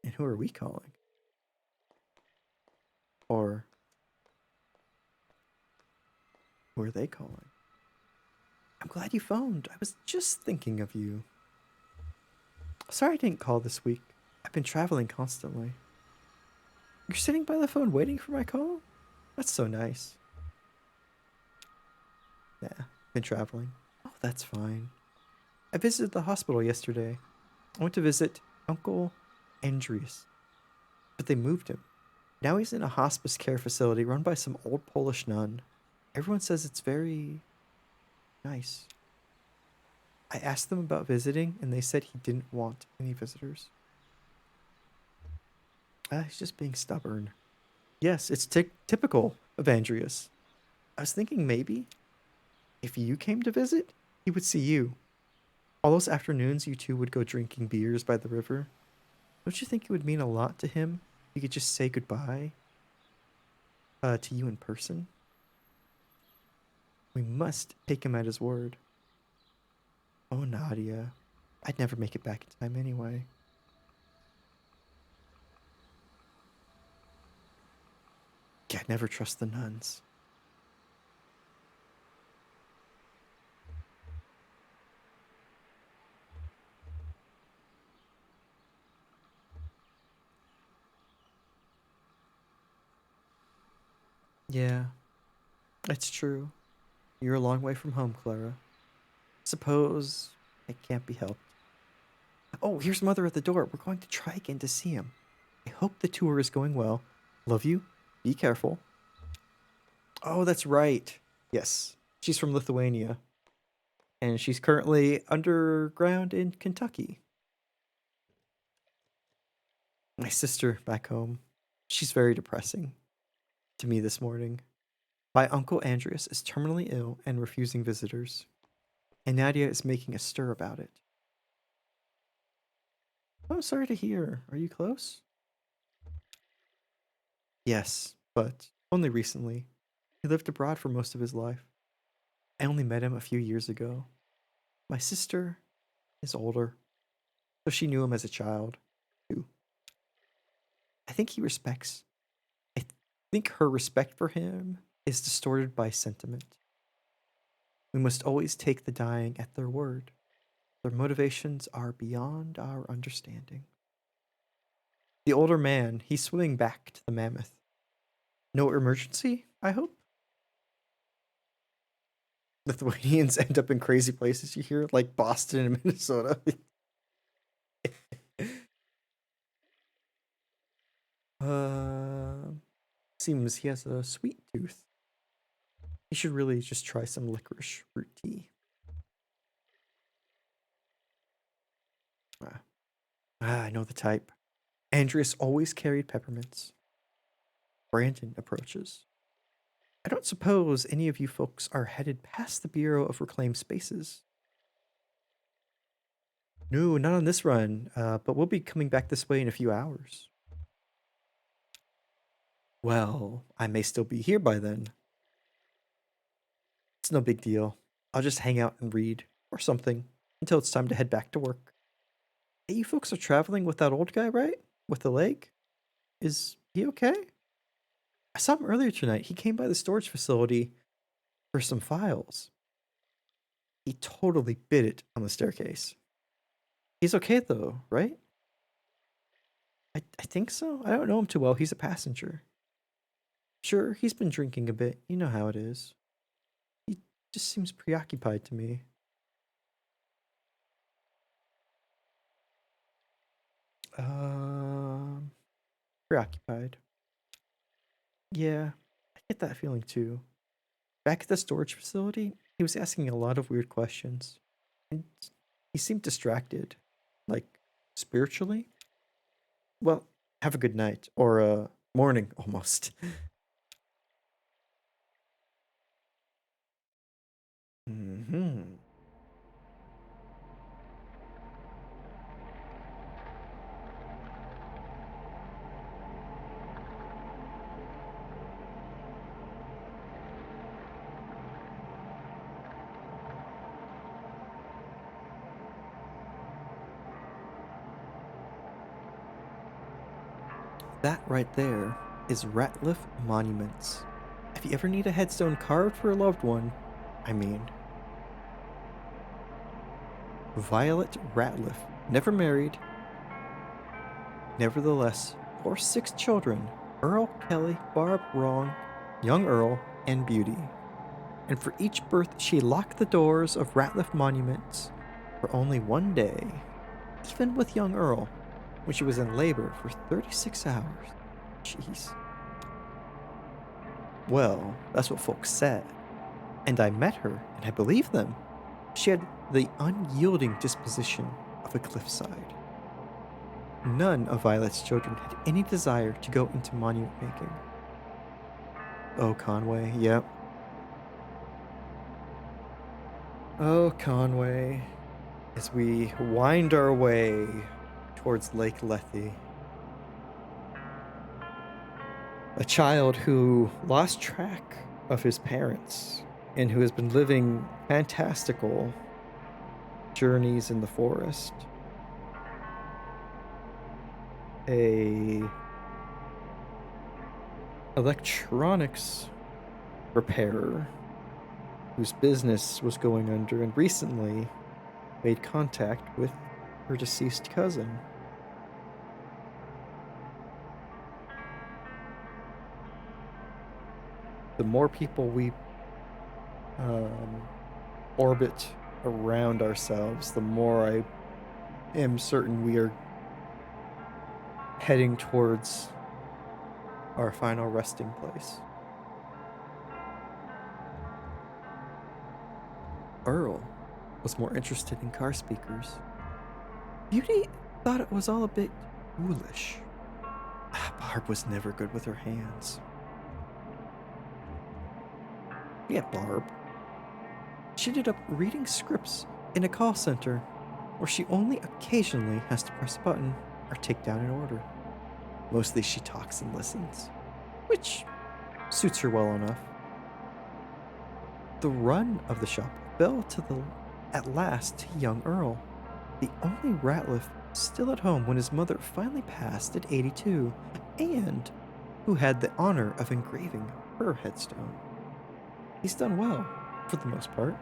And who are we calling? Or who are they calling? I'm glad you phoned. I was just thinking of you. Sorry I didn't call this week. I've been traveling constantly. You're sitting by the phone waiting for my call? That's so nice. Yeah, been traveling. Oh, that's fine. I visited the hospital yesterday. I went to visit Uncle Andrius, but they moved him. Now he's in a hospice care facility run by some old Polish nun. Everyone says it's very nice. I asked them about visiting, and they said he didn't want any visitors. He's just being stubborn. Yes, it's typical of Andrius. I was thinking maybe if you came to visit, he would see you. All those afternoons you two would go drinking beers by the river. Don't you think it would mean a lot to him if he could just say goodbye to you in person? We must take him at his word. Oh, Nadia. I'd never make it back in time anyway. Yeah, never trust the nuns. Yeah, it's true. You're a long way from home, Clara. Suppose it can't be helped. Oh, here's Mother at the door. We're going to try again to see him. I hope the tour is going well. Love you. Be careful. Oh, that's right. Yes, she's from Lithuania. And she's currently underground in Kentucky. My sister back home. She's very depressing to me this morning. My uncle Andreas is terminally ill and refusing visitors. And Nadia is making a stir about it. Oh, sorry to hear. Are you close? Yes, but only recently. He lived abroad for most of his life. I only met him a few years ago. My sister is older, so she knew him as a child, too. I think he respects. I think her respect for him is distorted by sentiment. We must always take the dying at their word. Their motivations are beyond our understanding. The older man, he's swimming back to the mammoth. No emergency, I hope? Lithuanians end up in crazy places, you hear? Like Boston and Minnesota. uh, seems he has a sweet tooth. You should really just try some licorice root tea. I know the type. Andreas always carried peppermints. Brandon approaches. I don't suppose any of you folks are headed past the Bureau of Reclaimed Spaces. No, not on this run, but we'll be coming back this way in a few hours. Well, I may still be here by then. It's no big deal. I'll just hang out and read, or something, until it's time to head back to work. Hey, you folks are traveling with that old guy, right? With the leg? Is he okay? I saw him earlier tonight. He came by the storage facility for some files. He totally bit it on the staircase. He's okay though, right? I think so. I don't know him too well. He's a passenger. Sure, he's been drinking a bit. You know how it is. He just seems preoccupied to me. Preoccupied. Yeah, I get that feeling too. Back at the storage facility, he was asking a lot of weird questions. And he seemed distracted. Like, spiritually? Well, have a good night. Or, morning, almost. Hmm. That right there is Ratliff Monuments. If you ever need a headstone carved for a loved one, I mean, Violet Ratliff, never married, nevertheless, bore 6 children Earl, Kelly, Barb, Wrong, young Earl, and Beauty. And for each birth, she locked the doors of Ratliff Monuments for only one day, even with young Earl, when she was in labor for 36 hours. Jeez. Well, that's what folks said. And I met her, and I believed them. She had the unyielding disposition of a cliffside. None of Violet's children had any desire to go into monument making. Oh, Conway, yep. Oh, Conway, as we wind our way towards Lake Lethe. A child who lost track of his parents and who has been living fantastical journeys in the forest. A electronics repairer whose business was going under and recently made contact with her deceased cousin. The more people we orbit around ourselves, the more I am certain we are heading towards our final resting place. Earl was more interested in car speakers. Beauty thought it was all a bit foolish. Barb was never good with her hands. Yeah, Barb. She ended up reading scripts in a call center where she only occasionally has to press a button or take down an order. Mostly she talks and listens, which suits her well enough. The run of the shop fell at last to young Earl, the only Ratliff still at home when his mother finally passed at 82, and who had the honor of engraving her headstone. He's done well, for the most part.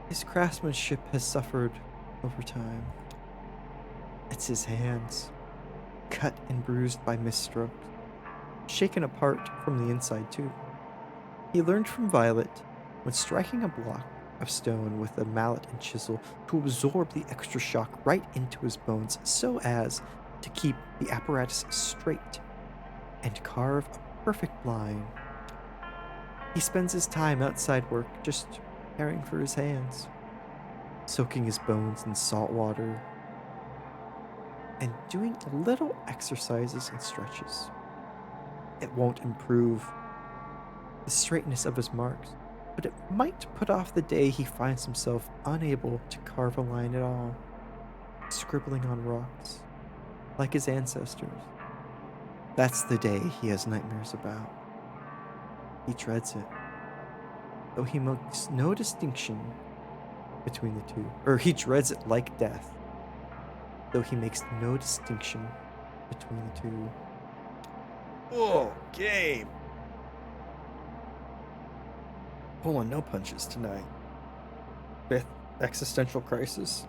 His craftsmanship has suffered over time. It's his hands, cut and bruised by misstrokes, shaken apart from the inside too. He learned from Violet when striking a block of stone with a mallet and chisel to absorb the extra shock right into his bones so as to keep the apparatus straight and carve a perfect line. He spends his time outside work just caring for his hands, soaking his bones in salt water, and doing little exercises and stretches. It won't improve the straightness of his marks, but it might put off the day he finds himself unable to carve a line at all, scribbling on rocks, like his ancestors. That's the day he has nightmares about. He dreads it, though he makes no distinction between the two. Or he dreads it like death, though he makes no distinction between the two. Oh, Gabe! Pulling no punches tonight. Fifth existential crisis.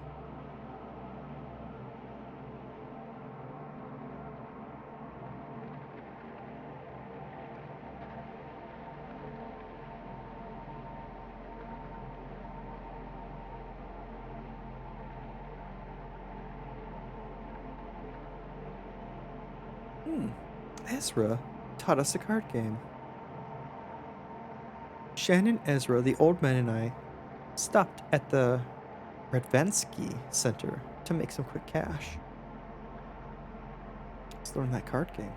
Ezra taught us a card game. Shannon, Ezra, the old man, and I stopped at the Radvansky Center to make some quick cash. Let's learn that card game.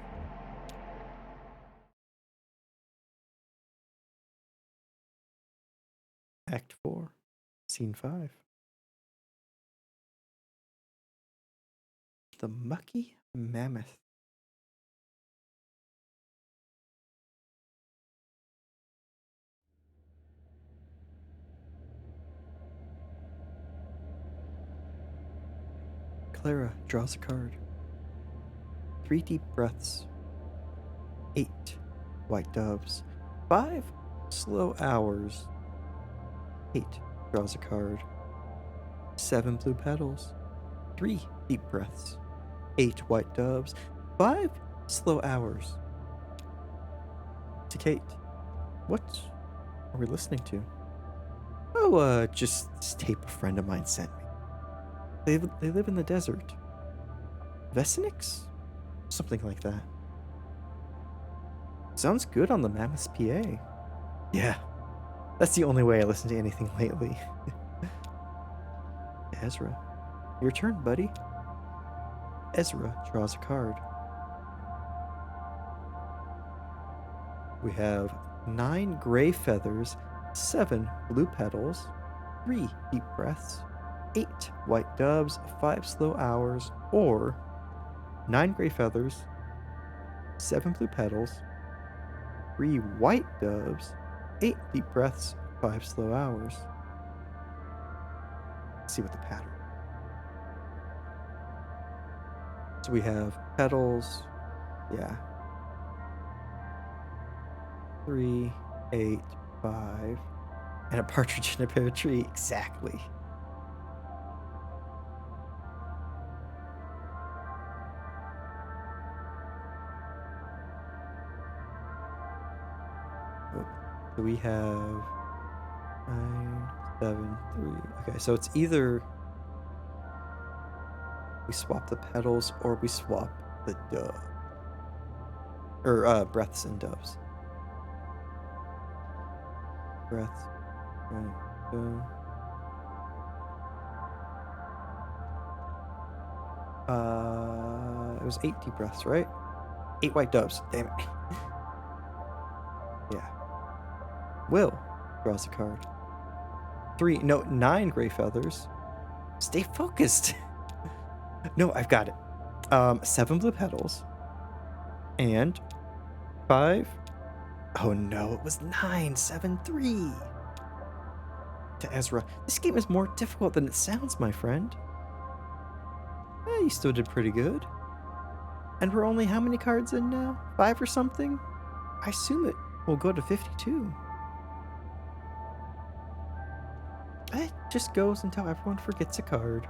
Act 4, Scene 5. The Mucky Mammoth. Clara draws a card. 3 deep breaths. 8 white doves. 5 slow hours. Kate draws a card. 7 blue petals. 3 deep breaths. 8 white doves, 5 slow hours. To Kate, what are we listening to? Oh, just this tape a friend of mine sent me. They live in the desert. Vesinix? Something like that. Sounds good on the Mammoth PA. Yeah, that's the only way I listen to anything lately. Ezra, your turn, buddy. Ezra draws a card. We have 9 gray feathers, 7 blue petals, 3 deep breaths, 8 white doves, 5 slow hours, or 9 gray feathers, 7 blue petals, 3 white doves, 8 deep breaths, 5 slow hours. Let's see what the pattern. So we have petals, yeah. 3, 8, 5, and a partridge in a pear tree, exactly. So we have 9, 7, 3. Okay, so it's either we swap the petals or we swap the dove. Or breaths and doves. Breaths. Right. It was 8 deep breaths, right? 8 white doves. Damn it. Yeah. Will draws a card. 9 gray feathers. Stay focused. No, I've got it. 7 blue petals. And 5. Oh no, it was 9, 7, 3. To Ezra, this game is more difficult than it sounds, my friend. You still did pretty good. And we're only how many cards in now? 5 or something? I assume it will go to 52. It just goes until everyone forgets a card.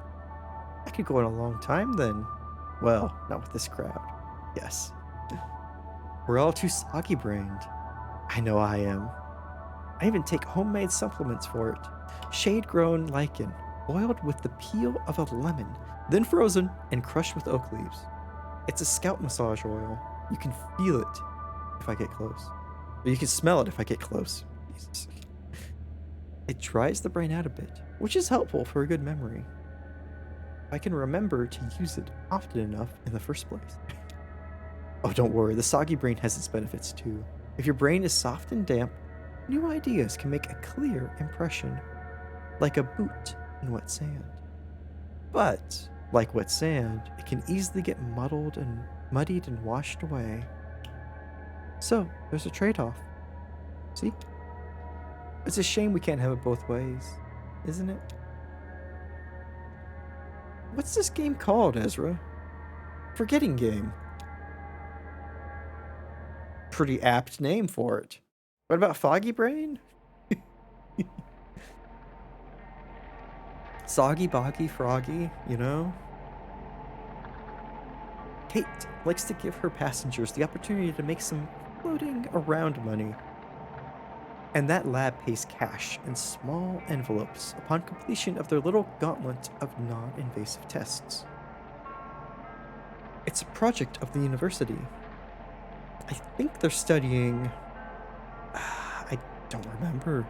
I could go on a long time then. Well, not with this crowd. Yes. We're all too soggy-brained. I know I am. I even take homemade supplements for it. Shade-grown lichen, boiled with the peel of a lemon, then frozen and crushed with oak leaves. It's a scalp massage oil. You can feel it if I get close. Or you can smell it if I get close. Jesus. It dries the brain out a bit, which is helpful for a good memory. I can remember to use it often enough in the first place. Oh, don't worry, the soggy brain has its benefits too. If your brain is soft and damp, new ideas can make a clear impression, like a boot in wet sand. But, like wet sand, it can easily get muddied and washed away. So, there's a trade-off. See? It's a shame we can't have it both ways, isn't it? What's this game called, Ezra? Forgetting game. Pretty apt name for it. What about Foggy Brain? Soggy, boggy, froggy, you know? Kate likes to give her passengers the opportunity to make some floating around money. And that lab pays cash in small envelopes upon completion of their little gauntlet of non-invasive tests. It's a project of the university. I think they're studying... I don't remember.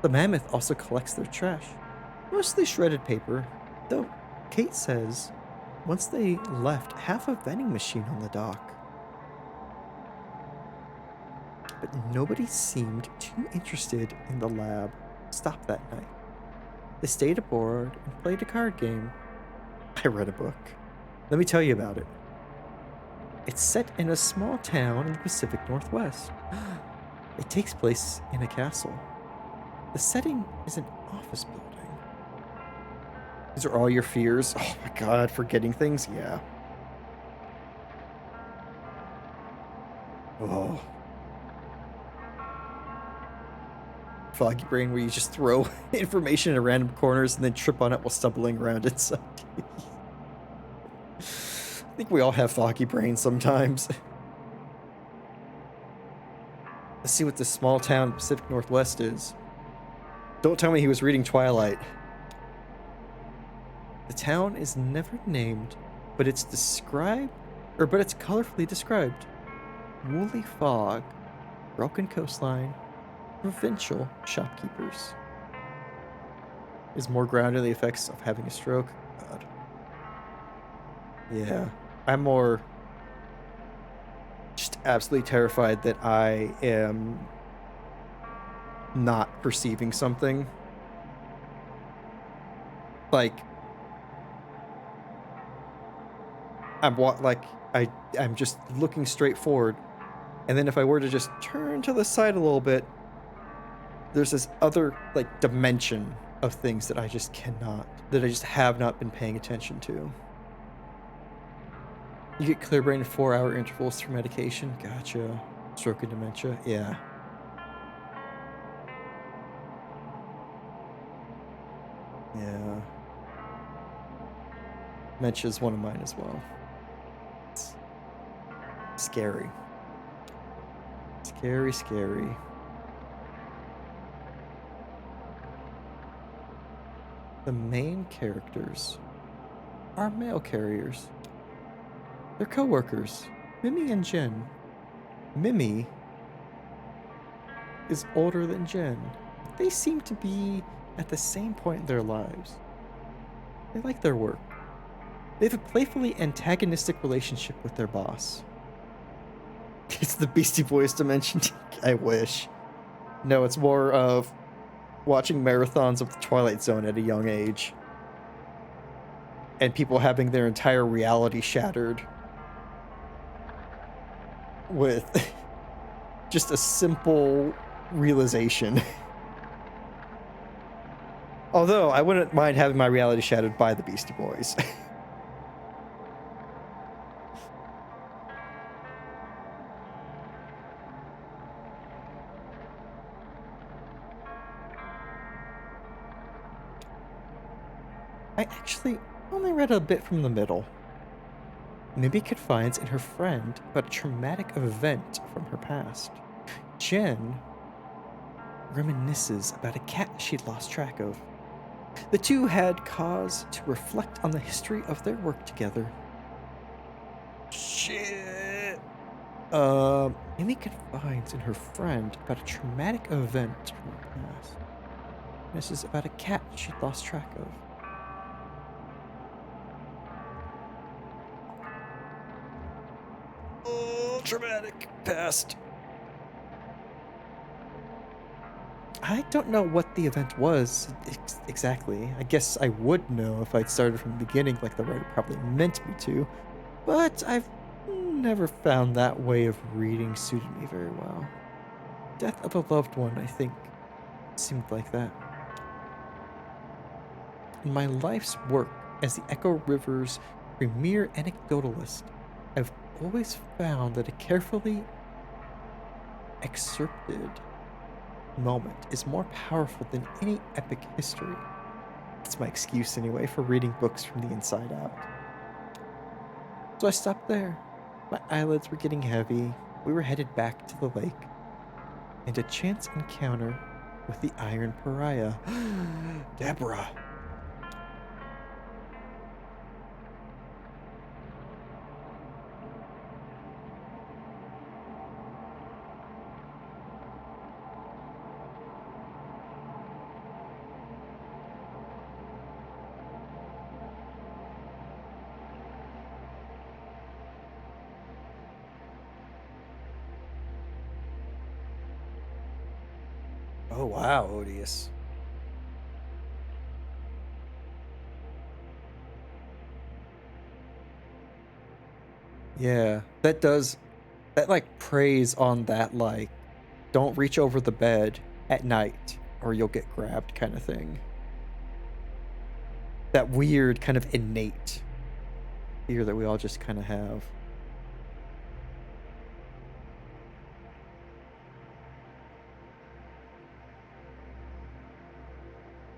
The mammoth also collects their trash. Mostly shredded paper, though Kate says once they left half a vending machine on the dock. But nobody seemed too interested in the lab stop that night. They stayed aboard and played a card game. I read a book. Let me tell you about it. It's set in a small town in the Pacific Northwest. It takes place in a castle. The setting is an office building. These are all your fears? Oh my god, forgetting things? Yeah. Oh. Foggy brain where you just throw information in random corners and then trip on it while stumbling around inside. I think we all have foggy brains sometimes. Let's see what this small town in the Pacific Northwest is. Don't tell me he was reading Twilight. The town is never named, but it's colorfully described. Woolly fog, broken coastline, provincial shopkeepers. Is more grounded in the effects of having a stroke. God. Yeah. I'm more just absolutely terrified that I am not perceiving something. Like I'm just looking straight forward, and then if I were to just turn to the side a little bit, there's this other like dimension of things that I just have not been paying attention to. You get clear brain in 4-hour intervals through medication. Gotcha. Stroke and dementia. Yeah. Yeah. Dementia is one of mine as well. It's scary. Scary, scary. The main characters are mail carriers. They're co-workers, Mimi and Jen. Mimi is older than Jen. They seem to be at the same point in their lives. They like their work. They have a playfully antagonistic relationship with their boss. It's the Beastie Boys dimension. I wish. No, it's more of watching marathons of the Twilight Zone at a young age. And people having their entire reality shattered with just a simple realization. Although, I wouldn't mind having my reality shattered by the Beastie Boys. I actually only read a bit from the middle. Mimi confides in her friend about a traumatic event from her past. Jen reminisces about a cat she'd lost track of. The two had cause to reflect on the history of their work together. Shit. Mimi confides in her friend about a traumatic event from her past. This is about a cat she'd lost track of. Oh, traumatic past. I don't know what the event was exactly. I guess I would know if I'd started from the beginning like the writer probably meant me to, but I've never found that way of reading suited me very well. Death of a loved one, I think, seemed like that. In my life's work as the Echo River's premier anecdotalist, I've always found that a carefully excerpted moment is more powerful than any epic history. It's my excuse anyway for reading books from the inside out. So I stopped there. My eyelids were getting heavy. We were headed back to the lake. And a chance encounter with the Iron Pariah. Deborah. Oh wow, Odious. Yeah, that like preys on that like don't reach over the bed at night or you'll get grabbed kind of thing. That weird kind of innate fear that we all just kind of have.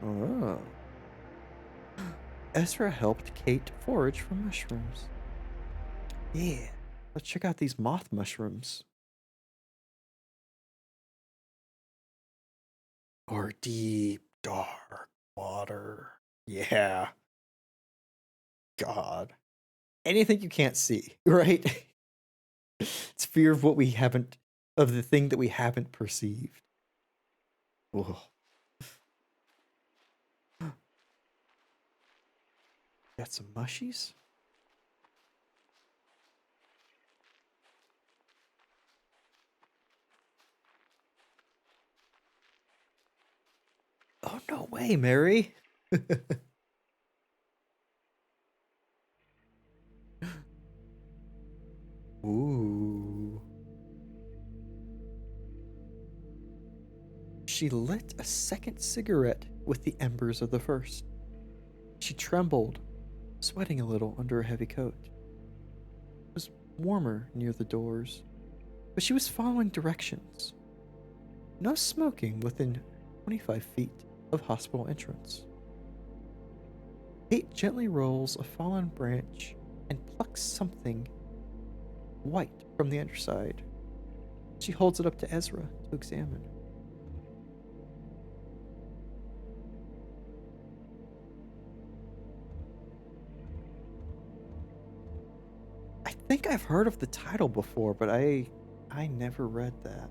Oh. Ezra helped Kate forage for mushrooms. Yeah. Let's check out these moth mushrooms. Or deep, dark water. Yeah. God. Anything you can't see, right? It's fear of what we haven't, of the thing that we haven't perceived. Ugh. Got some mushies? Oh, no way, Mary. Ooh. She lit a second cigarette with the embers of the first. She trembled, sweating a little under a heavy coat. It was warmer near the doors, but she was following directions. No smoking within 25 feet of hospital entrance. Kate gently rolls a fallen branch and plucks something white from the underside. She holds it up to Ezra to examine. I think I've heard of the title before, but I never read that.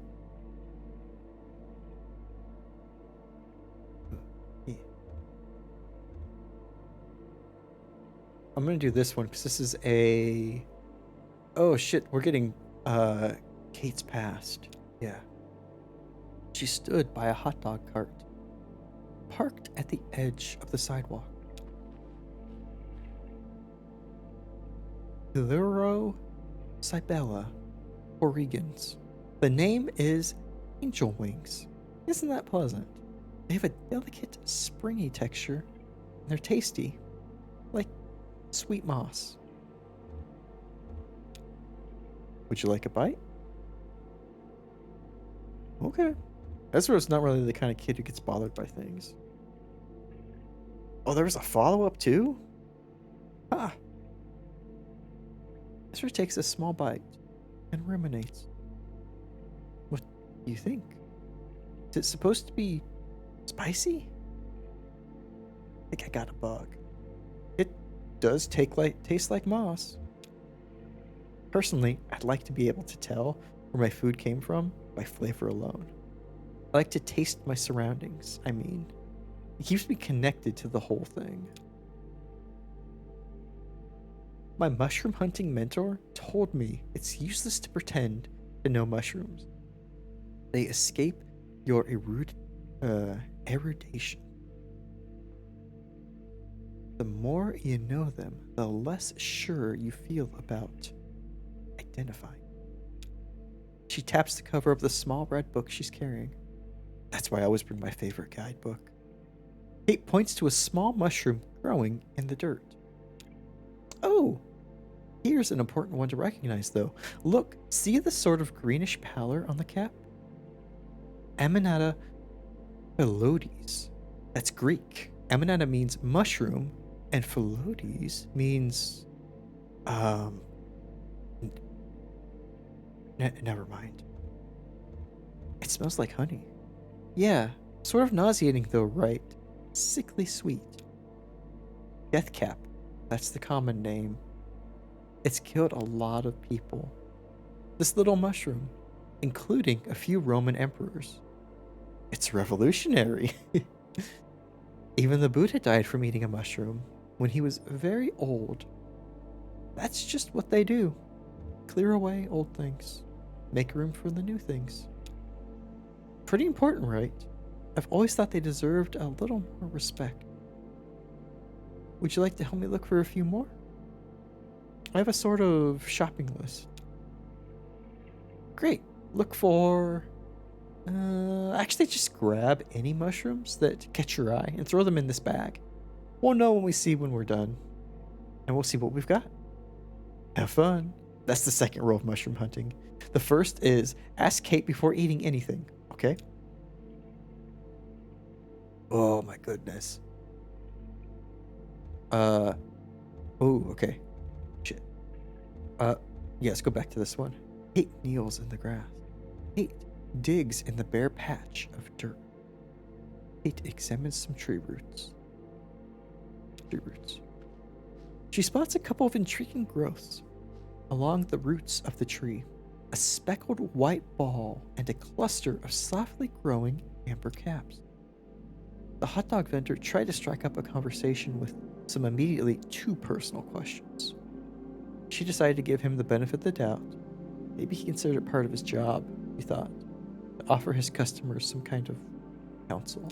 Yeah. I'm gonna do this one because this is a. Oh shit, we're getting Kate's past. Yeah. She stood by a hot dog cart, parked at the edge of the sidewalk. Hiluro Cybella Oregons. The name is Angel Wings. Isn't that pleasant? They have a delicate, springy texture, and they're tasty, like sweet moss. Would you like a bite? Okay. Ezra's not really the kind of kid who gets bothered by things. Oh, there was a follow-up too? Ah. Ezra takes a small bite and ruminates. What do you think? Is it supposed to be spicy? I think I got a bug. It does taste like moss. Personally, I'd like to be able to tell where my food came from by flavor alone. I like to taste my surroundings, I mean. It keeps me connected to the whole thing. My mushroom hunting mentor told me it's useless to pretend to know mushrooms. They escape your erudition. The more you know them, the less sure you feel about identifying. She taps the cover of the small red book she's carrying. That's why I always bring my favorite guidebook. Kate points to a small mushroom growing in the dirt. Oh, here's an important one to recognize, though. Look, see the sort of greenish pallor on the cap? Amanita phylodes. That's Greek. Amanita means mushroom, and phylodes means um never mind. It smells like honey. Yeah, sort of nauseating though, right? Sickly sweet. Deathcap. That's the common name. It's killed a lot of people. This little mushroom, including a few Roman emperors. It's revolutionary. Even the Buddha died from eating a mushroom when he was very old. That's just what they do. Clear away old things. Make room for the new things. Pretty important, right? I've always thought they deserved a little more respect. Would you like to help me look for a few more? I have a sort of shopping list. Great. Look for... actually, just grab any mushrooms that catch your eye and throw them in this bag. We'll know when we're done. And we'll see what we've got. Have fun. That's the second rule of mushroom hunting. The first is ask Kate before eating anything, okay? Oh my goodness. Oh, okay. Shit. Uh, yes, go back to this one. Kate kneels in the grass. Kate digs in the bare patch of dirt. Kate examines some tree roots. She spots a couple of intriguing growths along the roots of the tree, a speckled white ball and a cluster of softly growing amber caps. The hot dog vendor tried to strike up a conversation with some immediately too personal questions. She decided to give him the benefit of the doubt. Maybe he considered it part of his job, he thought, to offer his customers some kind of counsel.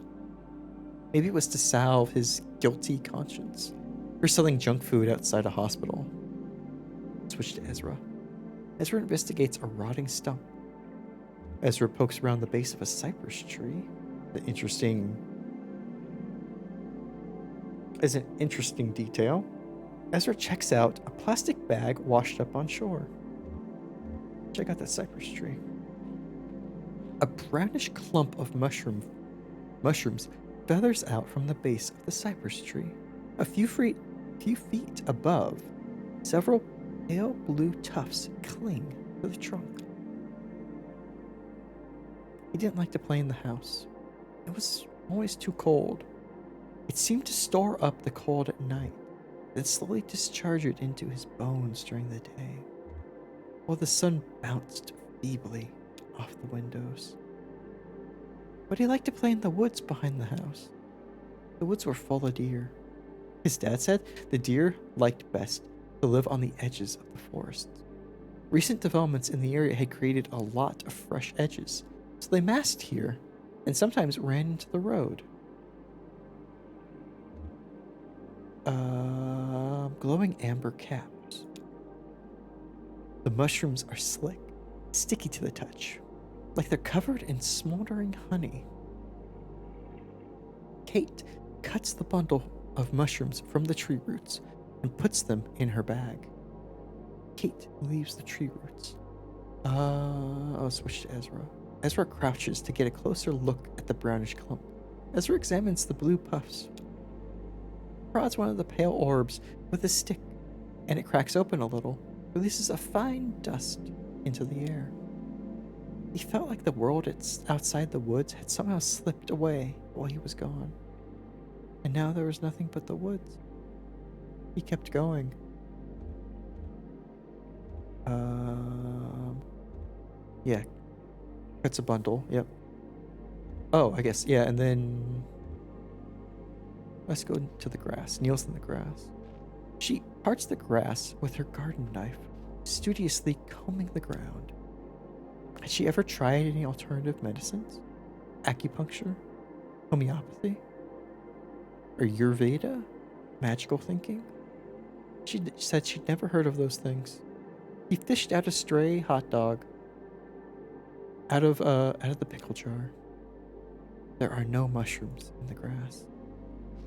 Maybe it was to salve his guilty conscience for selling junk food outside a hospital. Switch to Ezra. Ezra investigates a rotting stump. Ezra pokes around the base of a cypress tree. Is an interesting detail. Ezra checks out a plastic bag washed up on shore. Check out that cypress tree. A brownish clump of mushrooms feathers out from the base of the cypress tree. A few feet above, several pale blue tufts cling to the trunk. He didn't like to play in the house. It was always too cold. It seemed to store up the cold at night, then slowly discharge it into his bones during the day, while the sun bounced feebly off the windows. But he liked to play in the woods behind the house. The woods were full of deer. His dad said the deer liked best to live on the edges of the forests. Recent developments in the area had created a lot of fresh edges, so they massed here and sometimes ran into the road. Glowing amber caps. The mushrooms are slick, sticky to the touch, like they're covered in smoldering honey. Kate cuts the bundle of mushrooms from the tree roots and puts them in her bag. Kate leaves the tree roots. I'll switch to Ezra. Ezra crouches to get a closer look at the brownish clump. Ezra examines the blue puffs. Prods one of the pale orbs with a stick, and it cracks open a little, releases a fine dust into the air. He felt like the world outside the woods had somehow slipped away while he was gone. And now there was nothing but the woods. He kept going. Yeah. Cuts a bundle, yep. Oh, I guess, yeah, and then let's go to the grass. Kneels in the grass. She parts the grass with her garden knife, studiously combing the ground. Had she ever tried any alternative medicines? Acupuncture? Homeopathy? Or Ayurveda? Magical thinking? She said she'd never heard of those things. He fished out a stray hot dog out of the pickle jar. There are no mushrooms in the grass.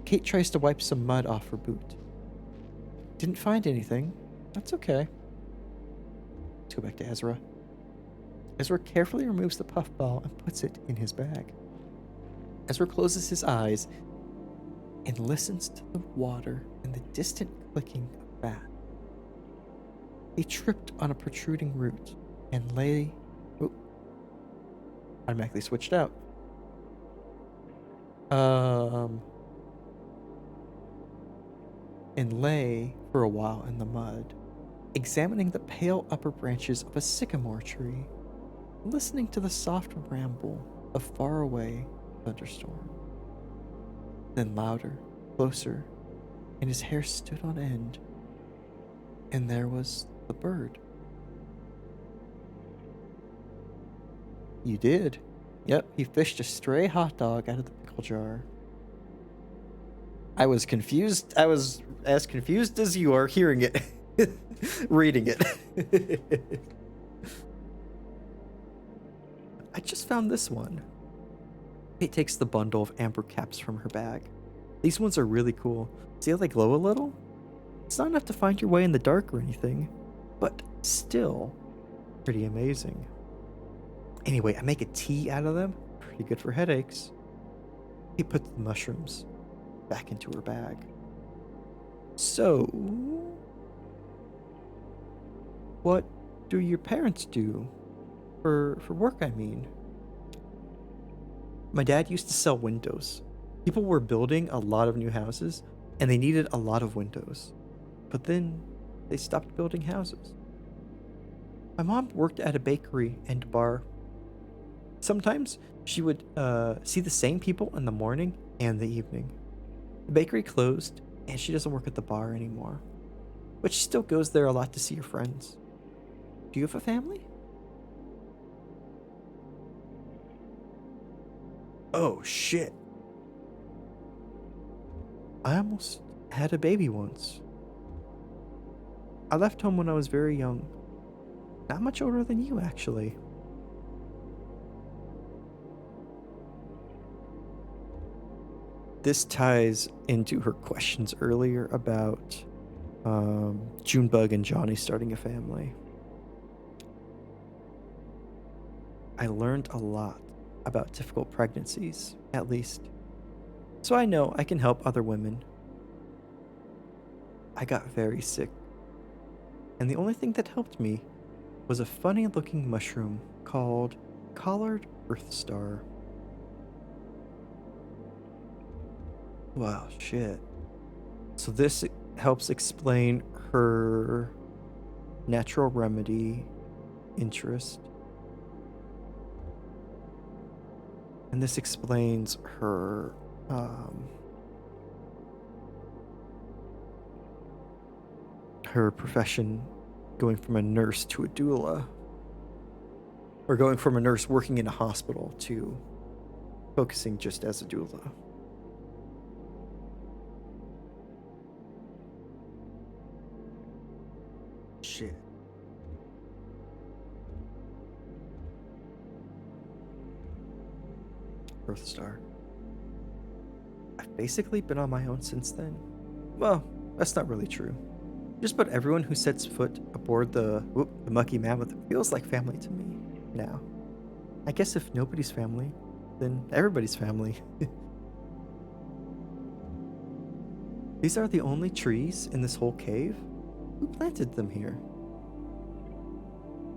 Kate tries to wipe some mud off her boot. Didn't find anything. That's okay. Let's go back to Ezra. Ezra carefully removes the puffball and puts it in his bag. Ezra closes his eyes and listens to the water and the distant clicking of bat. He tripped on a protruding root and lay... Oh, automatically switched out. And lay for a while in the mud, examining the pale upper branches of a sycamore tree, listening to the soft ramble of faraway thunderstorm. Then louder, closer, and his hair stood on end, and there was the bird. You did. Yep, he fished a stray hot dog out of the pickle jar. I was confused. I was as confused as you are hearing it, reading it. I just found this one. Kate takes the bundle of amber caps from her bag. These ones are really cool. See how they glow a little? It's not enough to find your way in the dark or anything, but still pretty amazing. Anyway, I make a tea out of them. Pretty good for headaches. He puts the mushrooms back into her bag. So, What do your parents do for work, I mean? My dad used to sell windows. People were building a lot of new houses and they needed a lot of windows. But then they stopped building houses. My mom worked at a bakery and bar. Sometimes she would see the same people in the morning and the evening. The bakery closed and she doesn't work at the bar anymore. But she still goes there a lot to see her friends. Do you have a family? Oh shit. I almost had a baby once. I left home when I was very young. Not much older than you, actually. This ties into her questions earlier about Junebug and Johnny starting a family. I learned a lot about difficult pregnancies, at least. So I know I can help other women. I got very sick. And the only thing that helped me was a funny looking mushroom called Collared Earth Star. Wow, shit. So this helps explain her natural remedy interest. And this explains her her profession, going from a nurse to a doula, or going from a nurse working in a hospital to focusing just as a doula. Shit. Earthstar. I've basically been on my own since then. Well, that's not really true. Just about everyone who sets foot aboard the Mucky Mammoth feels like family to me now. I guess if nobody's family, then everybody's family. These are the only trees in this whole cave? Who planted them here?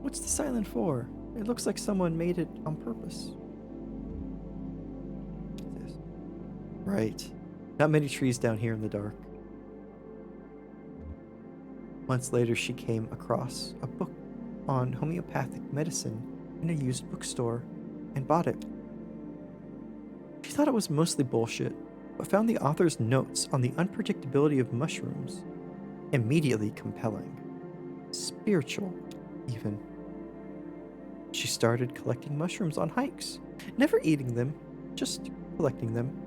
What's the silent for? It looks like someone made it on purpose. Right. Not many trees down here in the dark. Months later, she came across a book on homeopathic medicine in a used bookstore and bought it. She thought it was mostly bullshit, but found the author's notes on the unpredictability of mushrooms immediately compelling. Spiritual, even. She started collecting mushrooms on hikes, never eating them, just collecting them.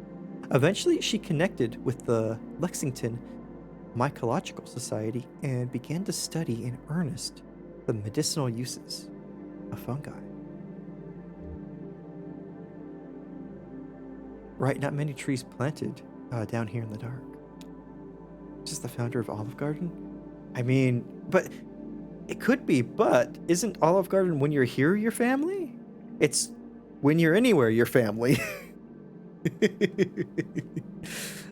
Eventually, she connected with the Lexington Mycological Society and began to study in earnest the medicinal uses of fungi. Right, not many trees planted down here in the dark. Is this the founder of Olive Garden? I mean, but it could be, but isn't Olive Garden when you're here your family? It's when you're anywhere your family.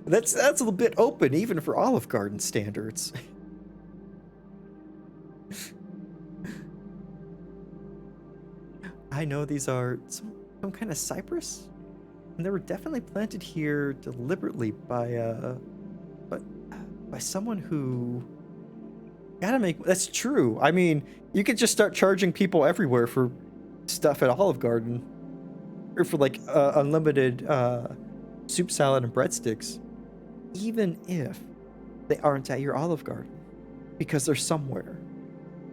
That's a little bit open even for Olive Garden standards. I know these are some kind of cypress, and they were definitely planted here deliberately by someone who gotta make. That's true. I mean, you could just start charging people everywhere for stuff at Olive Garden, or for like unlimited soup salad and breadsticks, even if they aren't at your Olive Garden, because they're somewhere.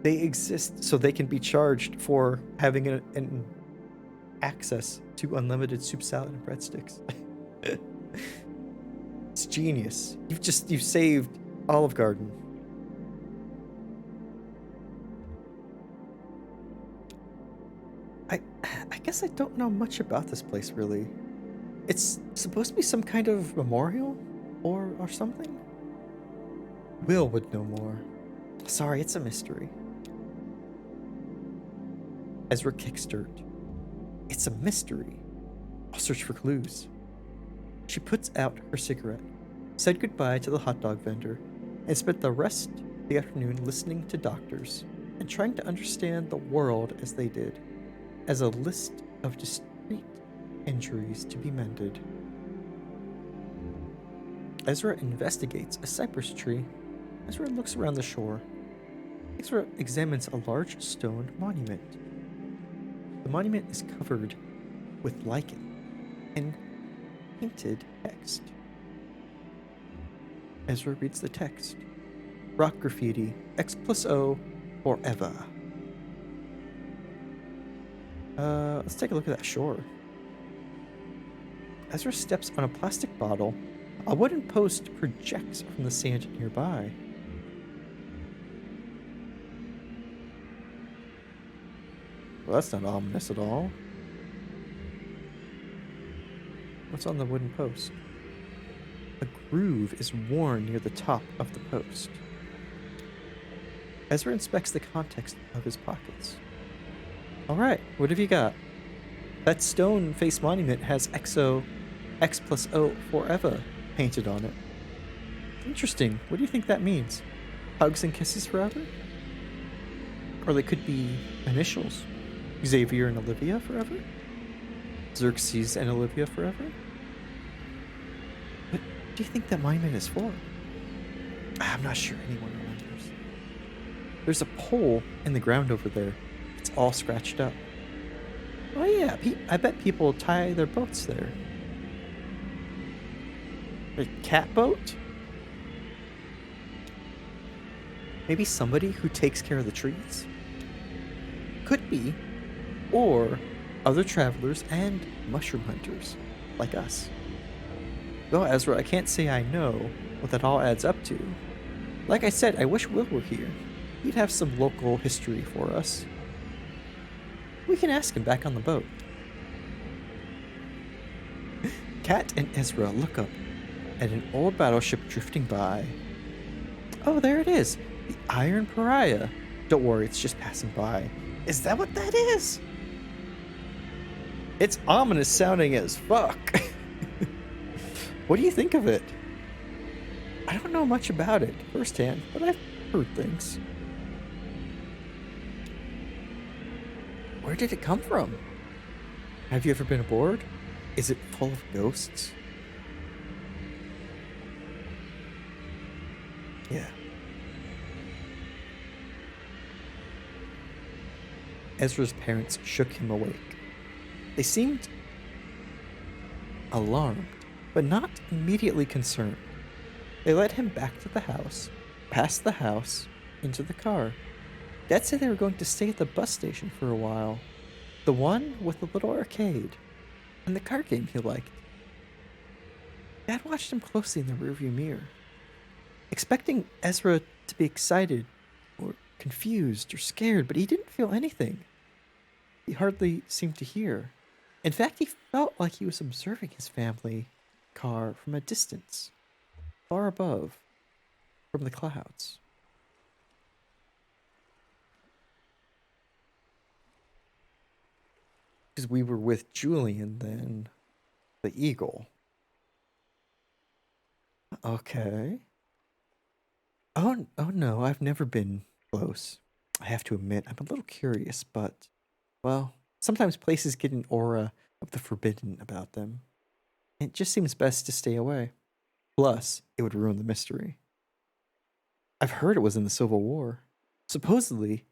They exist so they can be charged for having an access to unlimited soup salad and breadsticks. It's genius. You've saved Olive Garden. I guess I don't know much about this place really. It's supposed to be some kind of memorial or something? Will would know more. Sorry, it's a mystery. Ezra kickstirred. It's a mystery. I'll search for clues. She puts out her cigarette, said goodbye to the hot dog vendor, and spent the rest of the afternoon listening to doctors and trying to understand the world as they did, as a list of discrete injuries to be mended. Ezra investigates a cypress tree. Ezra looks around the shore. Ezra examines a large stone monument. The monument is covered with lichen and painted text. Ezra reads the text. Rock graffiti, X plus O, forever. Let's take a look at that shore. Ezra steps on a plastic bottle. A wooden post projects from the sand nearby. Well, that's not ominous at all. What's on the wooden post? A groove is worn near the top of the post. Ezra inspects the context of his pockets. Alright, what have you got? That stone face monument has XO, X plus O forever painted on it. Interesting. What do you think that means? Hugs and kisses forever? Or they could be initials. Xavier and Olivia forever? Xerxes and Olivia forever? What do you think that monument is for? I'm not sure anyone remembers. There's a pole in the ground over there. It's all scratched up. Oh yeah, I bet people tie their boats there. A cat boat? Maybe somebody who takes care of the trees? Could be. Or other travelers and mushroom hunters, like us. Well, Ezra, I can't say I know what that all adds up to. Like I said, I wish Will were here. He'd have some local history for us. We can ask him back on the boat. Kat and Ezra look up at an old battleship drifting by. Oh, there it is. The Iron Pariah. Don't worry, it's just passing by. Is that what that is? It's ominous sounding as fuck. What do you think of it? I don't know much about it firsthand, but I've heard things. Where did it come from? Have you ever been aboard? Is it full of ghosts? Yeah. Ezra's parents shook him awake. They seemed alarmed, but not immediately concerned. They led him back to the house, past the house, into the car. Dad said they were going to stay at the bus station for a while. The one with the little arcade and the card game he liked. Dad watched him closely in the rearview mirror, expecting Ezra to be excited or confused or scared, but he didn't feel anything. He hardly seemed to hear. In fact, he felt like he was observing his family car from a distance, far above, from the clouds. Because we were with Julian then, the eagle. Okay. Oh no, I've never been close. I have to admit, I'm a little curious, but, well, sometimes places get an aura of the forbidden about them. It just seems best to stay away. Plus, it would ruin the mystery. I've heard it was in the Civil War. Supposedly,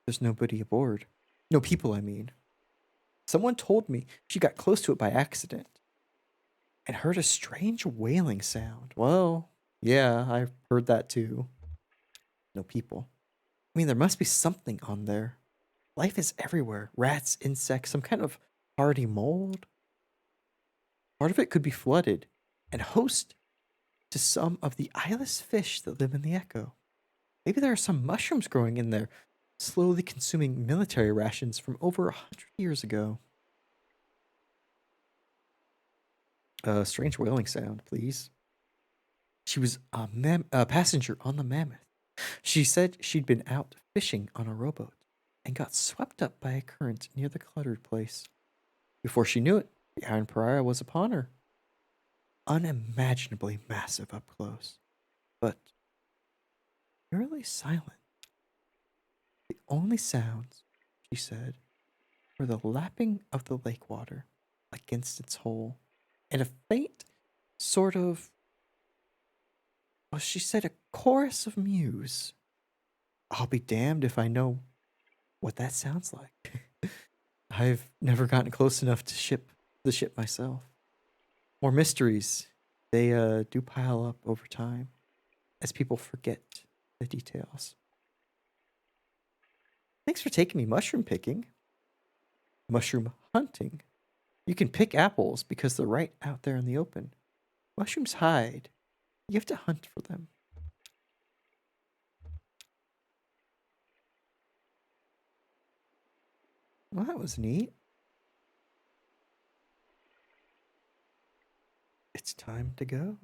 there's nobody aboard. No people, I mean. Someone told me she got close to it by accident and heard a strange wailing sound. Well, yeah, I've heard that too. No people. I mean, there must be something on there. Life is everywhere. Rats, insects, some kind of hardy mold. Part of it could be flooded and host to some of the eyeless fish that live in the Echo. Maybe there are some mushrooms growing in there, slowly consuming military rations from over 100 years ago. Strange wailing sound, please. She was a passenger on the Mammoth. She said she'd been out fishing on a rowboat and got swept up by a current near the cluttered place. Before she knew it, the Iron Pariah was upon her. Unimaginably massive up close, but eerily silent. The only sounds, she said, were the lapping of the lake water against its hole and a faint sort of, well, she said a chorus of mews. I'll be damned if I know what that sounds like. I've never gotten close enough to the ship myself. More mysteries, they do pile up over time as people forget the details. Thanks for taking me mushroom picking. Mushroom hunting. You can pick apples because they're right out there in the open. Mushrooms hide. You have to hunt for them. Well, that was neat. It's time to go.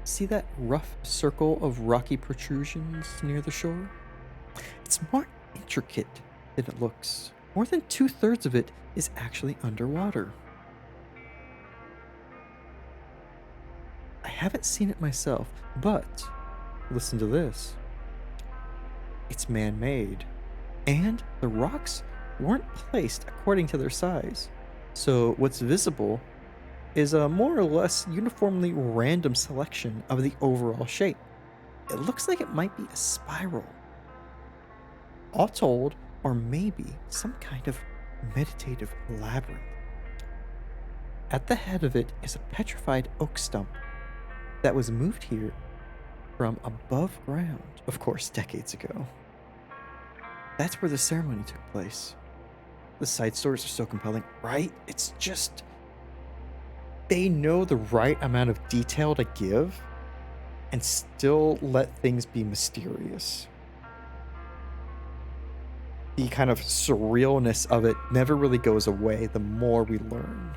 See that rough circle of rocky protrusions near the shore? It's more intricate than it looks. More than 2/3 of it is actually underwater. I haven't seen it myself, but listen to this. It's man-made, and the rocks weren't placed according to their size. So what's visible is a more or less uniformly random selection of the overall shape. It looks like it might be a spiral. All told, or maybe some kind of meditative labyrinth. At the head of it is a petrified oak stump that was moved here from above ground, of course, decades ago. That's where the ceremony took place. The side stories are so compelling, right? It's just, they know the right amount of detail to give and still let things be mysterious. The kind of surrealness of it never really goes away the more we learn,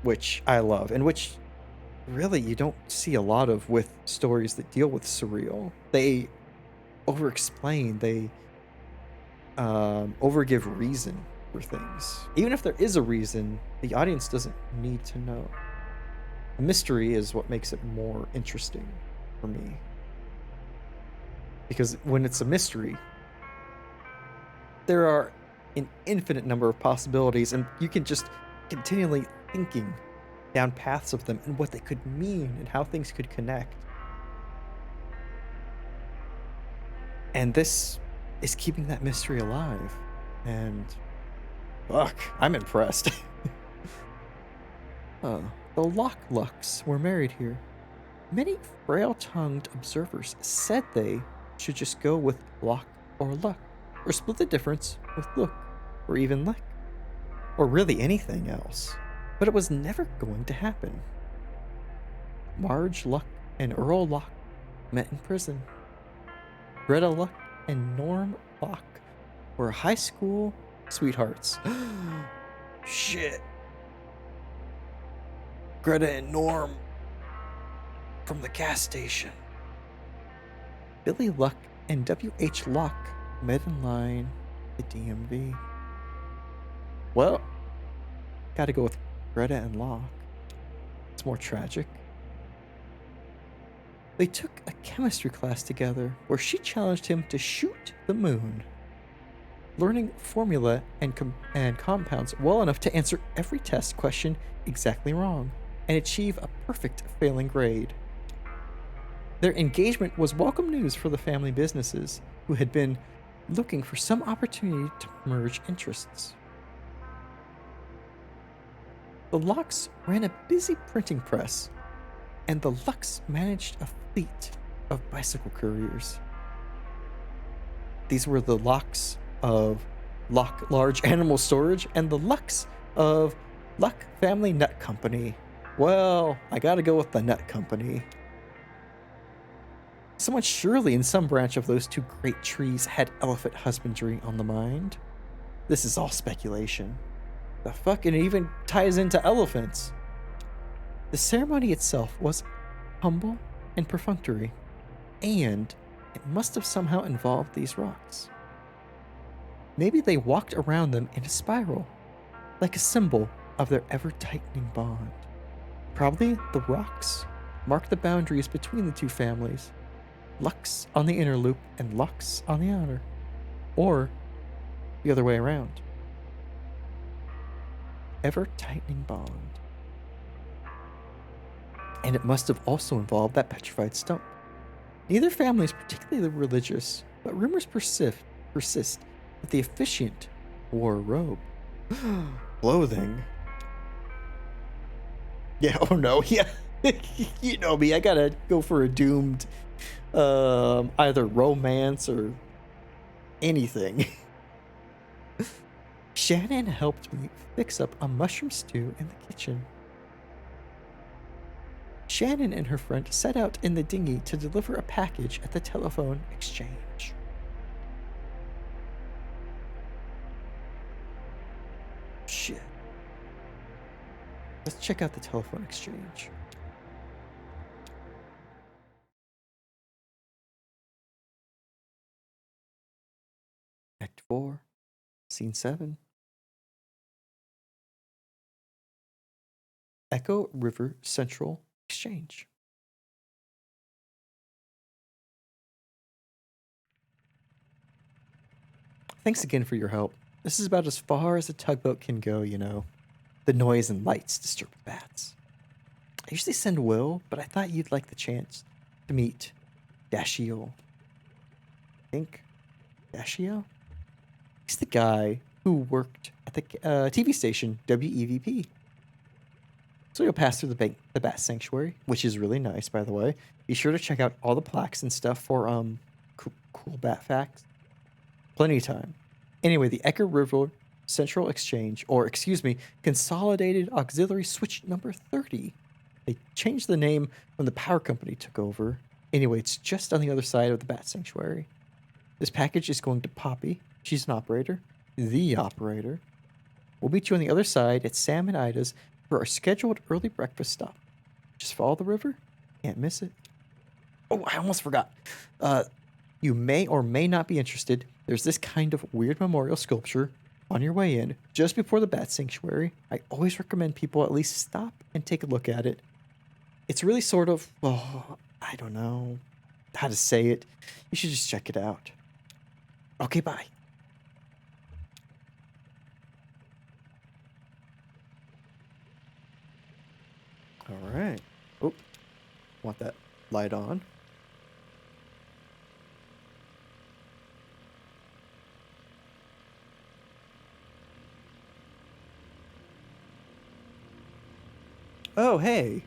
which I love, and which really you don't see a lot of with stories that deal with surreal. They over-explain, they overgive reason for things. Even if there is a reason, the audience doesn't need to know. The mystery is what makes it more interesting for me. Because when it's a mystery, there are an infinite number of possibilities, and you can just continually thinking down paths of them and what they could mean and how things could connect. And this is keeping that mystery alive. And fuck, I'm impressed. The Lock-Lucks were married here. Many frail-tongued observers said they should just go with Lock or Luck, or split the difference with Look, or even Lick, or really anything else. But it was never going to happen. Marge Luck and Earl Locke met in prison. Greta Luck and Norm Locke were high school sweethearts. Shit. Greta and Norm from the gas station. Billy Luck and W.H. Locke met in line at the DMV. Well, gotta go with Greta and Locke. It's more tragic. They took a chemistry class together where she challenged him to shoot the moon, learning formula and compounds well enough to answer every test question exactly wrong and achieve a perfect failing grade. Their engagement was welcome news for the family businesses, who had been looking for some opportunity to merge interests. The Locks ran a busy printing press, and the Lucks managed a fleet of bicycle couriers. These were the Locks of Lock Large Animal Storage and the Lucks of Luck Family Nut Company. Well, I gotta go with the Nut Company. Someone surely in some branch of those two great trees had elephant husbandry on the mind. This is all speculation. The fuck, and it even ties into elephants. The ceremony itself was humble and perfunctory, and it must have somehow involved these rocks. Maybe they walked around them in a spiral, like a symbol of their ever-tightening bond. Probably the rocks mark the boundaries between the two families. Lux on the inner loop and Lux on the outer. Or the other way around. Ever-tightening bond. And it must have also involved that petrified stump. Neither family is particularly religious, but rumors persist that the officiant wore a robe. Clothing. Yeah, oh no, yeah. You know me, I gotta go for a doomed either romance or anything. Shannon helped me fix up a mushroom stew in the kitchen. Shannon and her friend set out in the dinghy to deliver a package at the telephone exchange. Shit. Let's check out the telephone exchange. Act 4, Scene 7. Echo River Central Exchange. Thanks again for your help. This is about as far as a tugboat can go, you know. The noise and lights disturb the bats. I usually send Will, but I thought you'd like the chance to meet Dashiell. Think Dashiell? He's the guy who worked at the TV station WEVP. So you'll pass through the Bat Sanctuary, which is really nice, by the way. Be sure to check out all the plaques and stuff for cool bat facts. Plenty of time. Anyway, the Echo River Central Exchange, or excuse me, Consolidated Auxiliary Switch number 30. They changed the name when the power company took over. Anyway, it's just on the other side of the Bat Sanctuary. This package is going to Poppy. She's an operator. The operator. We'll meet you on the other side at Sam and Ida's for our scheduled early breakfast stop. Just follow the river. Can't miss it. Oh, I almost forgot. You may or may not be interested. There's this kind of weird memorial sculpture on your way in, just before the Bat Sanctuary. I always recommend people at least stop and take a look at it. It's really sort of, I don't know how to say it. You should just check it out. Okay, bye. All right. Oh, want that light on. Oh, hey.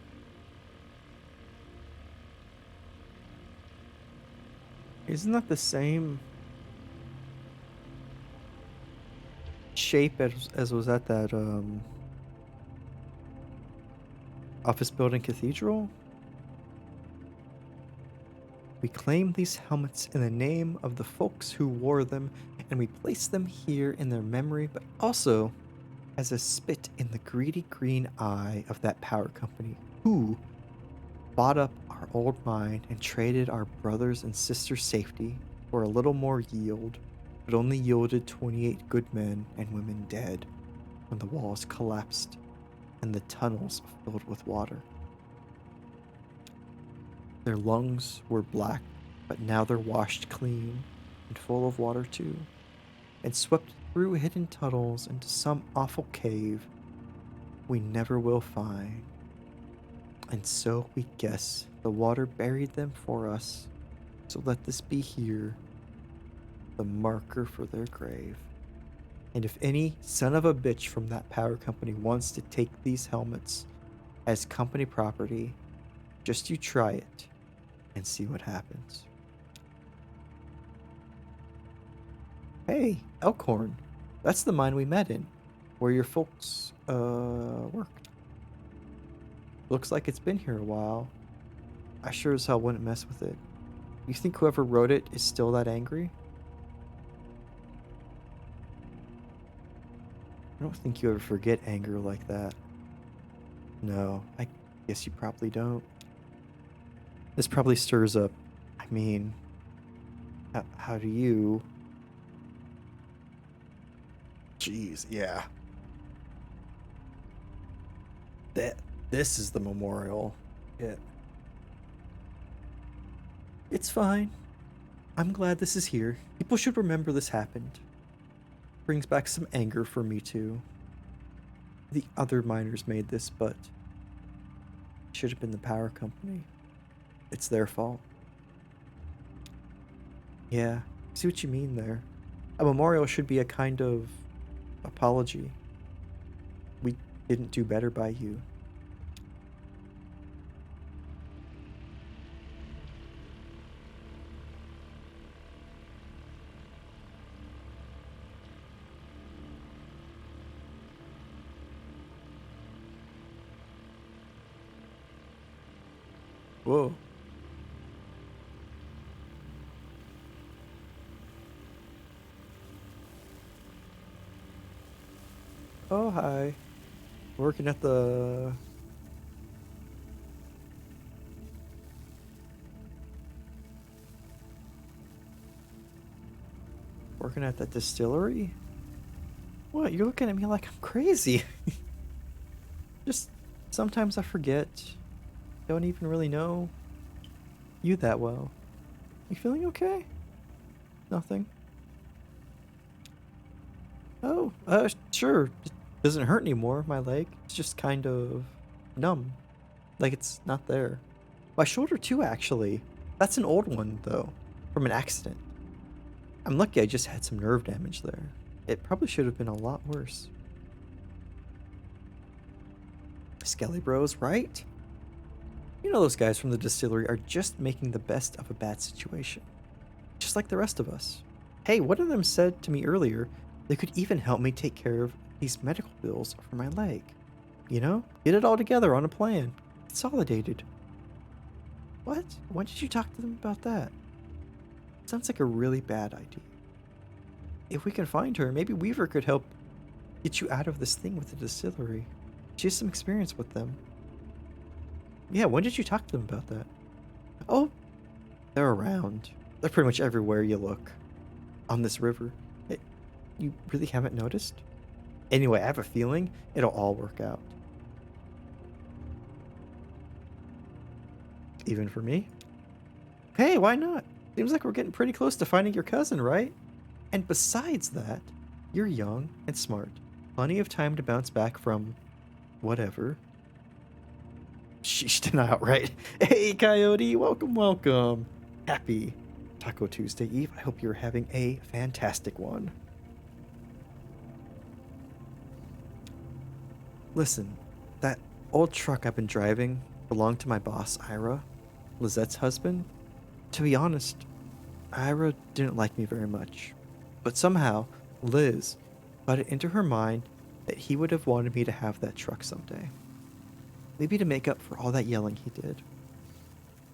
Isn't that the same shape as was at that office building cathedral? We claim these helmets in the name of the folks who wore them, and we place them here in their memory, but also as a spit in the greedy green eye of that power company who bought up our old mine and traded our brothers and sisters' safety for a little more yield, but only yielded 28 good men and women dead when the walls collapsed and the tunnels filled with water. Their lungs were black, but now they're washed clean and full of water too, and swept through hidden tunnels into some awful cave we never will find. And so we guess the water buried them for us, so let this be here, the marker for their grave. And if any son of a bitch from that power company wants to take these helmets as company property, just you try it and see what happens. Hey, Elkhorn. That's the mine we met in, where your folks worked. Looks like it's been here a while. I sure as hell wouldn't mess with it. You think whoever wrote it is still that angry? I don't think you ever forget anger like that. No, I guess you probably don't. This probably stirs up. I mean, how do you... Jeez, yeah. That this is the memorial. Yeah. It's fine. I'm glad this is here. People should remember this happened. Brings back some anger for me too. The other miners made this, but it should have been the power company. It's their fault. Yeah, I see what you mean there. A memorial should be a kind of apology. We didn't do better by you. Whoa. Oh, hi. Working at the... Working at that distillery? What? You're looking at me like I'm crazy. Just sometimes I forget. Don't even really know you that well. You feeling okay? Nothing. Oh, sure. It doesn't hurt anymore, my leg. It's just kind of numb. Like it's not there. My shoulder too, actually. That's an old one, though, from an accident. I'm lucky I just had some nerve damage there. It probably should have been a lot worse. Skelly Bros, right? You know those guys from the distillery are just making the best of a bad situation. Just like the rest of us. Hey, one of them said to me earlier they could even help me take care of these medical bills for my leg. You know? Get it all together on a plan. Consolidated. What? Why did you talk to them about that? Sounds like a really bad idea. If we can find her, maybe Weaver could help get you out of this thing with the distillery. She has some experience with them. Yeah, when did you talk to them about that? Oh, they're around. They're pretty much everywhere you look. On this river. You really haven't noticed? Anyway, I have a feeling it'll all work out. Even for me? Hey, why not? Seems like we're getting pretty close to finding your cousin, right? And besides that, you're young and smart. Plenty of time to bounce back from whatever. Sheesh, denial, right? Hey, Coyote, welcome, welcome. Happy Taco Tuesday Eve. I hope you're having a fantastic one. Listen, that old truck I've been driving belonged to my boss, Ira, Lizette's husband. To be honest, Ira didn't like me very much. But somehow, Liz got it into her mind that he would have wanted me to have that truck someday. Maybe to make up for all that yelling he did.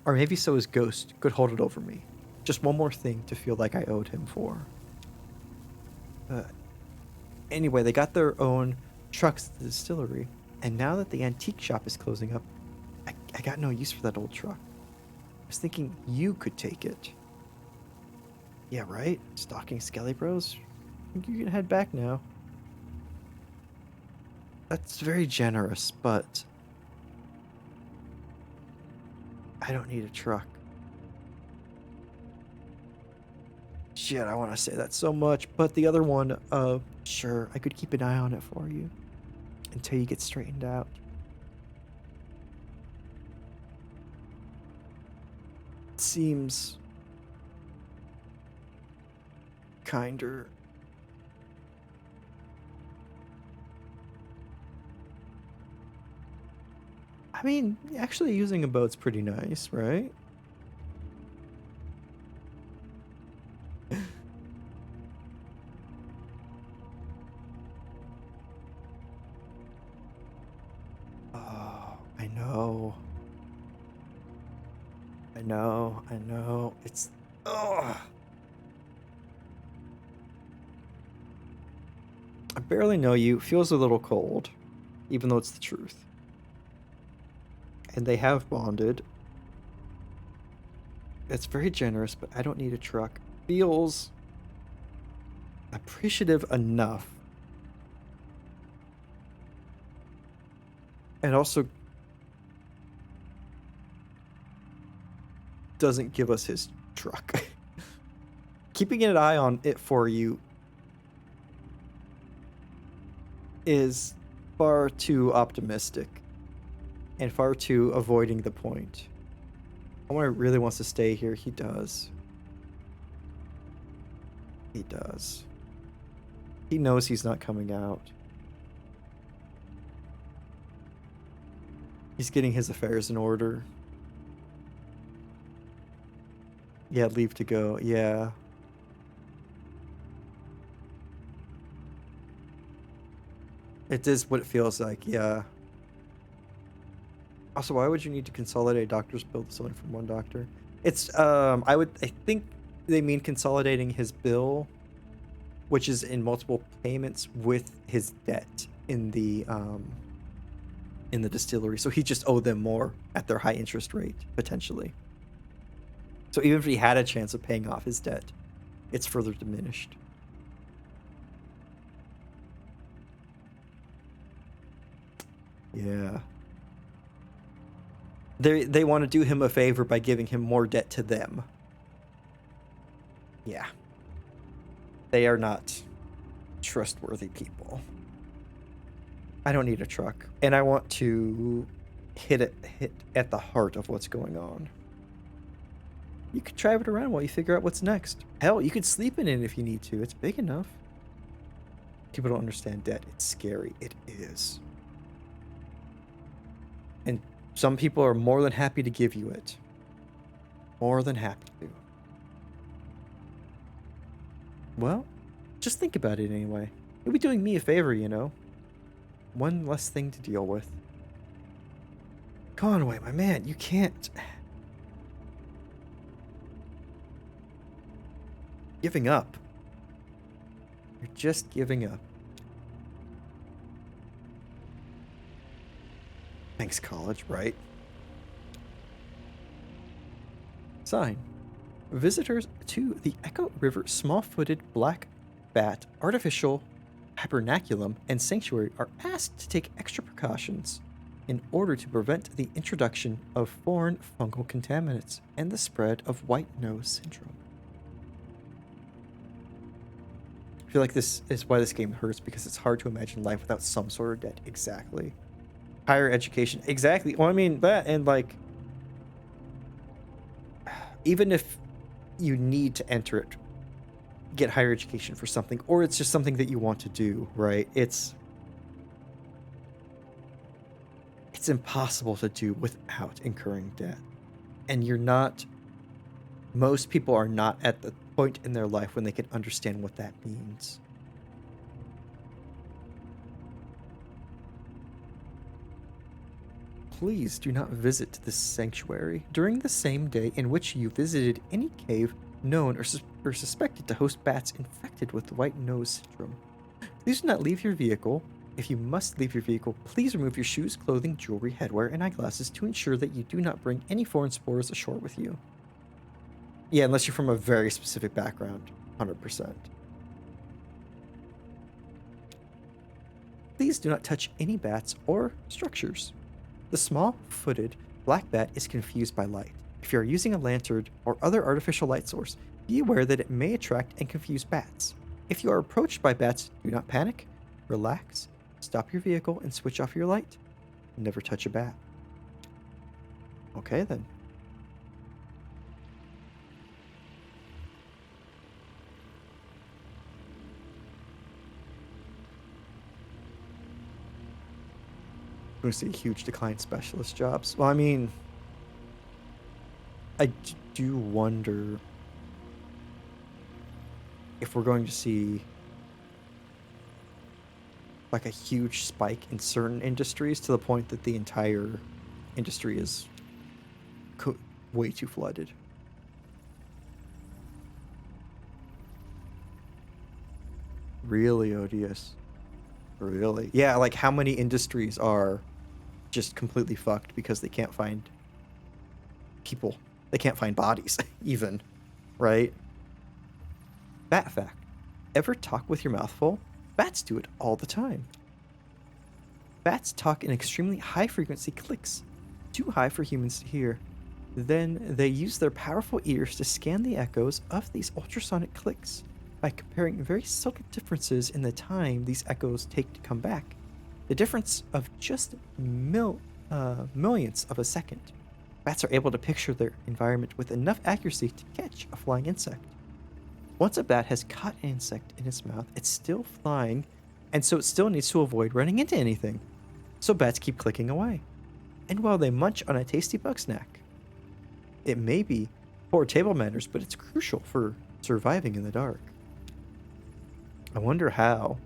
Or maybe so his ghost could hold it over me. Just one more thing to feel like I owed him for. Anyway, they got their own trucks at the distillery, and now that the antique shop is closing up, I got no use for that old truck. I was thinking you could take it. Yeah, right? Stalking Skelly Bros? You can head back now. That's very generous, but I don't need a truck. Shit, I want to say that so much, but the other one, sure, I could keep an eye on it for you until you get straightened out. It seems kinder. I mean, actually using a boat's pretty nice, right? Oh, I know. I know. It's... Ugh. I barely know you. Feels a little cold, even though it's the truth. And they have bonded. It's very generous, but I don't need a truck. Feels appreciative enough And also doesn't give us his truck. Keeping an eye on it for you is far too optimistic and far too avoiding the point. Omar really wants to stay here. He does. He does. He knows he's not coming out. He's getting his affairs in order. Yeah, leave to go. Yeah. It is what it feels like, yeah. Also, why would you need to consolidate doctor's bill to someone from one doctor? It's I think they mean consolidating his bill, which is in multiple payments with his debt in the distillery. So he just owed them more at their high interest rate, potentially. So even if he had a chance of paying off his debt, it's further diminished. Yeah. They want to do him a favor by giving him more debt to them. Yeah. They are not trustworthy people. I don't need a truck, and I want to hit at the heart of what's going on. You could drive it around while you figure out what's next. Hell, you could sleep in it if you need to. It's big enough. People don't understand debt. It's scary. It is. And some people are more than happy to give you it. More than happy to. Well, just think about it anyway. You'll be doing me a favor, you know. One less thing to deal with. Conway, my man, you can't. Giving up. You're just giving up. Thanks, college, right? Sign. Visitors to the Echo River small-footed black bat artificial hibernaculum and sanctuary are asked to take extra precautions in order to prevent the introduction of foreign fungal contaminants and the spread of white nose syndrome. I feel like this is why this game hurts, because it's hard to imagine life without some sort of debt. Exactly. Higher education. Exactly. Well, I mean, that, and like, even if you need to enter it, get higher education for something, or it's just something that you want to do, right? It's impossible to do without incurring debt. And most people are not at the point in their life when they can understand what that means. Please do not visit this sanctuary during the same day in which you visited any cave known or suspected to host bats infected with white nose syndrome. Please do not leave your vehicle. If you must leave your vehicle, please remove your shoes, clothing, jewelry, headwear, and eyeglasses to ensure that you do not bring any foreign spores ashore with you. Yeah, unless you're from a very specific background, 100%. Please do not touch any bats or structures. The small-footed black bat is confused by light. If you are using a lantern or other artificial light source, be aware that it may attract and confuse bats. If you are approached by bats, do not panic, relax, stop your vehicle, and switch off your light. Never touch a bat. Okay, then. We're going to see a huge decline in specialist jobs. Well, I mean, I do wonder if we're going to see like a huge spike in certain industries to the point that the entire industry is way too flooded. Really odious. Really? Yeah, like how many industries are just completely fucked because they can't find people. They can't find bodies, even. Right? Bat fact. Ever talk with your mouth full? Bats do it all the time. Bats talk in extremely high frequency clicks, too high for humans to hear. Then they use their powerful ears to scan the echoes of these ultrasonic clicks by comparing very subtle differences in the time these echoes take to come back. The difference of just millionths of a second. Bats are able to picture their environment with enough accuracy to catch a flying insect. Once a bat has caught an insect in its mouth, it's still flying, and so it still needs to avoid running into anything. So bats keep clicking away. And while they munch on a tasty bug snack, it may be poor table manners, but it's crucial for surviving in the dark. I wonder how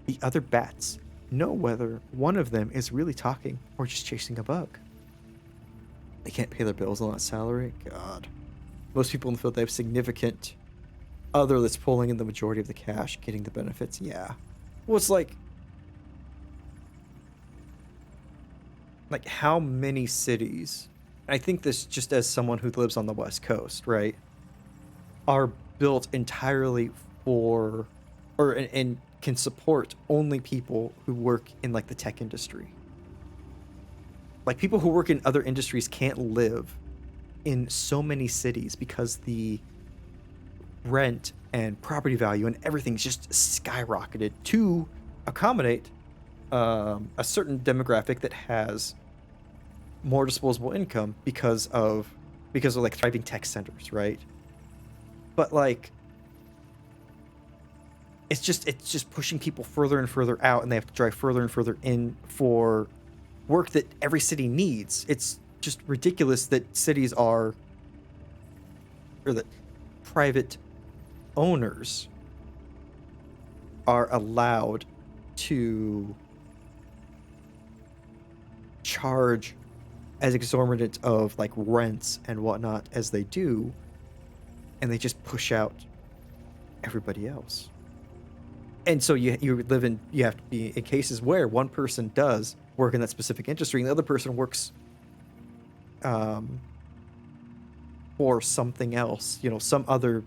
the other bats know whether one of them is really talking or just chasing a bug. They can't pay their bills on that salary? God. Most people in the field, they have significant other that's pulling in the majority of the cash, getting the benefits. Yeah. Well, it's like how many cities, I think this just as someone who lives on the West Coast, right, are built entirely for, and can support only people who work in like the tech industry. Like people who work in other industries can't live in so many cities because the rent and property value and everything's just skyrocketed to accommodate a certain demographic that has more disposable income because of like thriving tech centers, right? But like it's just pushing people further and further out, and they have to drive further and further in for work that every city needs. It's just ridiculous that cities are, or that private owners are allowed to charge as exorbitant of like rents and whatnot as they do, and they just push out everybody else. And so you have to be in cases where one person does work in that specific industry and the other person works for something else, some other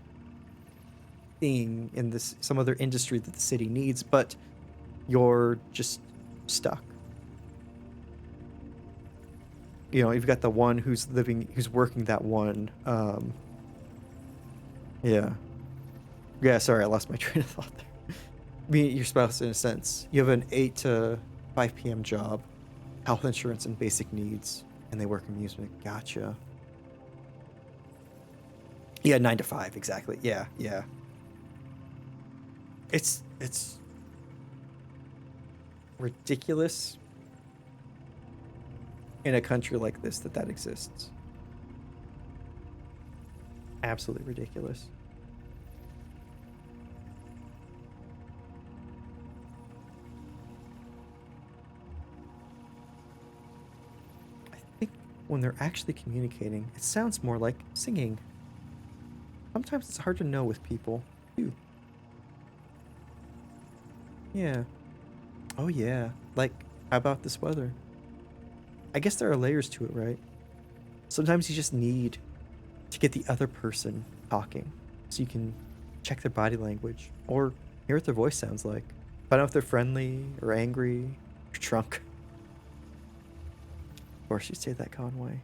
thing in this, some other industry that the city needs, but you're just stuck. You've got the one who's working that one. Yeah, sorry, I lost my train of thought there. Your spouse, in a sense, you have an 8 to 5 p.m. job, health insurance and basic needs, and they work amusement. Gotcha. Yeah, 9 to 5, exactly. Yeah. It's ridiculous in a country like this that exists. Absolutely ridiculous. I think when they're actually communicating, it sounds more like singing. Sometimes it's hard to know with people, too. Yeah. Oh, yeah. Like, how about this weather? I guess there are layers to it, right? Sometimes you just need to get the other person talking so you can check their body language or hear what their voice sounds like. Find out if they're friendly or angry or drunk. Of course, you say that Conway.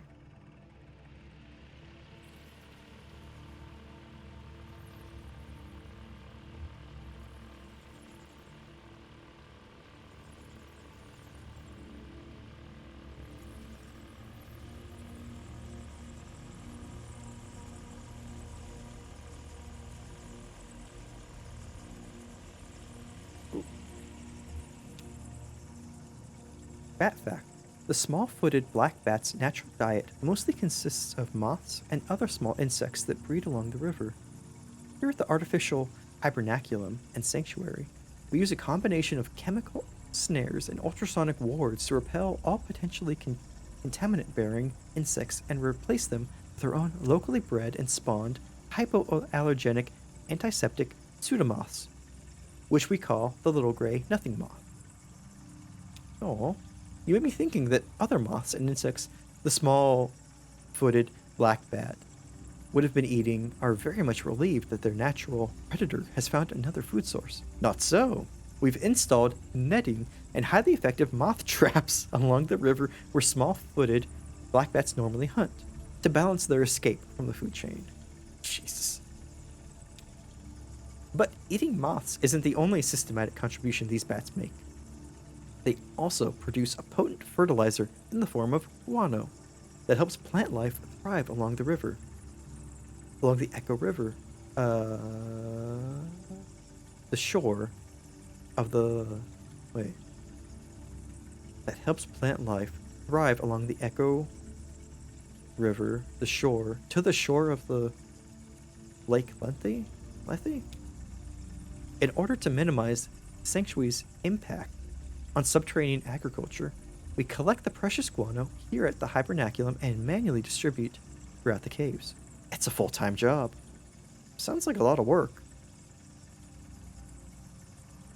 Bat fact. The small-footed black bat's natural diet mostly consists of moths and other small insects that breed along the river. Here at the artificial hibernaculum and sanctuary, we use a combination of chemical snares and ultrasonic wards to repel all potentially contaminant-bearing insects and replace them with our own locally bred and spawned hypoallergenic antiseptic pseudomoths, which we call the little gray nothing moth. Oh. You made me thinking that other moths and insects the small-footed black bat would have been eating are very much relieved that their natural predator has found another food source. Not so. We've installed netting and highly effective moth traps along the river where small-footed black bats normally hunt to balance their escape from the food chain. Jesus. But eating moths isn't the only systematic contribution these bats make. They also produce a potent fertilizer in the form of guano that helps plant life thrive along the river. Along the Echo River, the shore of the... Wait. That helps plant life thrive along the Echo River, the shore, to the shore of the Lake Lethe? Lethe? In order to minimize sanctuary's impact on subterranean agriculture, we collect the precious guano here at the hibernaculum and manually distribute throughout the caves. It's a full-time job. Sounds like a lot of work.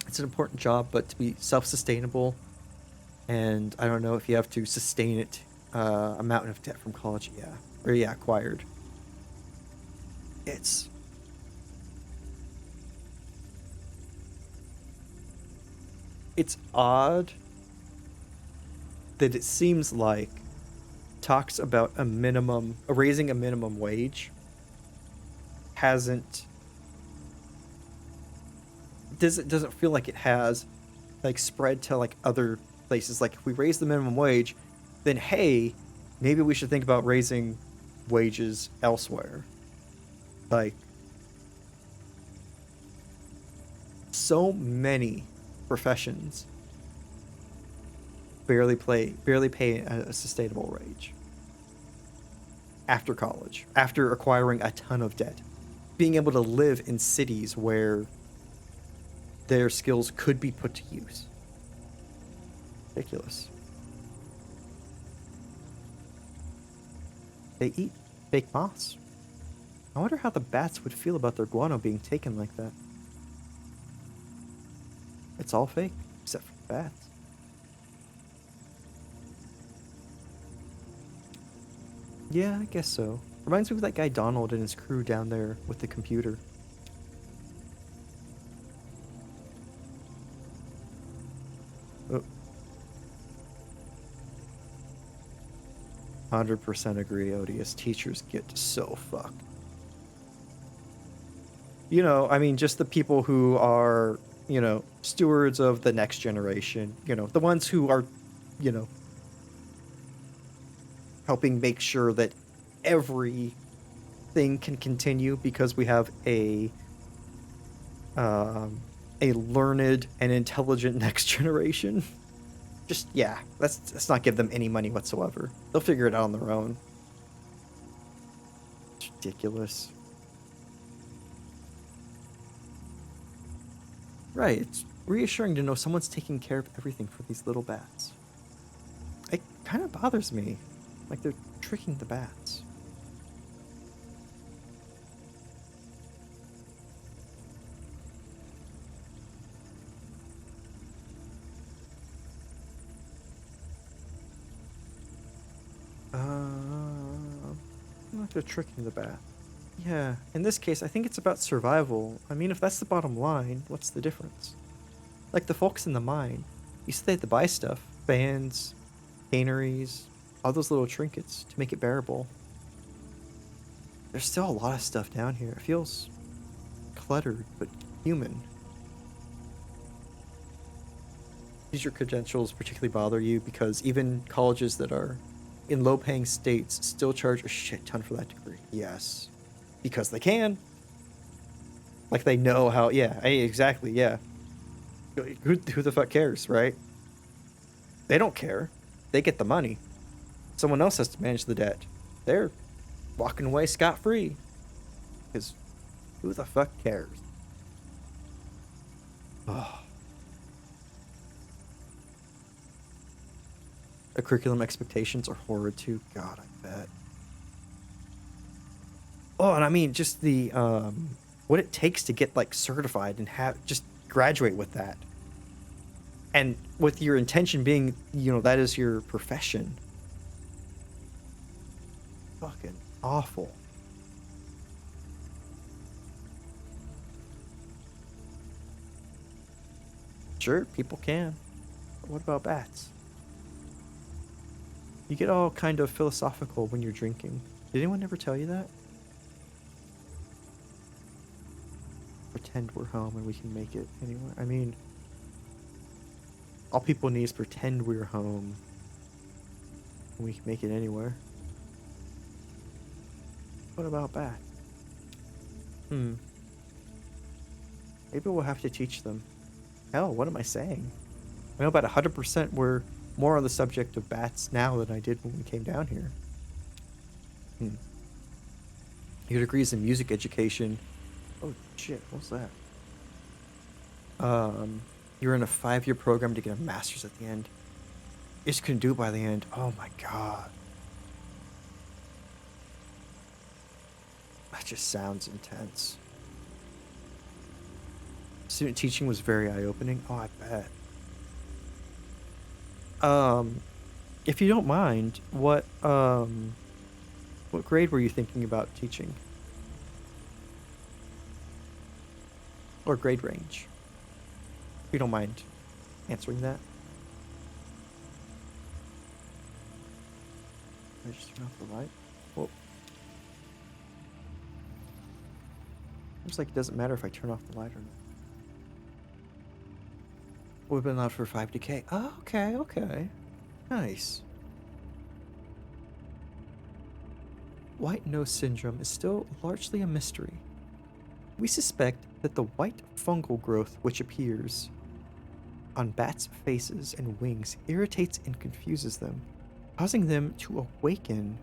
It's an important job, but to be self-sustainable, and I don't know if you have to sustain it, a mountain of debt from college, acquired. It's odd that it seems like talks about raising a minimum wage doesn't feel like it has like spread to like other places. Like if we raise the minimum wage, then hey, maybe we should think about raising wages elsewhere. Like so many professions barely pay a sustainable wage after college, after acquiring a ton of debt, being able to live in cities where their skills could be put to use. Ridiculous. They eat fake moths. I wonder how the bats would feel about their guano being taken like that. It's all fake, except for the bats. Yeah, I guess so. Reminds me of that guy Donald and his crew down there with the computer. Oh. 100% agree, Odious. Teachers get so fucked. You know, I mean, just the people who are, you know, stewards of the next generation, you know, the ones who are, you know, helping make sure that everything can continue because we have a learned and intelligent next generation. Just, yeah, let's not give them any money whatsoever. They'll figure it out on their own. It's ridiculous. Right, it's reassuring to know someone's taking care of everything for these little bats. It kind of bothers me. Like they're tricking the bats. Like they're tricking the bat. Yeah, in this case, I think it's about survival. I mean, if that's the bottom line, what's the difference? Like the folks in the mine, you said they had to buy stuff. Fans, canneries, all those little trinkets to make it bearable. There's still a lot of stuff down here. It feels cluttered, but human. Does your credentials particularly bother you? Because even colleges that are in low-paying states still charge a shit ton for that degree. Yes. Because they can. Like they know how, yeah, exactly, yeah. Who the fuck cares, right? They don't care. They get the money. Someone else has to manage the debt. They're walking away scot-free. Because who the fuck cares? Oh. The curriculum expectations are horrid too. God, I bet. Oh, and I mean, just the what it takes to get like certified and have just graduate with that, and with your intention being, you know, that is your profession. Fucking awful. Sure, people can. But what about bats? You get all kind of philosophical when you're drinking. Did anyone ever tell you that? Pretend we're home and we can make it anywhere. I mean, all people need is pretend we're home and we can make it anywhere. What about bats? Hmm. Maybe we'll have to teach them. Hell, what am I saying? I know about 100% we're more on the subject of bats now than I did when we came down here. Your degrees in music education. Oh shit, what's that? You're in a 5-year program to get a master's at the end. You just couldn't do it by the end. Oh my god. That just sounds intense. Student teaching was very eye-opening. Oh, I bet. If you don't mind, what grade were you thinking about teaching? Or grade range? If you don't mind answering that. I just turn off the light. Whoa. Seems like it doesn't matter if I turn off the light or not. We've been allowed for 5 decay. Oh, okay, okay. Nice. White nose syndrome is still largely a mystery. We suspect that the white fungal growth which appears on bats' faces and wings irritates and confuses them, causing them to awaken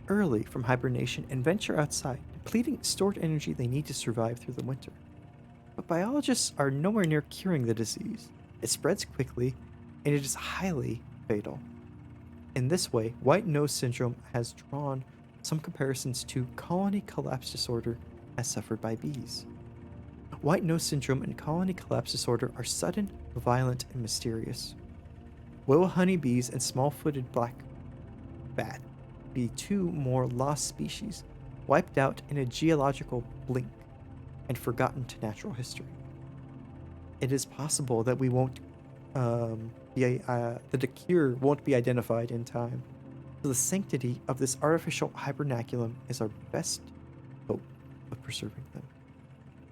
early from hibernation and venture outside, depleting stored energy they need to survive through the winter. But biologists are nowhere near curing the disease. It spreads quickly, and it is highly fatal. In this way, white nose syndrome has drawn some comparisons to colony collapse disorder as suffered by bees. White nose syndrome and colony collapse disorder are sudden, violent, and mysterious. Will honeybees and small-footed black bat be two more lost species, wiped out in a geological blink and forgotten to natural history? It is possible that we won't the cure won't be identified in time. So the sanctity of this artificial hibernaculum is our best hope of preserving them.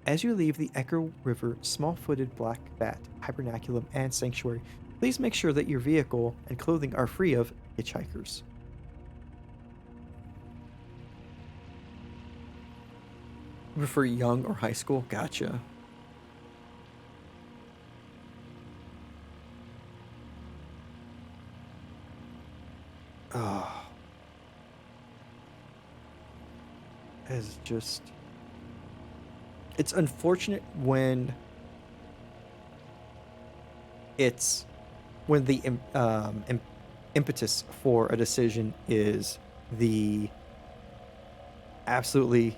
As you leave the Echo River small-footed black bat hibernaculum and sanctuary, please make sure that your vehicle and clothing are free of hitchhikers. You prefer young or high school? Gotcha. Oh, it's just. It's unfortunate when it's when the impetus for a decision is the absolutely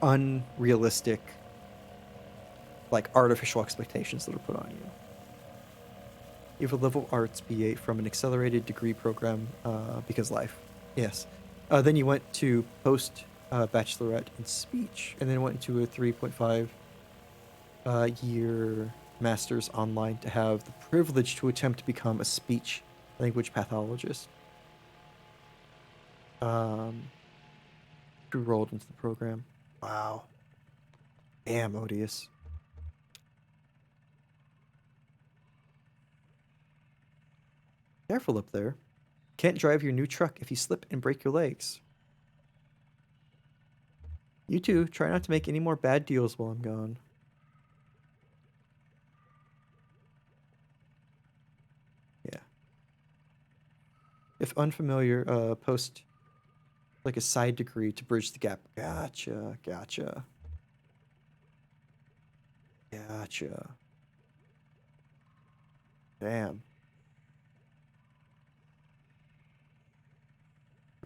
unrealistic, like artificial expectations that are put on you. You have a liberal arts BA from an accelerated degree program because life. Yes. Then you went to post bachelorette in speech, and then went into a 3.5 year master's online to have the privilege to attempt to become a speech language pathologist. Who rolled into the program. Wow. Damn, Odious. Careful up there. Can't drive your new truck if you slip and break your legs. You too, try not to make any more bad deals while I'm gone. Yeah. If unfamiliar, post like a side degree to bridge the gap. Gotcha, gotcha. Gotcha. Damn.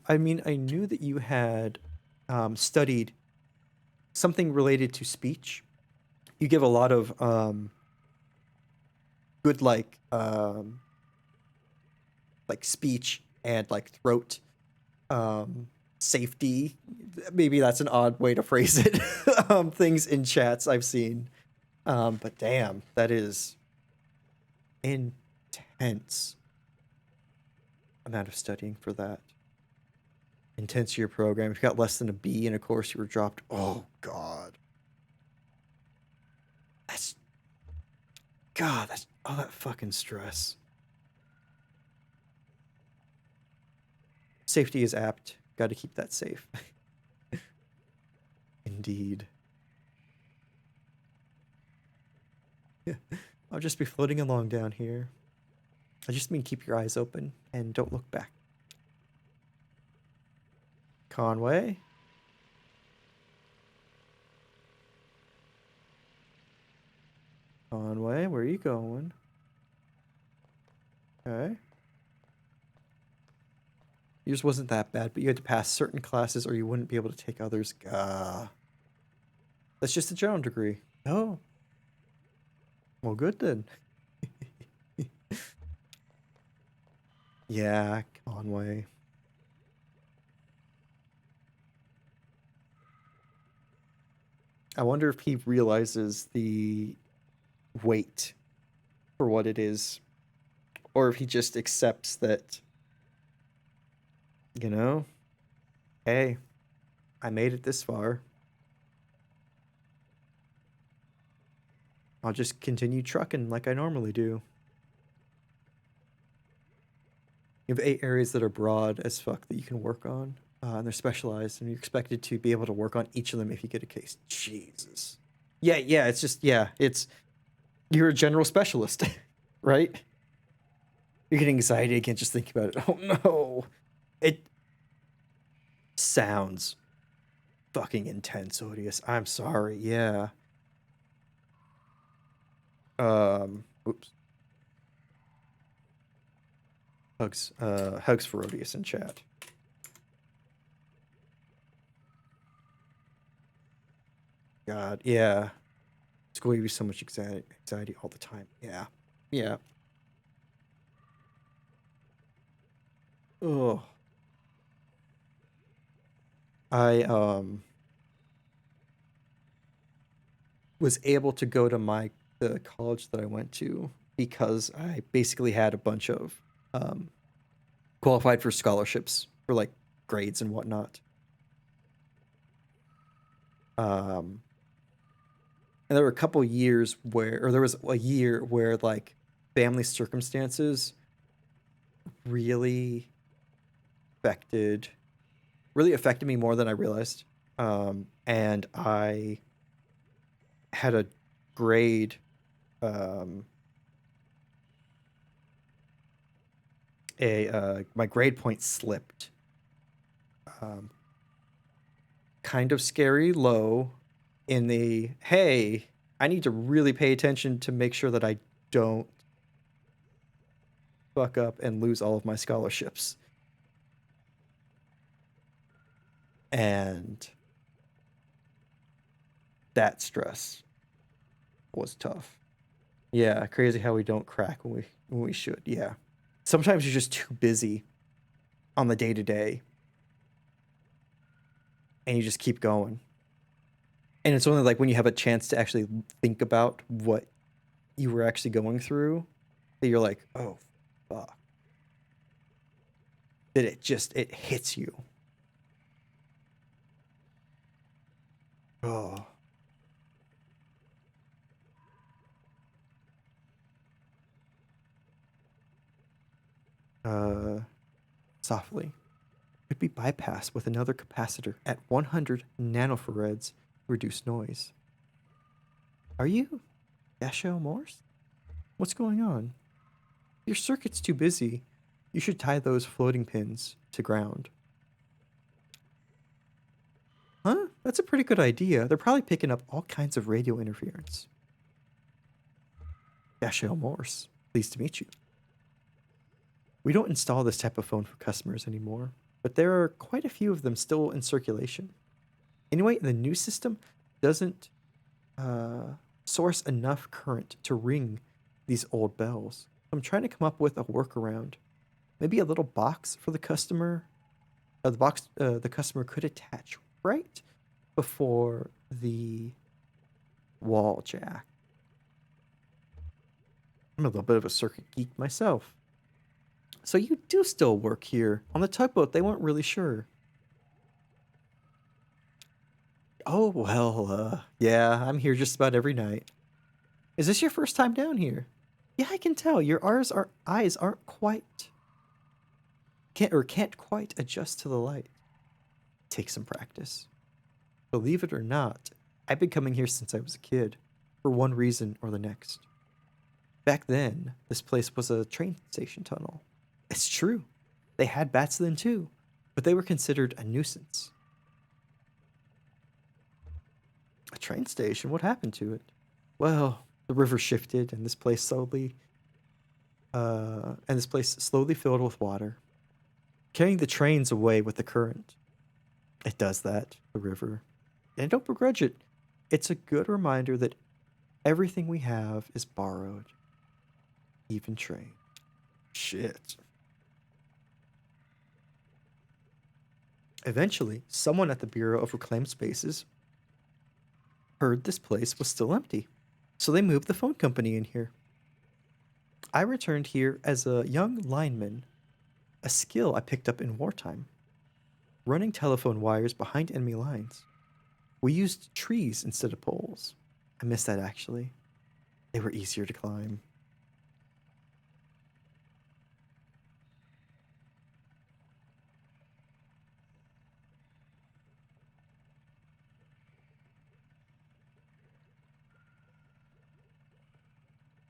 I mean, I knew that you had studied something related to speech. You give a lot of good like speech and like throat safety. Maybe that's an odd way to phrase it. Things in chats I've seen But damn, that is intense amount of studying for that. Intense year program. If you got less than a B in a course, you were dropped. Oh God. That's all that fucking stress. Safety is apt. Got to keep that safe. Indeed. I'll just be floating along down here. I just mean keep your eyes open and don't look back. Conway? Conway, where are you going? Okay. Yours wasn't that bad, but you had to pass certain classes or you wouldn't be able to take others. That's just a general degree. Oh. Well, good then. Yeah, Conway. I wonder if he realizes the weight for what it is, or if he just accepts that, you know, hey, I made it this far. I'll just continue trucking like I normally do. You have 8 areas that are broad as fuck that you can work on, and they're specialized, and you're expected to be able to work on each of them if you get a case. Jesus. Yeah, it's just, it's, you're a general specialist, right? You're getting anxiety again just thinking about it. Oh no. It sounds fucking intense, Odious. I'm sorry, yeah. Oops. Hugs for Odious in chat. God, yeah. School gives you so much anxiety all the time. Yeah. Yeah. Oh. I was able to go to the college that I went to because I basically had a bunch of qualified for scholarships for like grades and whatnot. And there were a couple years or there was a year where like family circumstances really affected me more than I realized. And I had a grade, my grade point slipped. Kind of scary low in the, hey, I need to really pay attention to make sure that I don't fuck up and lose all of my scholarships. And that stress was tough. Yeah, crazy how we don't crack when we should. Yeah. Sometimes you're just too busy on the day-to-day and you just keep going. And it's only like when you have a chance to actually think about what you were actually going through that you're like, oh, fuck. That it hits you. Oh. Softly. Could be bypassed with another capacitor at 100 nanofarads to reduce noise. Are you Dashiell Morse? What's going on? Your circuit's too busy. You should tie those floating pins to ground. Huh? That's a pretty good idea. They're probably picking up all kinds of radio interference. Dashiell Morse, pleased to meet you. We don't install this type of phone for customers anymore, but there are quite a few of them still in circulation. Anyway, the new system doesn't source enough current to ring these old bells. I'm trying to come up with a workaround. Maybe a little box for the customer. The customer could attach right before the wall jack. I'm a little bit of a circuit geek myself. So you do still work here. On the tugboat, they weren't really sure. Oh, well, yeah, I'm here just about every night. Is this your first time down here? Yeah, I can tell. Your eyes aren't quite can't quite adjust to the light. Take some practice. Believe it or not, I've been coming here since I was a kid, for one reason or the next. Back then, this place was a train station tunnel. It's true. They had bats then too, but they were considered a nuisance. A train station? What happened to it? Well, the river shifted and this place slowly filled with water, carrying the trains away with the current. It does that, the river. And I don't begrudge it. It's a good reminder that everything we have is borrowed, even train. Shit. Eventually, someone at the Bureau of Reclaimed Spaces heard this place was still empty, so they moved the phone company in here. I returned here as a young lineman, a skill I picked up in wartime, running telephone wires behind enemy lines. We used trees instead of poles. I miss that actually. They were easier to climb.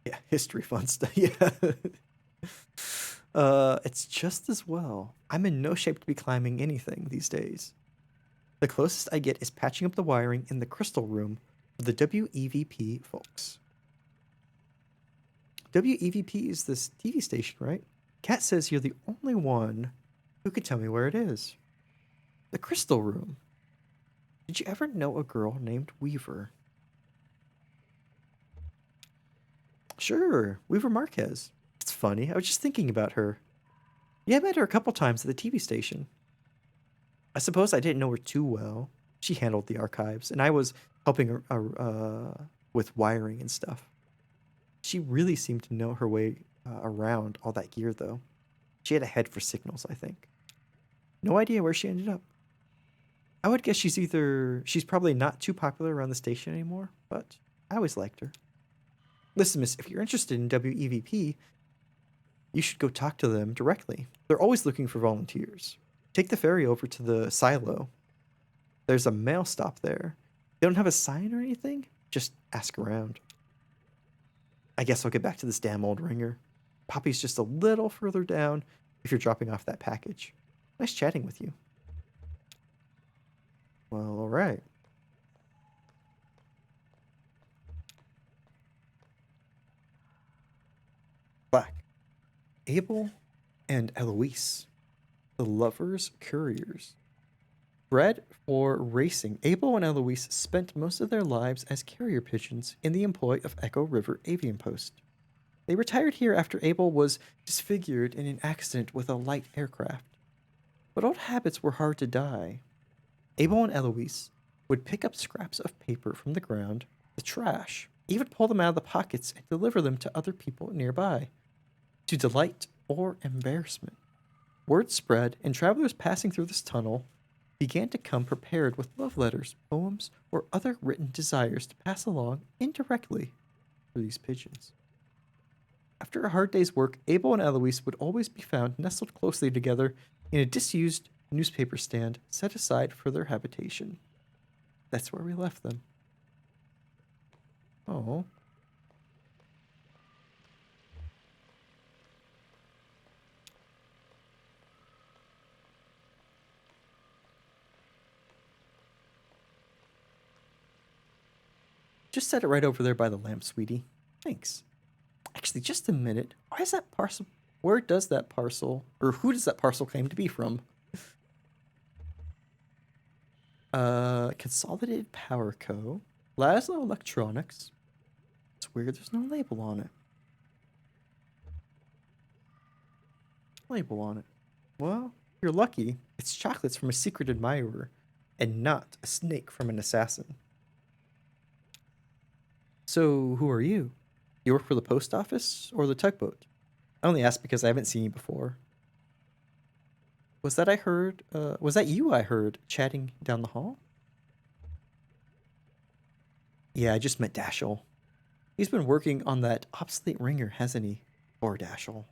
Yeah, history fun stuff. Yeah. It's just as well. I'm in no shape to be climbing anything these days. The closest I get is patching up the wiring in the crystal room for the WEVP folks. WEVP is this TV station, right? Kat says you're the only one who could tell me where it is. The crystal room. Did you ever know a girl named Weaver? Sure, Weaver Marquez. It's funny, I was just thinking about her. Yeah, I met her a couple times at the TV station. I suppose I didn't know her too well. She handled the archives, and I was helping her with wiring and stuff. She really seemed to know her way around all that gear, though. She had a head for signals, I think. No idea where she ended up. I would guess she's probably not too popular around the station anymore, but I always liked her. Listen, miss, if you're interested in WEVP, you should go talk to them directly. They're always looking for volunteers. Take the ferry over to the silo. There's a mail stop there. They don't have a sign or anything. Just ask around. I guess I'll get back to this damn old ringer. Poppy's just a little further down if you're dropping off that package. Nice chatting with you. Well, alright. Black. Abel and Eloise, the lovers' couriers. Bred for racing, Abel and Eloise spent most of their lives as carrier pigeons in the employ of Echo River Avian Post. They retired here after Abel was disfigured in an accident with a light aircraft. But old habits were hard to die. Abel and Eloise would pick up scraps of paper from the ground, the trash, even pull them out of the pockets and deliver them to other people nearby, to delight or embarrassment. Word spread, and travelers passing through this tunnel began to come prepared with love letters, poems, or other written desires to pass along indirectly through these pigeons. After a hard day's work, Abel and Eloise would always be found nestled closely together in a disused newspaper stand set aside for their habitation. That's where we left them. Oh. Just set it right over there by the lamp, sweetie. Thanks. Actually, just a minute. Why is that parcel? Where does that parcel, or who does that parcel claim to be from? Consolidated Power Co. Laszlo Electronics. It's weird, there's no label on it. Label on it. Well, you're lucky. It's chocolates from a secret admirer, and not a snake from an assassin. So, who are you? you work for the post office or the tugboat? I only ask because I haven't seen you before. Was that you I heard chatting down the hall? Yeah, I just met Dashel. He's been working on that obsolete ringer, hasn't he? Poor Dashel.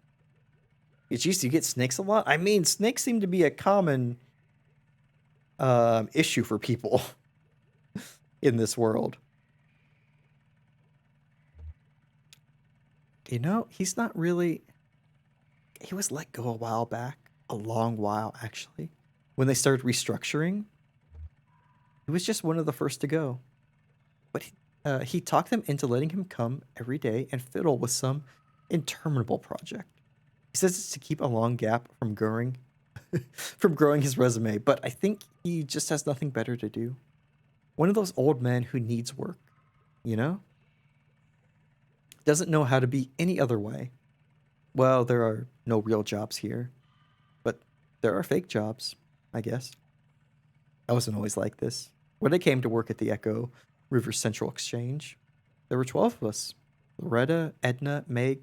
It's used to get snakes a lot. I mean, snakes seem to be a common issue for people in this world. You know, he's not really. He was let go a while back, a long while actually. When they started restructuring, he was just one of the first to go. But he talked them into letting him come every day and fiddle with some interminable project. He says it's to keep a long gap from growing, from growing his resume. But I think he just has nothing better to do. One of those old men who needs work, you know, doesn't know how to be any other way. Well, there are no real jobs here, but there are fake jobs, I guess. I wasn't always like this. When I came to work at the Echo River Central Exchange, there were 12 of us: Loretta, Edna, Meg,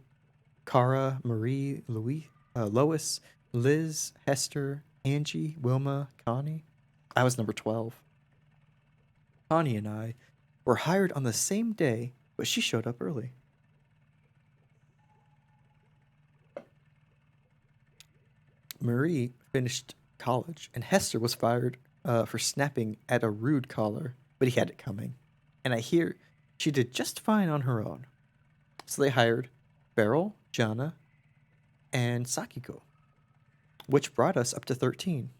Cara, Marie, Lois, Liz, Hester, Angie, Wilma, Connie. I was number 12. Connie and I were hired on the same day, but she showed up early. Marie finished college, and Hester was fired for snapping at a rude caller, but he had it coming. And I hear she did just fine on her own. So they hired Beryl, Jana, and Sakiko, which brought us up to 13.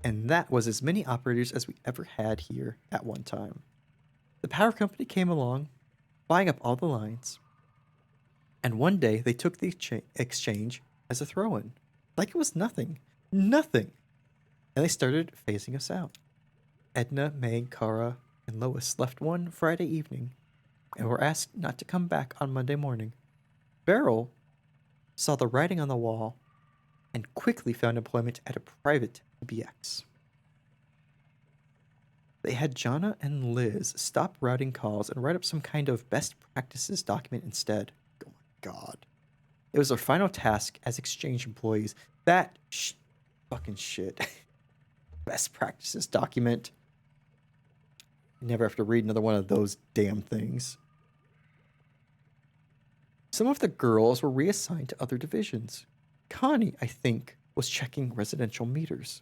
And that was as many operators as we ever had here at one time. The power company came along, buying up all the lines. And one day they took the exchange as a throw in, like it was nothing. Nothing. And they started phasing us out. Edna, Meg, Cara, and Lois left one Friday evening and were asked not to come back on Monday morning. Beryl saw the writing on the wall and quickly found employment at a private BX. They had Jana and Liz stop routing calls and write up some kind of best practices document instead. Oh my god. It was their final task as exchange employees. That fucking shit. Best practices document. You never have to read another one of those damn things. Some of the girls were reassigned to other divisions. Connie, I think, was checking residential meters.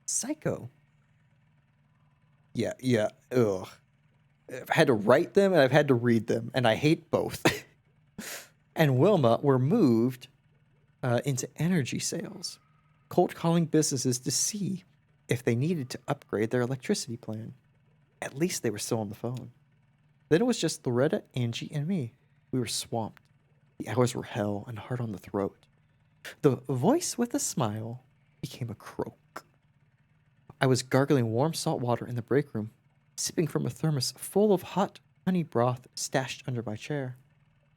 Psycho. Yeah, ugh. I've had to write them and I've had to read them, and I hate both. And Wilma were moved into energy sales, cold calling businesses to see if they needed to upgrade their electricity plan. At least they were still on the phone. Then it was just Loretta, Angie, and me. We were swamped. The hours were hell and hard on the throat. The voice with a smile became a croak. I was gargling warm salt water in the break room, sipping from a thermos full of hot honey broth stashed under my chair.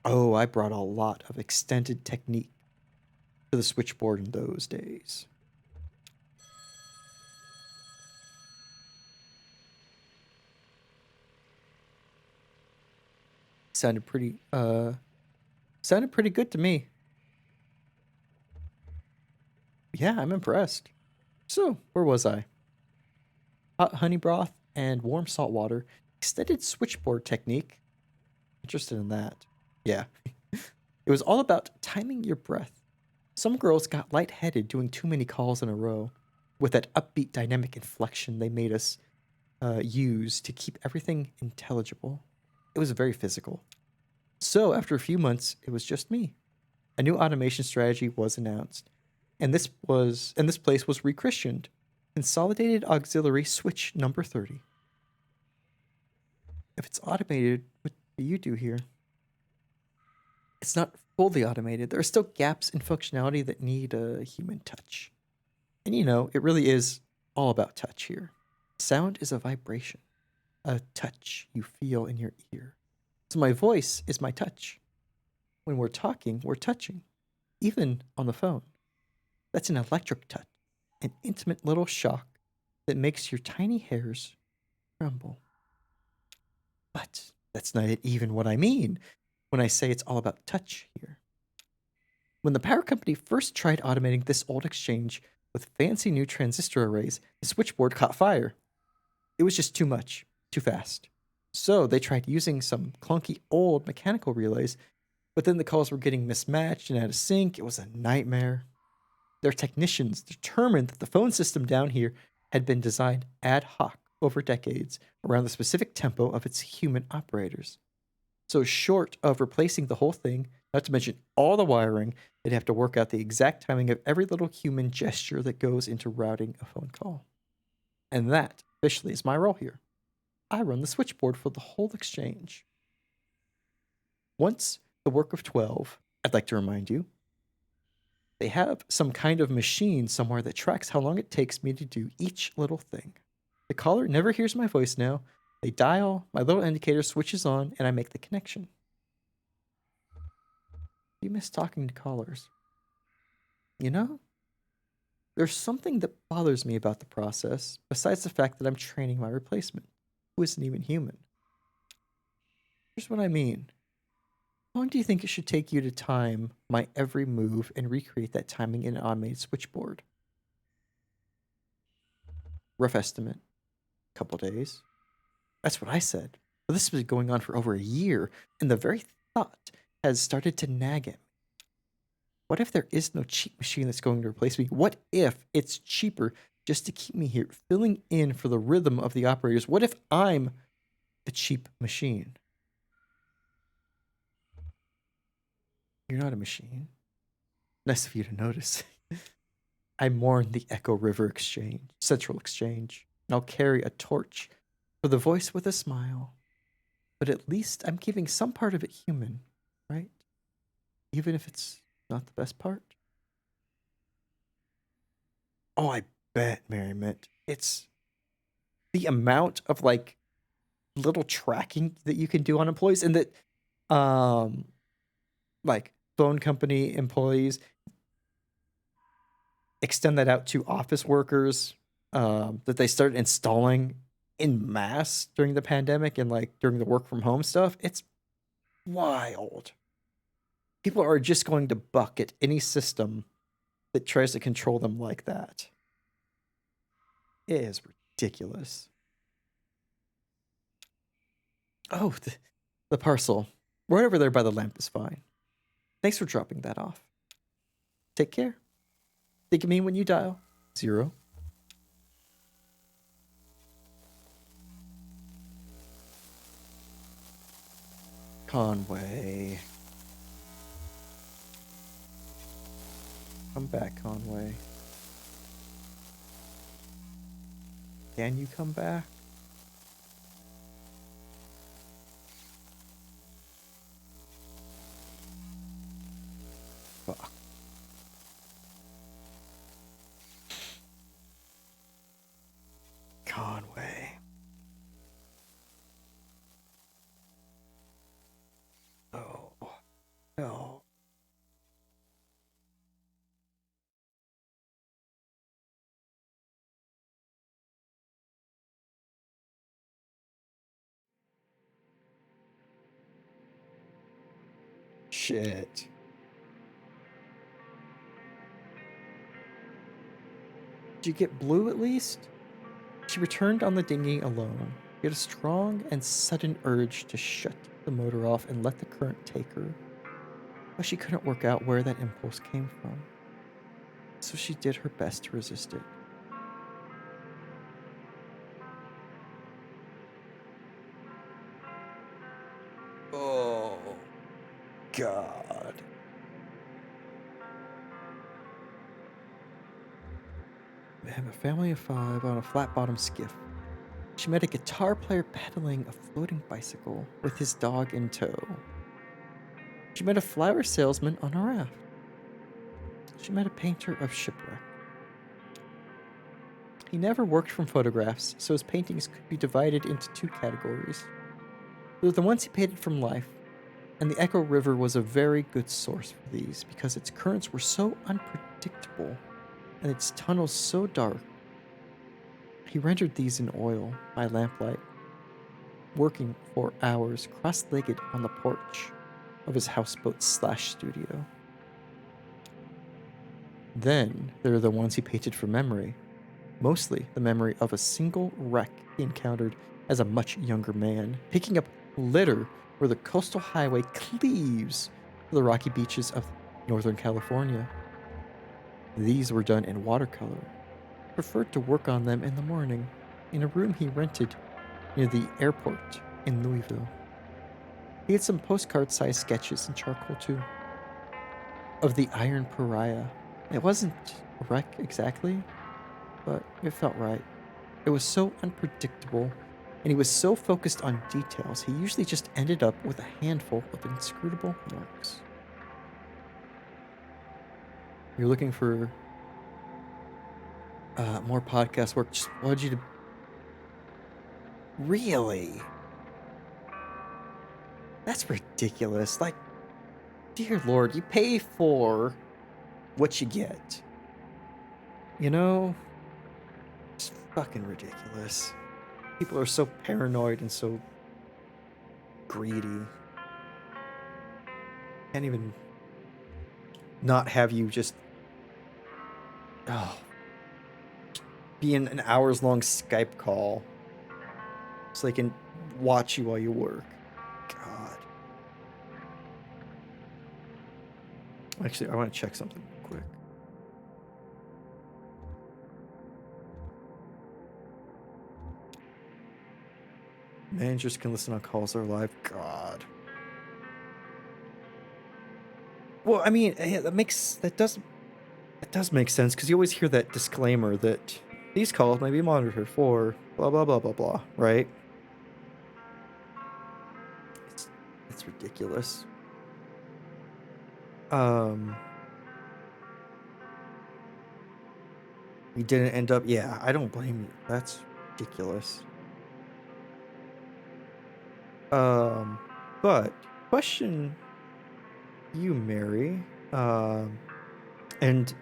Oh, I brought a lot of extended technique to the switchboard in those days. Sounded pretty good to me. Yeah, I'm impressed. So, where was I? Hot honey broth and warm salt water, extended switchboard technique. Interested in that. Yeah. It was all about timing your breath. Some girls got lightheaded doing too many calls in a row with that upbeat dynamic inflection they made us use to keep everything intelligible. It was very physical. So after a few months, it was just me. A new automation strategy was announced, and this place was rechristened Consolidated Auxiliary Switch Number 30. If it's automated, what do you do here? It's not fully automated. There are still gaps in functionality that need a human touch. And you know, it really is all about touch here. Sound is a vibration, a touch you feel in your ear. So my voice is my touch. When we're talking, we're touching, even on the phone. That's an electric touch, an intimate little shock that makes your tiny hairs tremble. But that's not even what I mean. when I say it's all about touch here. When the power company first tried automating this old exchange with fancy new transistor arrays, the switchboard caught fire. It was just too much, too fast. So they tried using some clunky old mechanical relays, but then the calls were getting mismatched and out of sync. It was a nightmare. Their technicians determined that the phone system down here had been designed ad hoc over decades around the specific tempo of its human operators. So, short of replacing the whole thing, not to mention all the wiring, they'd have to work out the exact timing of every little human gesture that goes into routing a phone call. And that, officially, is my role here. I run the switchboard for the whole exchange. Once the work of 12, I'd like to remind you, they have some kind of machine somewhere that tracks how long it takes me to do each little thing. The caller never hears my voice now. They dial, my little indicator switches on, and I make the connection. You miss talking to callers. You know, there's something that bothers me about the process, besides the fact that I'm training my replacement, who isn't even human. Here's what I mean. How long do you think it should take you to time my every move and recreate that timing in an automated switchboard? Rough estimate, couple days. That's what I said. But this has been going on for over a year, and the very thought has started to nag at me. What if there is no cheap machine that's going to replace me? What if it's cheaper just to keep me here, filling in for the rhythm of the operators? What if I'm the cheap machine? You're not a machine. Nice of you to notice. I mourn the Echo River Exchange, Central Exchange, and I'll carry a torch for the voice with a smile. But at least I'm keeping some part of it human, right? Even if it's not the best part. Oh, I bet, Merriment. It's the amount of like little tracking that you can do on employees, and that like phone company employees extend that out to office workers, that they started installing in mass during the pandemic and like during the work from home stuff. It's wild. People are just going to bucket any system that tries to control them like that. It is ridiculous. Oh, the parcel. Right over there by the lamp is fine. Thanks for dropping that off. Take care. Think of me when you dial. 0. Conway. Come back, Conway. Can you come back? Fuck. Conway. Oh. No. Shit. Did you get Blue at least? She returned on the dinghy alone. She had a strong and sudden urge to shut the motor off and let the current take her. But she couldn't work out where that impulse came from. So she did her best to resist it. Oh, God. They have a family of 5 on a flat-bottom skiff. She met a guitar player pedaling a floating bicycle with his dog in tow. She met a flower salesman on a raft. She met a painter of shipwreck. He never worked from photographs, so his paintings could be divided into 2 categories. There were the ones he painted from life, and the Echo River was a very good source for these because its currents were so unpredictable and its tunnels so dark. He rendered these in oil by lamplight, working for hours cross-legged on the porch of his houseboat slash studio. Then there are the ones he painted from memory, mostly the memory of a single wreck he encountered as a much younger man, picking up litter where the coastal highway cleaves the rocky beaches of Northern California. These were done in watercolor. Preferred to work on them in the morning in a room he rented near the airport in Louisville. He had some postcard-sized sketches in charcoal too. Of the Iron Pariah. It wasn't a wreck exactly, but it felt right. It was so unpredictable, and he was so focused on details, he usually just ended up with a handful of inscrutable marks. You're looking for more podcast work. Just wanted you to. Really? That's ridiculous. Like, dear Lord, you pay for what you get. You know? It's fucking ridiculous. People are so paranoid and so greedy. Can't even not have you just be in an hours long Skype call so they can watch you while you work. God. Actually, I want to check something quick. Managers can listen on calls that are live. God. Well, I mean, that does make sense, because you always hear that disclaimer that these calls may be monitored for blah blah blah blah blah, right? It's ridiculous. We didn't end up. Yeah, I don't blame you. That's ridiculous. But question you, Mary, and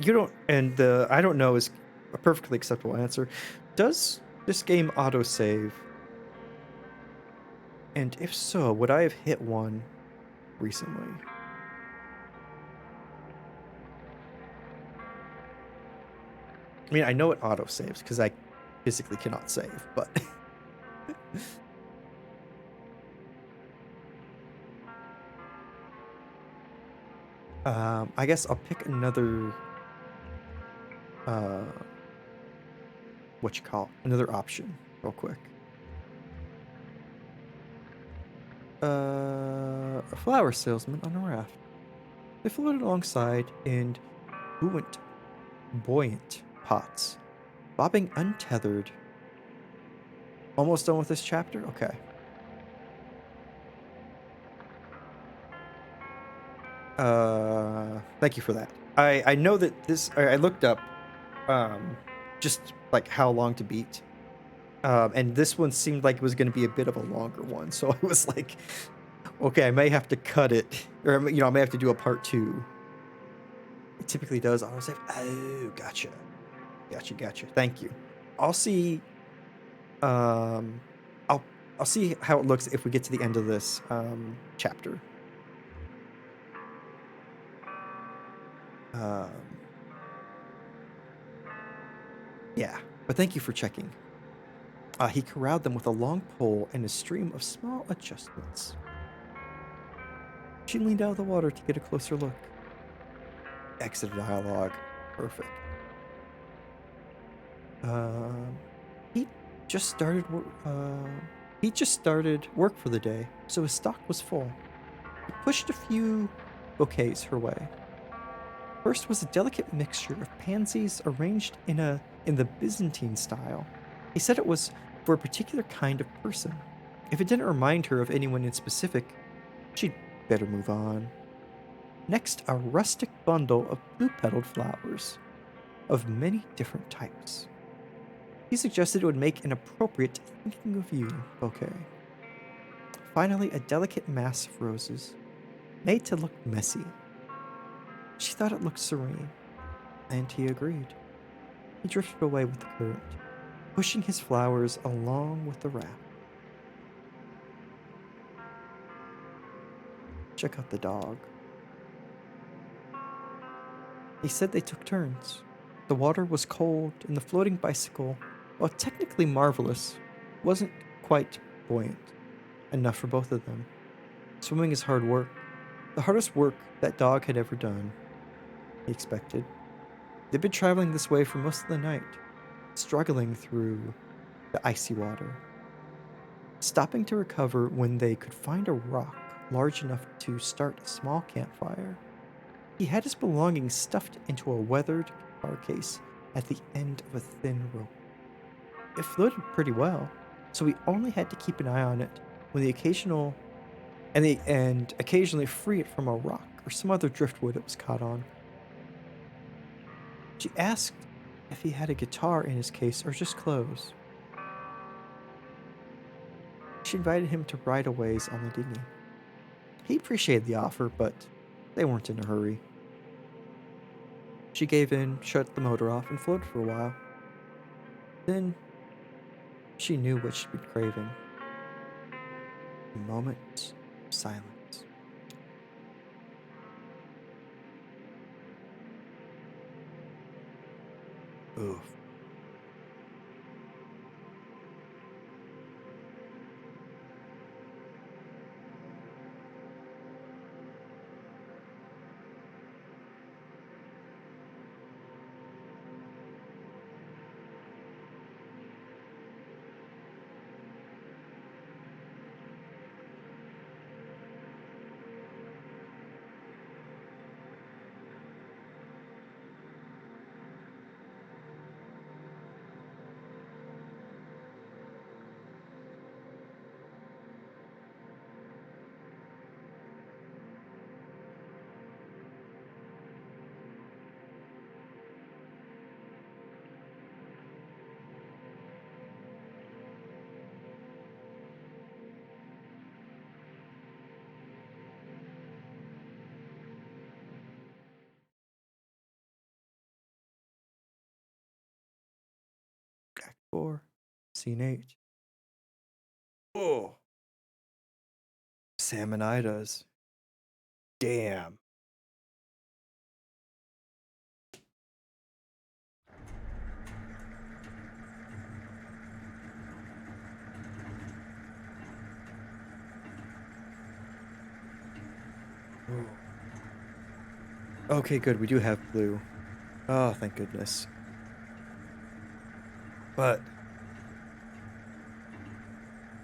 you don't, and the I don't know is a perfectly acceptable answer. Does this game autosave? And if so, would I have hit one recently? I mean, I know it autosaves because I physically cannot save, but I guess I'll pick another another option real quick. A flower salesman on a raft. They floated alongside in buoyant pots, bobbing untethered. Almost done with this chapter? Okay. Thank you for that. I know that this. I looked up, just like how long to beat, and this one seemed like it was going to be a bit of a longer one. So I was like, okay, I may have to cut it, or I may have to do a part 2. It typically does autosave. Oh, gotcha. Thank you. I'll see. I'll see how it looks if we get to the end of this chapter. Yeah, but thank you for checking. He corralled them with a long pole and a stream of small adjustments. She leaned out of the water to get a closer look. Exit dialogue. Perfect. He just started work for the day, so his stock was full. He pushed a few bouquets her way. First was a delicate mixture of pansies arranged in the Byzantine style. He said it was for a particular kind of person. If it didn't remind her of anyone in specific, she'd better move on. Next, a rustic bundle of blue-petaled flowers of many different types. He suggested it would make an appropriate thinking of you bouquet. Finally, a delicate mass of roses, made to look messy. She thought it looked serene, and he agreed. He drifted away with the current, pushing his flowers along with the raft. check out the dog. He said they took turns. The water was cold, and the floating bicycle, while technically marvelous, wasn't quite buoyant enough for both of them. Swimming is hard work, the hardest work that dog had ever done, he expected. They'd been traveling this way for most of the night, struggling through the icy water, stopping to recover when they could find a rock large enough to start a small campfire. He had his belongings stuffed into a weathered car case at the end of a thin rope. It floated pretty well, so he only had to keep an eye on it when the occasional and occasionally free it from a rock or some other driftwood it was caught on. She asked if he had a guitar in his case or just clothes. She invited him to ride a ways on the dinghy. He appreciated the offer, but they weren't in a hurry. She gave in, shut the motor off, and floated for a while. Then she knew what she'd been craving. A moment of silence. Oof. Act 4, Scene 8. Oh, Salmonidas. Damn. Oh. Okay, good. We do have blue. Oh, thank goodness. But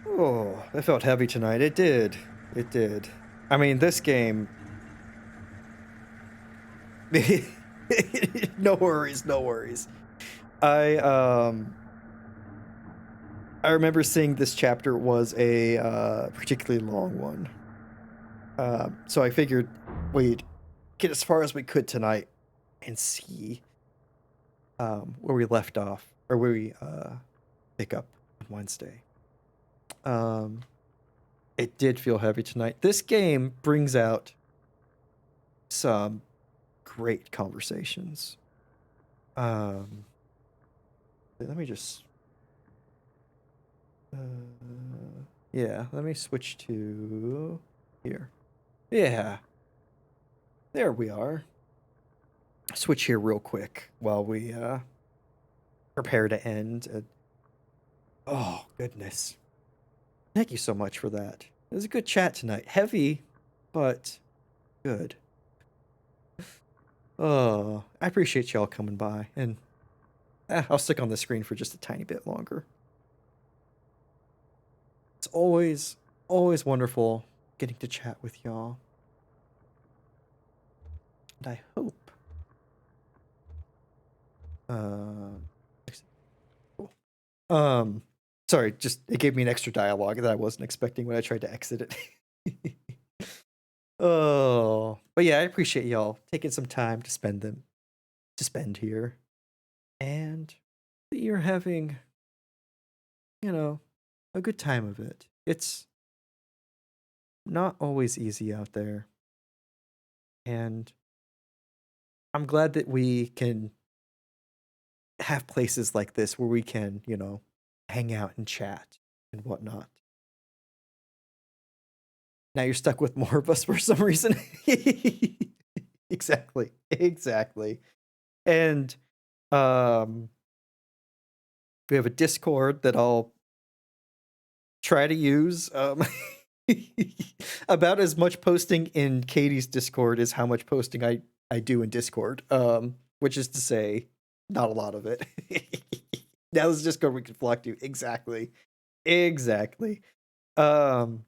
oh, it felt heavy tonight. It did. It did. I mean, this game. No worries, no worries. I remember seeing this chapter was a particularly long one. So I figured we'd get as far as we could tonight and see where we left off or where we pick up on Wednesday. It did feel heavy tonight. This game brings out some great conversations. Let me just yeah, let me switch to here. Yeah, there we are. Switch here real quick while we prepare to end. Oh goodness, thank you so much for that. It was a good chat tonight. Heavy, but good. Oh, I appreciate y'all coming by, and I'll stick on the screen for just a tiny bit longer. It's always wonderful getting to chat with y'all. And I hope. Cool. Sorry, just it gave me an extra dialogue that I wasn't expecting when I tried to exit it. Oh, but yeah, I appreciate y'all taking some time to spend here, and that you're having, a good time of it. It's not always easy out there, and I'm glad that we can have places like this where we can, hang out and chat and whatnot. Now you're stuck with more of us for some reason. Exactly. Exactly. And um we have a Discord that I'll try to use. About as much posting in Katie's Discord as how much posting I do in Discord. Which is to say, not a lot of it. Now this Discord we can flock to. Exactly. Exactly. Um,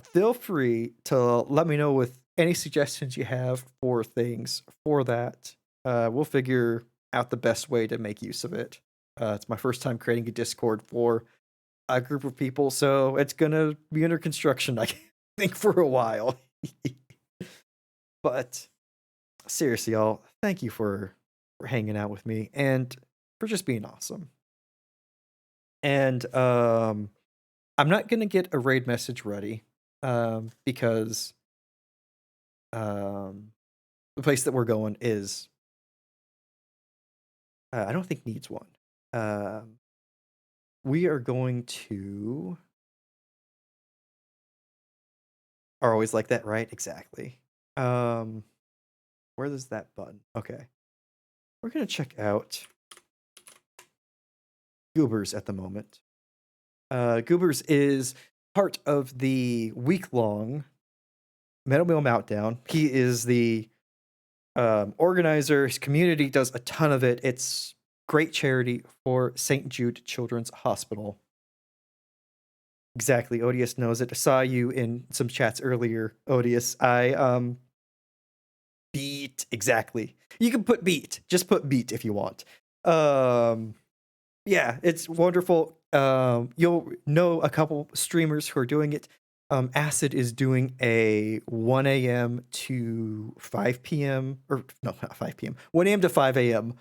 Feel free to let me know with any suggestions you have for things for that. We'll figure out the best way to make use of it. It's my first time creating a Discord for a group of people, so it's gonna be under construction, I think, for a while. But seriously, y'all, thank you for hanging out with me and for just being awesome. And I'm not gonna get a raid message ready, because um the place that we're going is I don't think needs one. Um, we are going to are always like that, right? Exactly. Um, where is that button? Okay. We're gonna check out Goobers at the moment. Goobers is part of the week-long Metal Mill Meltdown. He is the organizer. His community does a ton of it. It's great charity for St. Jude Children's Hospital. Exactly. Odious knows it. I saw you in some chats earlier, Odious. I beat exactly. You can put beat. Just put beat if you want. Yeah, it's wonderful. You'll know a couple streamers who are doing it. Acid is doing a 1 a.m. to 5 p.m. or no, not 5 p.m. 1 a.m. to 5 a.m.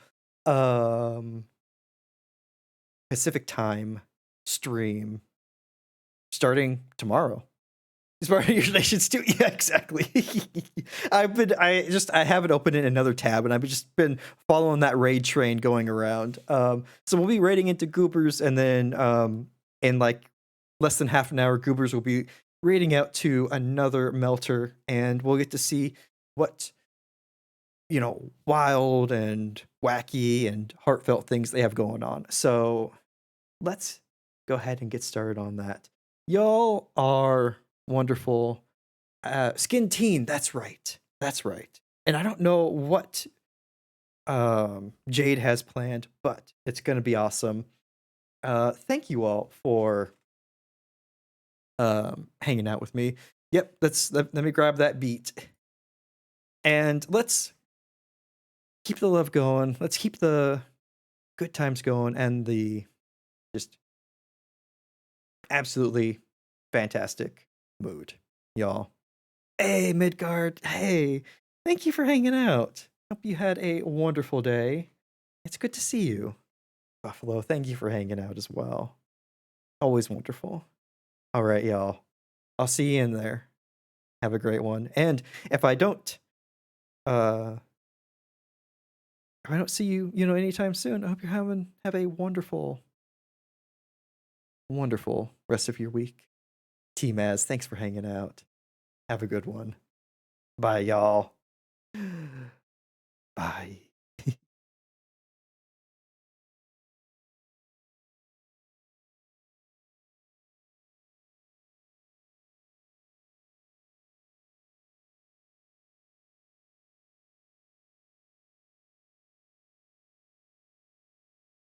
Pacific time stream starting tomorrow. Smart nations too. Yeah, exactly. I haven't opened in another tab, and I've just been following that raid train going around. So we'll be raiding into Goobers, and then in like less than half an hour, Goobers will be raiding out to another melter, and we'll get to see what wild and wacky and heartfelt things they have going on. So let's go ahead and get started on that. Y'all are wonderful. Skin Teen, that's right. That's right. And I don't know what Jade has planned, but it's gonna be awesome. Thank you all for hanging out with me. Yep, let me grab that beat. And let's keep the love going. Let's keep the good times going and the just absolutely fantastic mood, y'all. Hey, Midgard. Hey, thank you for hanging out. Hope you had a wonderful day. It's good to see you. Buffalo, thank you for hanging out as well. Always wonderful. All right, y'all. I'll see you in there. Have a great one. And if I don't see you, anytime soon, I hope you're have a wonderful, wonderful rest of your week. T-Maz, thanks for hanging out. Have a good one. Bye, y'all. Bye.